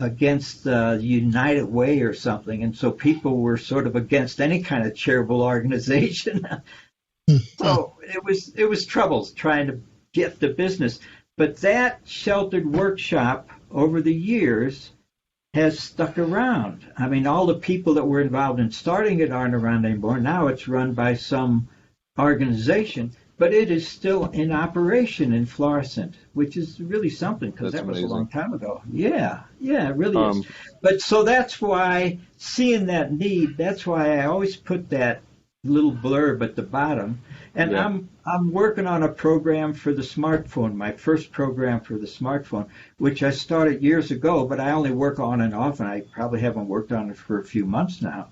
against United Way or something, and so people were sort of against any kind of charitable organization. So it was troubles trying to get the business. But that sheltered workshop over the years has stuck around. I mean, all the people that were involved in starting it aren't around anymore. Now it's run by some organization, but it is still in operation in Florissant, which is really something, because that was amazing. A long time ago. Yeah, it really is. But so that's why, seeing that need, that's why I always put that little blurb at the bottom. And I'm working on a program for the smartphone, my first program for the smartphone, which I started years ago, but I only work on and off, and I probably haven't worked on it for a few months now.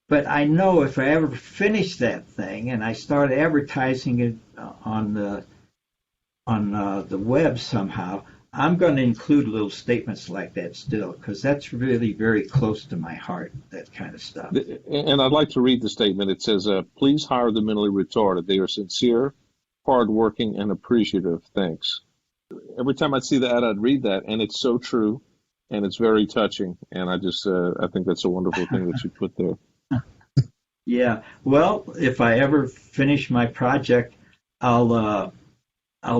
But I know if I ever finish that thing and I start advertising it on the web somehow, I'm going to include little statements like that still, because that's really very close to my heart, that kind of stuff. And I'd like to read the statement. It says, please hire the mentally retarded. They are sincere, hardworking, and appreciative. Thanks. Every time I'd see the ad, I'd read that, and it's so true, and it's very touching. And I just, I think that's a wonderful thing that you put there. Yeah. Well, if I ever finish my project, I'll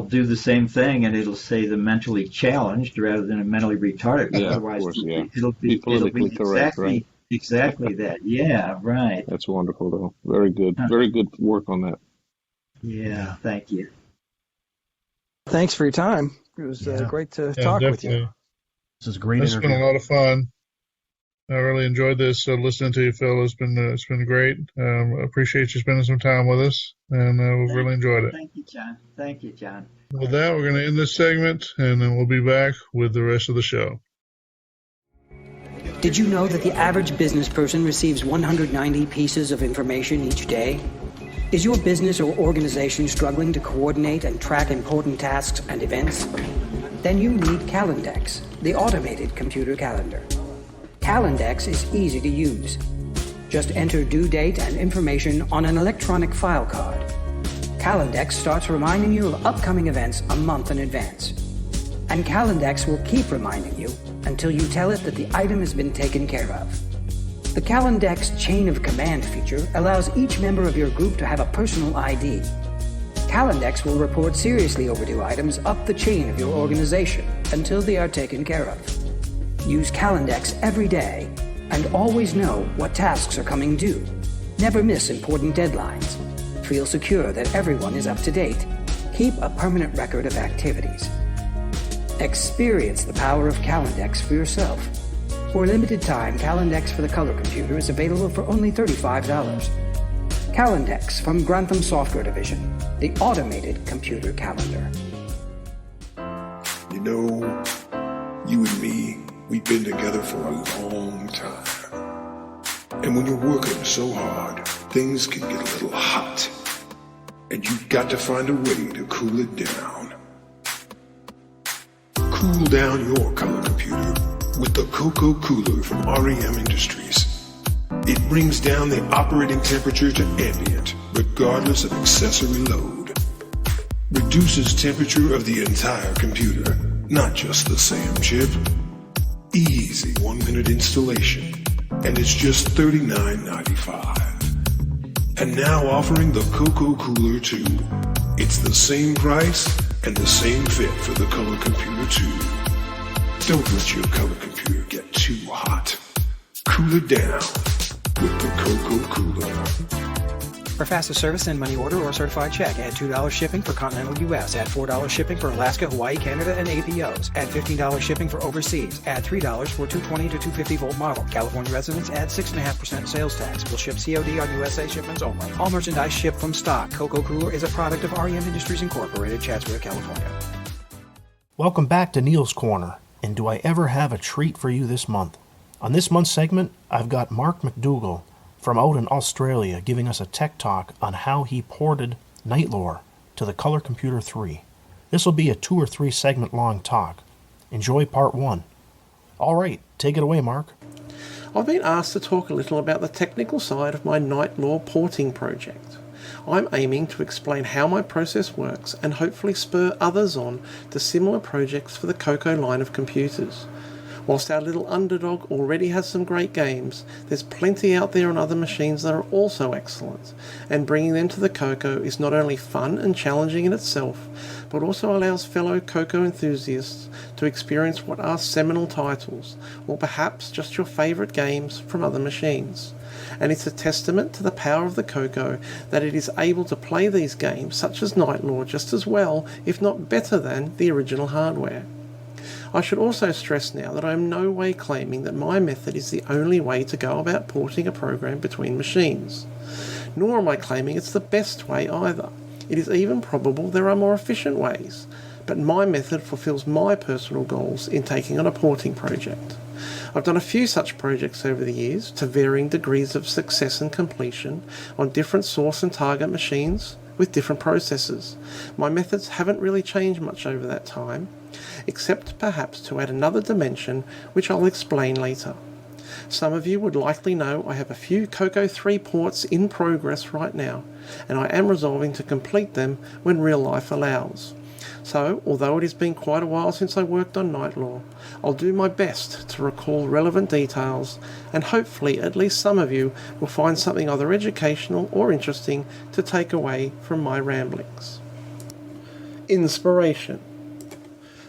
do the same thing, and it'll say the mentally challenged rather than a mentally retarded. Yeah, otherwise, of course, yeah. It'll be politically correct, right? Exactly that. Yeah, right. That's wonderful, though. Very good. Very good work on that. Yeah, thank you. Thanks for your time. It was great to talk with you. This is a great It's interview. been a lot of fun. I really enjoyed this. Listening to you, Phil, it's been great. Appreciate you spending some time with us, and we've really enjoyed it. Thank you, John. Thank you, John. With that, we're going to end this segment, and then we'll be back with the rest of the show. Did you know that the average business person receives 190 pieces of information each day? Is your business or organization struggling to coordinate and track important tasks and events? Then you need Calendex, the automated computer calendar. Calendex is easy to use. Just enter due date and information on an electronic file card. Calendex starts reminding you of upcoming events a month in advance. And Calendex will keep reminding you until you tell it that the item has been taken care of. The Calendex chain of command feature allows each member of your group to have a personal ID. Calendex will report seriously overdue items up the chain of your organization until they are taken care of. Use Calendex every day and always know what tasks are coming due. Never miss important deadlines. Feel secure that everyone is up to date. Keep a permanent record of activities. Experience the power of Calendex for yourself. For a limited time, Calendex for the color computer is available for only $35. Calendex from Grantham Software Division, the automated computer calendar. You know, you and me, we've been together for a long time. And when you're working so hard, things can get a little hot. And you've got to find a way to cool it down. Cool down your color computer with the CoCo Cooler from REM Industries. It brings down the operating temperature to ambient, regardless of accessory load. Reduces temperature of the entire computer, not just the SAM chip. Easy 1-minute installation, and it's just $39.95. And now offering the CoCo Cooler 2. It's the same price and the same fit for the color computer too. Don't let your color computer get too hot. Cool it down with the CoCo Cooler. For fastest service, send money order or certified check. Add $2 shipping for continental U.S. Add $4 shipping for Alaska, Hawaii, Canada, and APOs. Add $15 shipping for overseas. Add $3 for 220 to 250 volt model. California residents add 6.5% sales tax. Will ship COD on USA shipments only. All merchandise shipped from stock. CoCo Cooler is a product of REM Industries Incorporated, Chatsworth, California. Welcome back to Neil's Corner. And do I ever have a treat for you this month? On this month's segment, I've got Mark McDougall from out in Australia giving us a tech talk on how he ported Nightlore to the Color Computer 3. This will be a 2 or 3 segment long talk. Enjoy part 1. All right, take it away, Mark. I've been asked to talk a little about the technical side of my Nightlore porting project. I'm aiming to explain how my process works and hopefully spur others on to similar projects for the CoCo line of computers. Whilst our little underdog already has some great games, there's plenty out there on other machines that are also excellent, and bringing them to the CoCo is not only fun and challenging in itself, but also allows fellow CoCo enthusiasts to experience what are seminal titles, or perhaps just your favourite games from other machines. And it's a testament to the power of the CoCo that it is able to play these games, such as Nightlore, just as well, if not better than, the original hardware. I should also stress now that I am no way claiming that my method is the only way to go about porting a program between machines. Nor am I claiming it's the best way either. It is even probable there are more efficient ways. But my method fulfills my personal goals in taking on a porting project. I've done a few such projects over the years to varying degrees of success and completion on different source and target machines with different processors. My methods haven't really changed much over that time, except perhaps to add another dimension which I'll explain later. Some of you would likely know I have a few CoCo 3 ports in progress right now, and I am resolving to complete them when real life allows. So, although it has been quite a while since I worked on Night Law, I'll do my best to recall relevant details, and hopefully at least some of you will find something either educational or interesting to take away from my ramblings. Inspiration.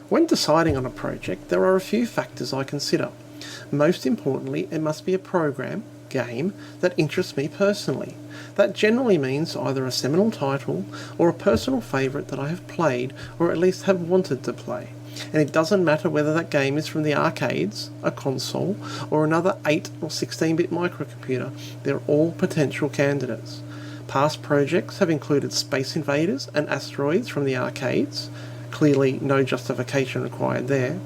When deciding on a project, there are a few factors I consider. Most importantly, it must be a game that interests me personally. That generally means either a seminal title or a personal favourite that I have played or at least have wanted to play. And it doesn't matter whether that game is from the arcades, a console, or another 8 or 16-bit microcomputer, they're all potential candidates. Past projects have included Space Invaders and Asteroids from the arcades, clearly no justification required there.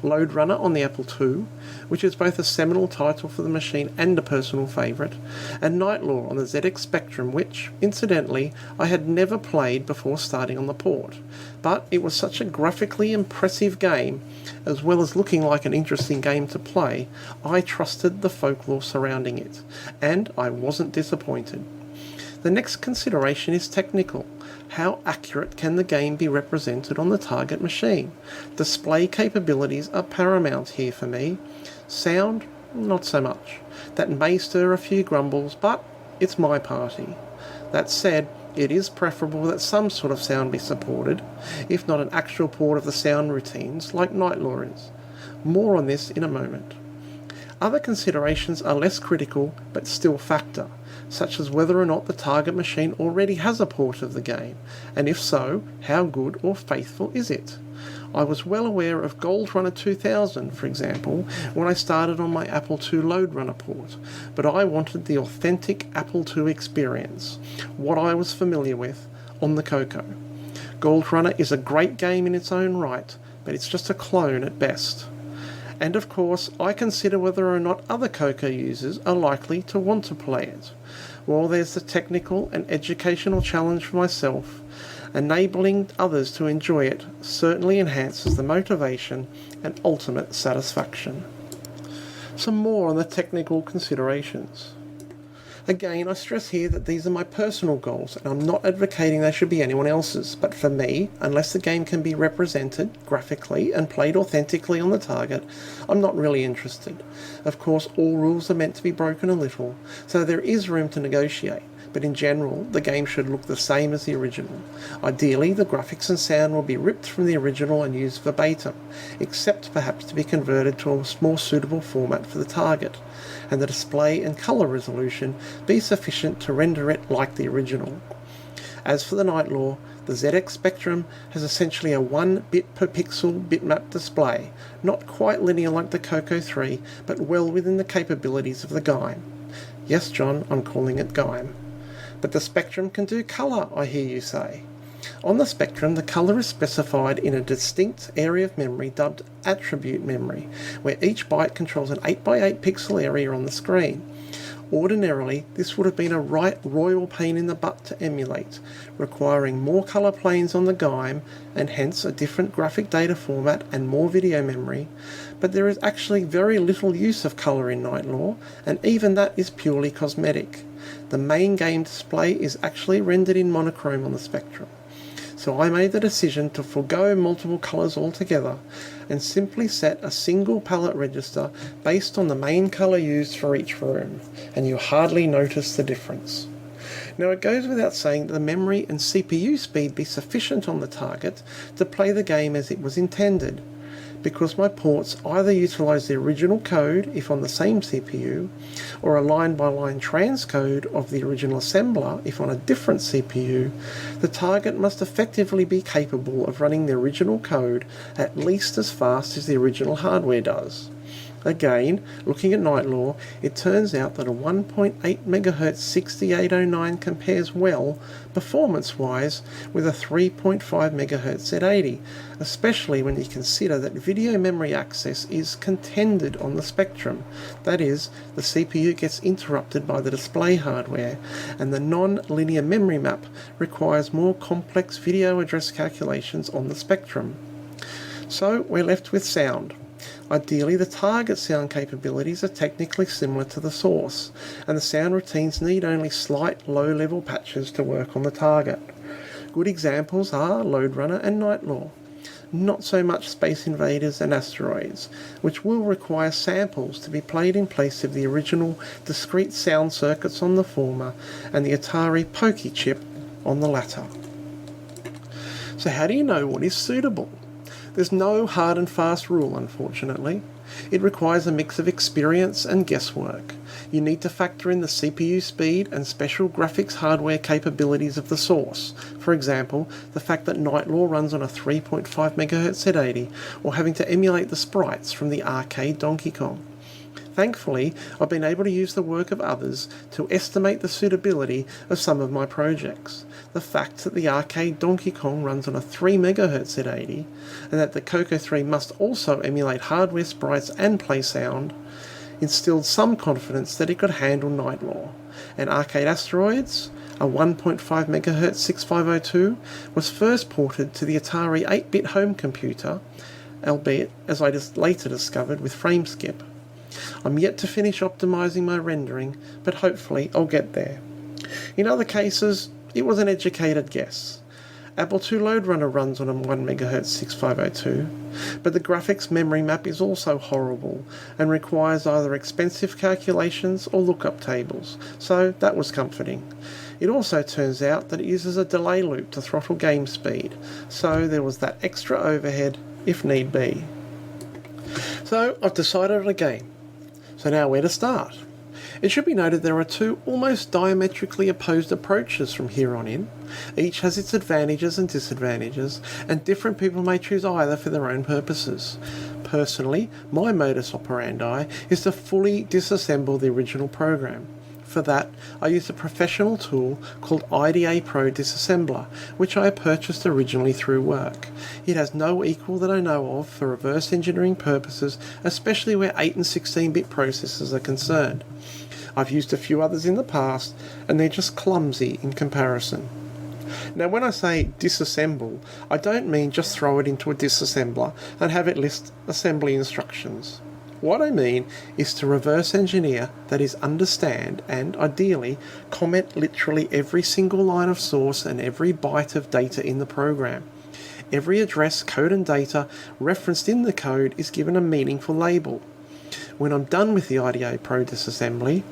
Lode Runner on the Apple II, which is both a seminal title for the machine and a personal favourite, and Night Law on the ZX Spectrum, which, incidentally, I had never played before starting on the port. But it was such a graphically impressive game, as well as looking like an interesting game to play, I trusted the folklore surrounding it, and I wasn't disappointed. The next consideration is technical. How accurate can the game be represented on the target machine? Display capabilities are paramount here for me. Sound, not so much. That may stir a few grumbles, but it's my party. That said, it is preferable that some sort of sound be supported, if not an actual port of the sound routines like Night Law is. More on this in a moment. Other considerations are less critical but still factor, such as whether or not the target machine already has a port of the game, and if so, how good or faithful is it? I was well aware of Gold Runner 2000, for example, when I started on my Apple II Lode Runner port, but I wanted the authentic Apple II experience, what I was familiar with, on the CoCo. Gold Runner is a great game in its own right, but it's just a clone at best. And of course, I consider whether or not other CoCo users are likely to want to play it. While there's the technical and educational challenge for myself, enabling others to enjoy it certainly enhances the motivation and ultimate satisfaction. Some more on the technical considerations. Again, I stress here that these are my personal goals, and I'm not advocating they should be anyone else's, but for me, unless the game can be represented graphically and played authentically on the target, I'm not really interested. Of course, all rules are meant to be broken a little, so there is room to negotiate, but in general, the game should look the same as the original. Ideally, the graphics and sound will be ripped from the original and used verbatim, except perhaps to be converted to a more suitable format for the target, and the display and colour resolution be sufficient to render it like the original. As for the Night Law, the ZX Spectrum has essentially a 1 bit per pixel bitmap display, not quite linear like the CoCo 3, but well within the capabilities of the GAIM. Yes, John, I'm calling it GAIM. But the Spectrum can do colour, I hear you say. On the Spectrum, the colour is specified in a distinct area of memory dubbed attribute memory, where each byte controls an 8x8 pixel area on the screen. Ordinarily, this would have been a right royal pain in the butt to emulate, requiring more colour planes on the GAIM and hence a different graphic data format and more video memory, but there is actually very little use of colour in Night Law, and even that is purely cosmetic. The main game display is actually rendered in monochrome on the Spectrum. So I made the decision to forego multiple colours altogether and simply set a single palette register based on the main colour used for each room, and you hardly notice the difference. Now it goes without saying that the memory and CPU speed be sufficient on the target to play the game as it was intended, because my ports either utilise the original code if on the same CPU, or a line-by-line transcode of the original assembler if on a different CPU, the target must effectively be capable of running the original code at least as fast as the original hardware does. Again, looking at Night Law, it turns out that a 1.8 MHz 6809 compares well, performance-wise, with a 3.5 MHz Z80, especially when you consider that video memory access is contended on the spectrum. That is, the CPU gets interrupted by the display hardware, and the non-linear memory map requires more complex video address calculations on the spectrum. So we're left with sound. Ideally, the target sound capabilities are technically similar to the source, and the sound routines need only slight low-level patches to work on the target. Good examples are Lode Runner and Night Law. Not so much Space Invaders and Asteroids, which will require samples to be played in place of the original discrete sound circuits on the former and the Atari Pokey chip on the latter. So how do you know what is suitable? There's no hard and fast rule, unfortunately. It requires a mix of experience and guesswork. You need to factor in the CPU speed and special graphics hardware capabilities of the source. For example, the fact that Night Law runs on a 3.5 MHz Z80, or having to emulate the sprites from the arcade Donkey Kong. Thankfully, I've been able to use the work of others to estimate the suitability of some of my projects. The fact that the arcade Donkey Kong runs on a 3 MHz Z80, and that the CoCo 3 must also emulate hardware sprites and play sound, instilled some confidence that it could handle Night Law. And Arcade Asteroids, a 1.5 MHz 6502, was first ported to the Atari 8-bit home computer, albeit, as I just later discovered, with frame skip. I'm yet to finish optimizing my rendering, but hopefully I'll get there. In other cases, it was an educated guess. Apple II Lode Runner runs on a 1 MHz 6502, but the graphics memory map is also horrible and requires either expensive calculations or lookup tables, so that was comforting. It also turns out that it uses a delay loop to throttle game speed, so there was that extra overhead if need be. So I've decided on a game. So now where to start? It should be noted there are two almost diametrically opposed approaches from here on in. Each has its advantages and disadvantages, and different people may choose either for their own purposes. Personally, my modus operandi is to fully disassemble the original program. For that, I use a professional tool called IDA Pro Disassembler, which I purchased originally through work. It has no equal that I know of for reverse engineering purposes, especially where 8 and 16-bit processors are concerned. I've used a few others in the past, and they're just clumsy in comparison. Now, when I say disassemble, I don't mean just throw it into a disassembler and have it list assembly instructions. What I mean is to reverse engineer, that is, understand and, ideally, comment literally every single line of source and every byte of data in the program. Every address, code and data referenced in the code is given a meaningful label. When I'm done with the IDA Pro disassembly,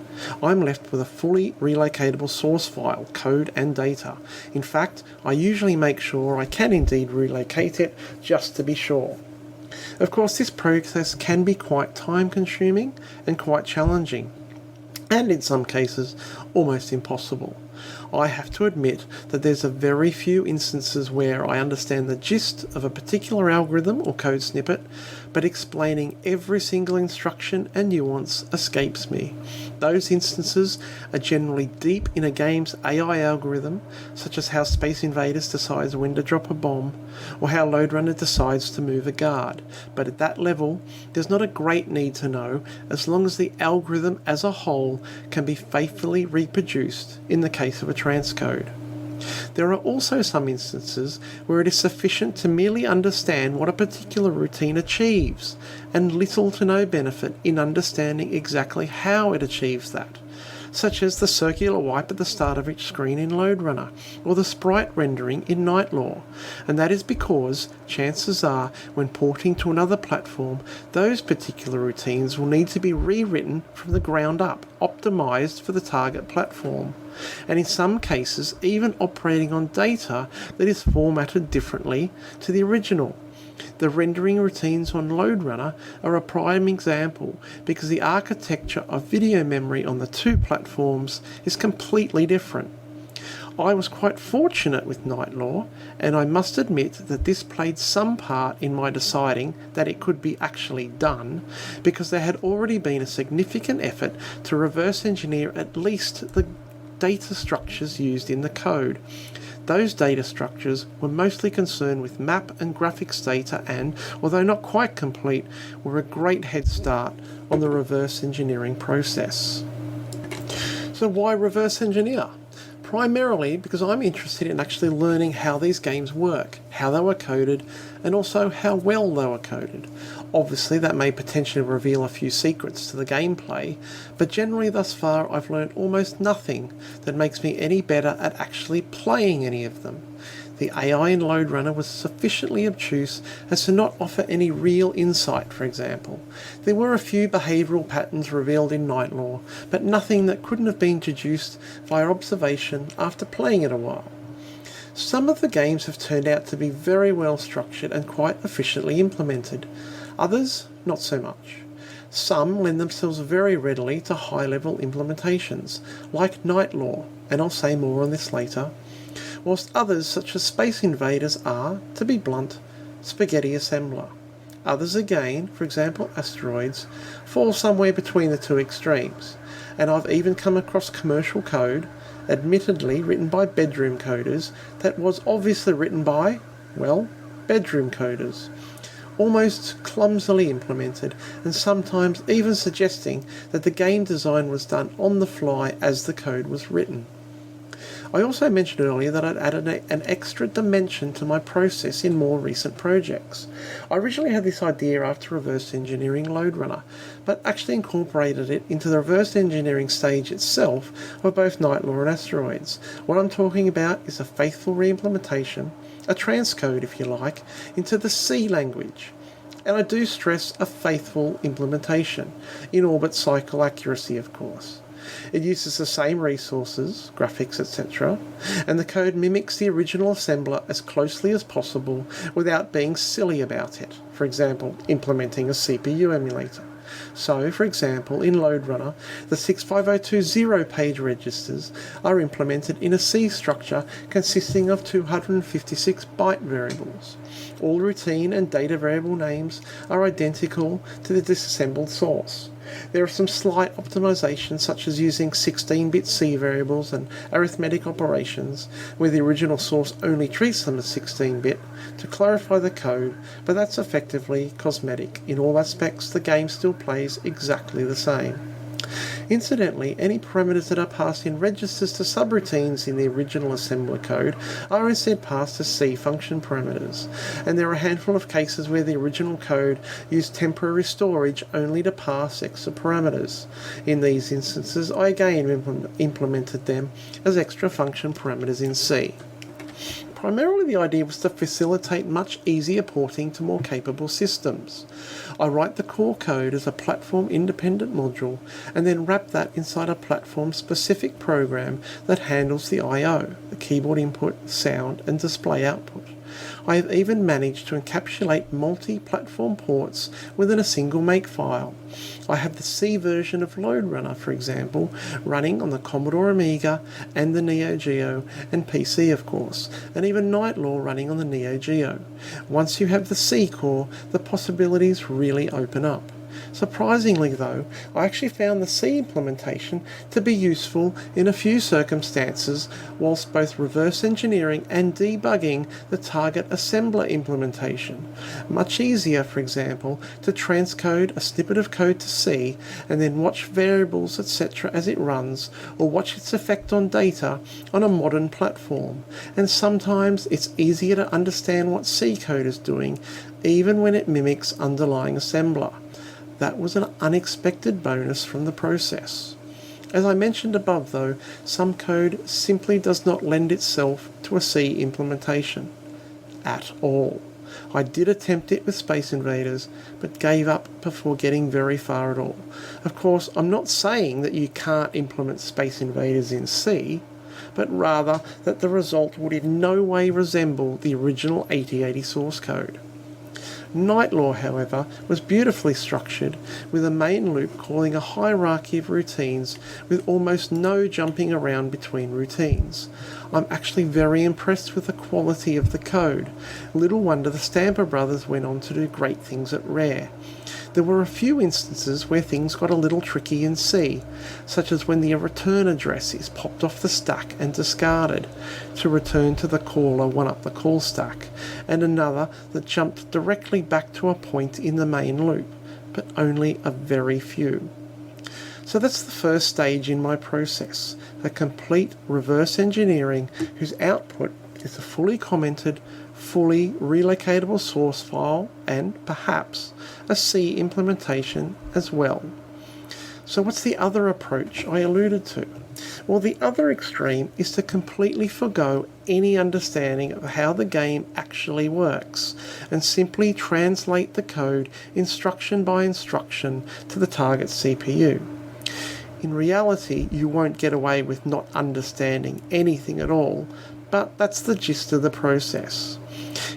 I'm left with a fully relocatable source file, code and data. In fact, I usually make sure I can indeed relocate it just to be sure. Of course, this process can be quite time-consuming and quite challenging, and in some cases, almost impossible. I have to admit that there's a very few instances where I understand the gist of a particular algorithm or code snippet, but explaining every single instruction and nuance escapes me. Those instances are generally deep in a game's AI algorithm, such as how Space Invaders decides when to drop a bomb, or how Lode Runner decides to move a guard. But at that level, there's not a great need to know, as long as the algorithm as a whole can be faithfully reproduced in the case of a transcode. There are also some instances where it is sufficient to merely understand what a particular routine achieves, and little to no benefit in understanding exactly how it achieves that, such as the circular wipe at the start of each screen in Lode Runner, or the sprite rendering in Night Law, and that is because, chances are, when porting to another platform, those particular routines will need to be rewritten from the ground up, optimized for the target platform, and in some cases even operating on data that is formatted differently to the original. The rendering routines on Lode Runner are a prime example because the architecture of video memory on the two platforms is completely different. I was quite fortunate with Night Law, and I must admit that this played some part in my deciding that it could be actually done, because there had already been a significant effort to reverse engineer at least the data structures used in the code. Those data structures were mostly concerned with map and graphics data and, although not quite complete, were a great head start on the reverse engineering process. So why reverse engineer? Primarily because I'm interested in actually learning how these games work, how they were coded, and also how well they were coded. Obviously, that may potentially reveal a few secrets to the gameplay, but generally thus far I've learned almost nothing that makes me any better at actually playing any of them. The AI in LoadRunner was sufficiently obtuse as to not offer any real insight, for example. There were a few behavioural patterns revealed in Night Law, but nothing that couldn't have been deduced via observation after playing it a while. Some of the games have turned out to be very well structured and quite efficiently implemented. Others, not so much. Some lend themselves very readily to high-level implementations, like Night Law, and I'll say more on this later, whilst others, such as Space Invaders, are, to be blunt, spaghetti assembler. Others again, for example Asteroids, fall somewhere between the two extremes, and I've even come across commercial code, admittedly written by bedroom coders, that was obviously written by, well, bedroom coders. Almost clumsily implemented, and sometimes even suggesting that the game design was done on the fly as the code was written. I also mentioned earlier that I'd added an extra dimension to my process in more recent projects. I originally had this idea after reverse engineering LoadRunner, but actually incorporated it into the reverse engineering stage itself of both Night Law and Asteroids. What I'm talking about is a faithful reimplementation, a transcode if you like, into the C language. And I do stress a faithful implementation, in orbit cycle accuracy of course. It uses the same resources, graphics, etc., and the code mimics the original assembler as closely as possible without being silly about it, for example, implementing a CPU emulator. So, for example, in LoadRunner, the 65020 page registers are implemented in a C structure consisting of 256 byte variables. All routine and data variable names are identical to the disassembled source. There are some slight optimizations, such as using 16-bit C variables and arithmetic operations, where the original source only treats them as 16-bit, to clarify the code, but that's effectively cosmetic. In all aspects, the game still plays exactly the same. Incidentally, any parameters that are passed in registers to subroutines in the original assembler code are instead passed as C function parameters, and there are a handful of cases where the original code used temporary storage only to pass extra parameters. In these instances, I again implemented them as extra function parameters in C. Primarily the idea was to facilitate much easier porting to more capable systems. I write the core code as a platform-independent module and then wrap that inside a platform-specific program that handles the I/O, the keyboard input, sound and display output. I have even managed to encapsulate multi-platform ports within a single makefile. I have the C version of LoadRunner, for example, running on the Commodore Amiga and the Neo Geo and PC, of course, and even Night Law running on the Neo Geo. Once you have the C core, the possibilities really open up. Surprisingly though, I actually found the C implementation to be useful in a few circumstances, whilst both reverse engineering and debugging the target assembler implementation. Much easier, for example, to transcode a snippet of code to C and then watch variables etc. as it runs, or watch its effect on data on a modern platform. And sometimes it's easier to understand what C code is doing, even when it mimics underlying assembler. That was an unexpected bonus from the process. As I mentioned above though, some code simply does not lend itself to a C implementation. At all. I did attempt it with Space Invaders, but gave up before getting very far at all. Of course, I'm not saying that you can't implement Space Invaders in C, but rather that the result would in no way resemble the original 8080 source code. Night Law, however, was beautifully structured, with a main loop calling a hierarchy of routines with almost no jumping around between routines. I'm actually very impressed with the quality of the code. Little wonder the Stamper Brothers went on to do great things at Rare. There were a few instances where things got a little tricky in C, such as when the return address is popped off the stack and discarded to return to the caller one up the call stack, and another that jumped directly back to a point in the main loop, but only a very few. So that's the first stage in my process, a complete reverse engineering whose output is a fully commented, fully relocatable source file and, perhaps, a C implementation as well. So what's the other approach I alluded to? Well, the other extreme is to completely forgo any understanding of how the game actually works and simply translate the code instruction by instruction to the target CPU. In reality, you won't get away with not understanding anything at all, but that's the gist of the process.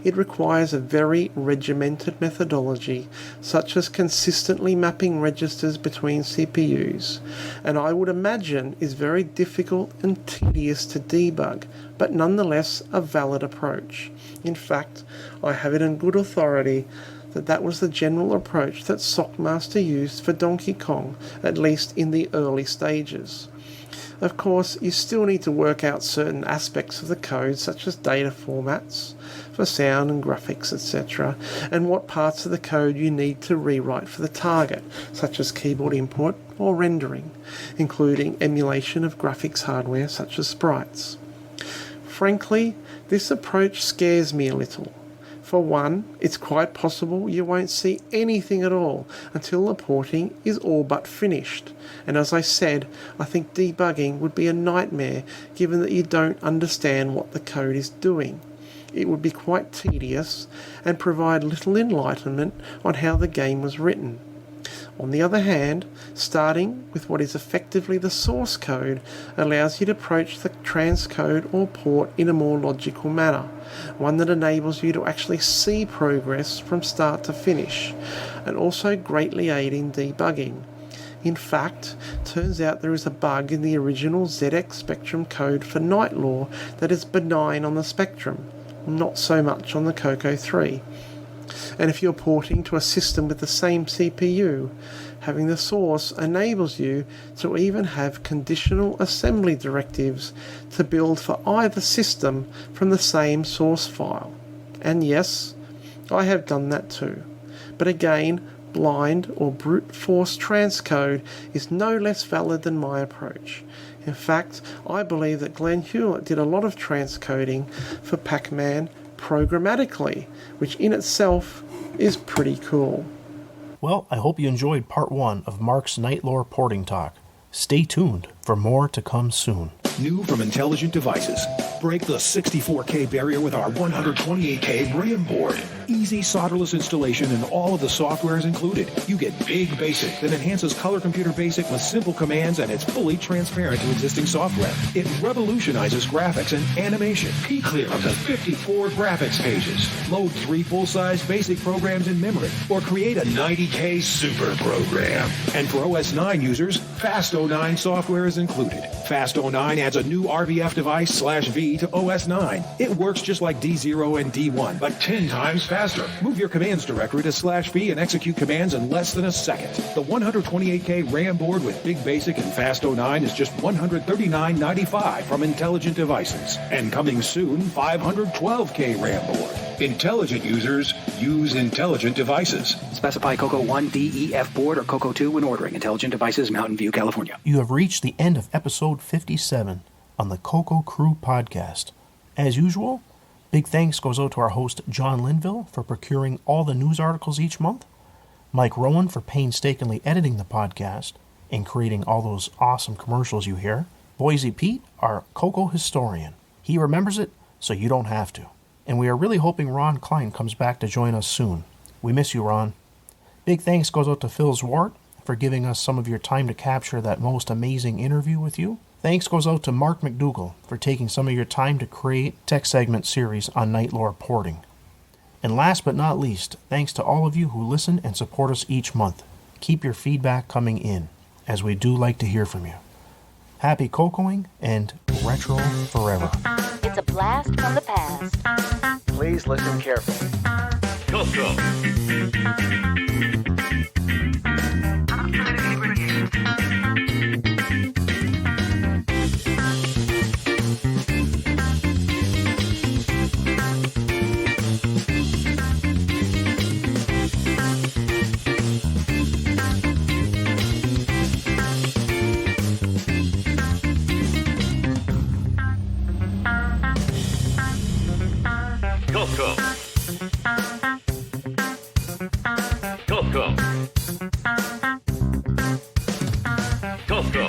It requires a very regimented methodology, such as consistently mapping registers between CPUs, and I would imagine is very difficult and tedious to debug, but nonetheless a valid approach. In fact, I have it on good authority that was the general approach that Sockmaster used for Donkey Kong, at least in the early stages. Of course, you still need to work out certain aspects of the code, such as data formats for sound and graphics, etc., and what parts of the code you need to rewrite for the target, such as keyboard input or rendering, including emulation of graphics hardware such as sprites. Frankly, this approach scares me a little. For one, it's quite possible you won't see anything at all until the porting is all but finished. And as I said, I think debugging would be a nightmare given that you don't understand what the code is doing. It would be quite tedious and provide little enlightenment on how the game was written. On the other hand, starting with what is effectively the source code allows you to approach the transcode or port in a more logical manner, one that enables you to actually see progress from start to finish, and also greatly aid in debugging. In fact, turns out there is a bug in the original ZX Spectrum code for Night Law that is benign on the Spectrum, not so much on the CoCo 3. And if you're porting to a system with the same CPU, having the source enables you to even have conditional assembly directives to build for either system from the same source file. And yes, I have done that too. But again, blind or brute force transcode is no less valid than my approach. In fact, I believe that Glenn Hewlett did a lot of transcoding for Pac-Man programmatically, which in itself is pretty cool. Well, I hope you enjoyed part 1 of Mark's Night Lore porting talk. Stay tuned for more to come soon. New from Intelligent Devices. Break the 64K barrier with our 128K RAM board. Easy solderless installation and all of the software is included. You get Big Basic that enhances Color Computer Basic with simple commands, and it's fully transparent to existing software. It revolutionizes graphics and animation. P-Clear up to 54 graphics pages. Load 3 full-size basic programs in memory, or create a 90K super program. And for OS 9 users, Fast09 software is included. Fast09 adds a new RVF device /V to OS 9. It works just like D0 and D1, but 10 times faster. Move your commands directory to /V and execute commands in less than a second. The 128K RAM board with Big Basic and Fast09 is just $139.95 from Intelligent Devices. And coming soon, 512K RAM board. Intelligent users use Intelligent Devices. Specify CoCo 1 DEF board or CoCo 2 when ordering. Intelligent Devices, Mountain View, California. You have reached the end of episode 57 on the CoCo Crew Podcast. As usual, big thanks goes out to our host John Linville for procuring all the news articles each month, Mike Rowan for painstakingly editing the podcast and creating all those awesome commercials you hear, Boise Pete, our CoCo historian. He remembers it, so you don't have to. And we are really hoping Ron Klein comes back to join us soon. We miss you, Ron. Big thanks goes out to Phil Zwart for giving us some of your time to capture that most amazing interview with you. Thanks goes out to Mark McDougall for taking some of your time to create Tech Segment series on Night Lore porting. And last but not least, thanks to all of you who listen and support us each month. Keep your feedback coming in, as we do like to hear from you. Happy CoCoing and retro forever. It's a blast from the past. Please listen carefully. CoCo. CoCo. CoCo. CoCo.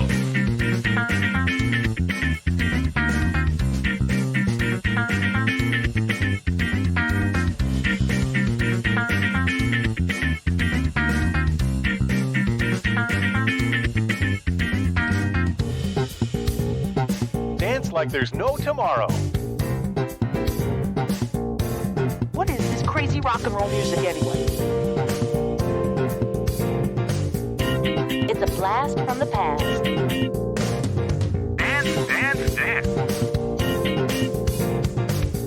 Dance like there's no tomorrow. What is this crazy rock and roll music anyway? It's a blast from the past. Dance, dance, dance.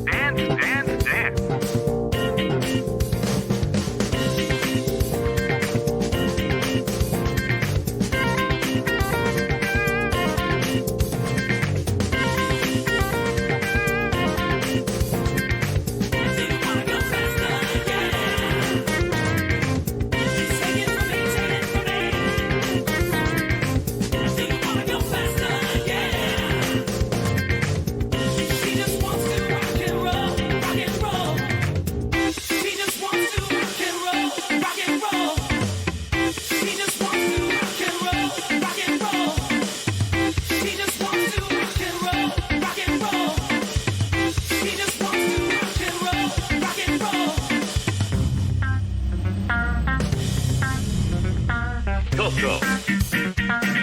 Dance, dance, dance. CoCo.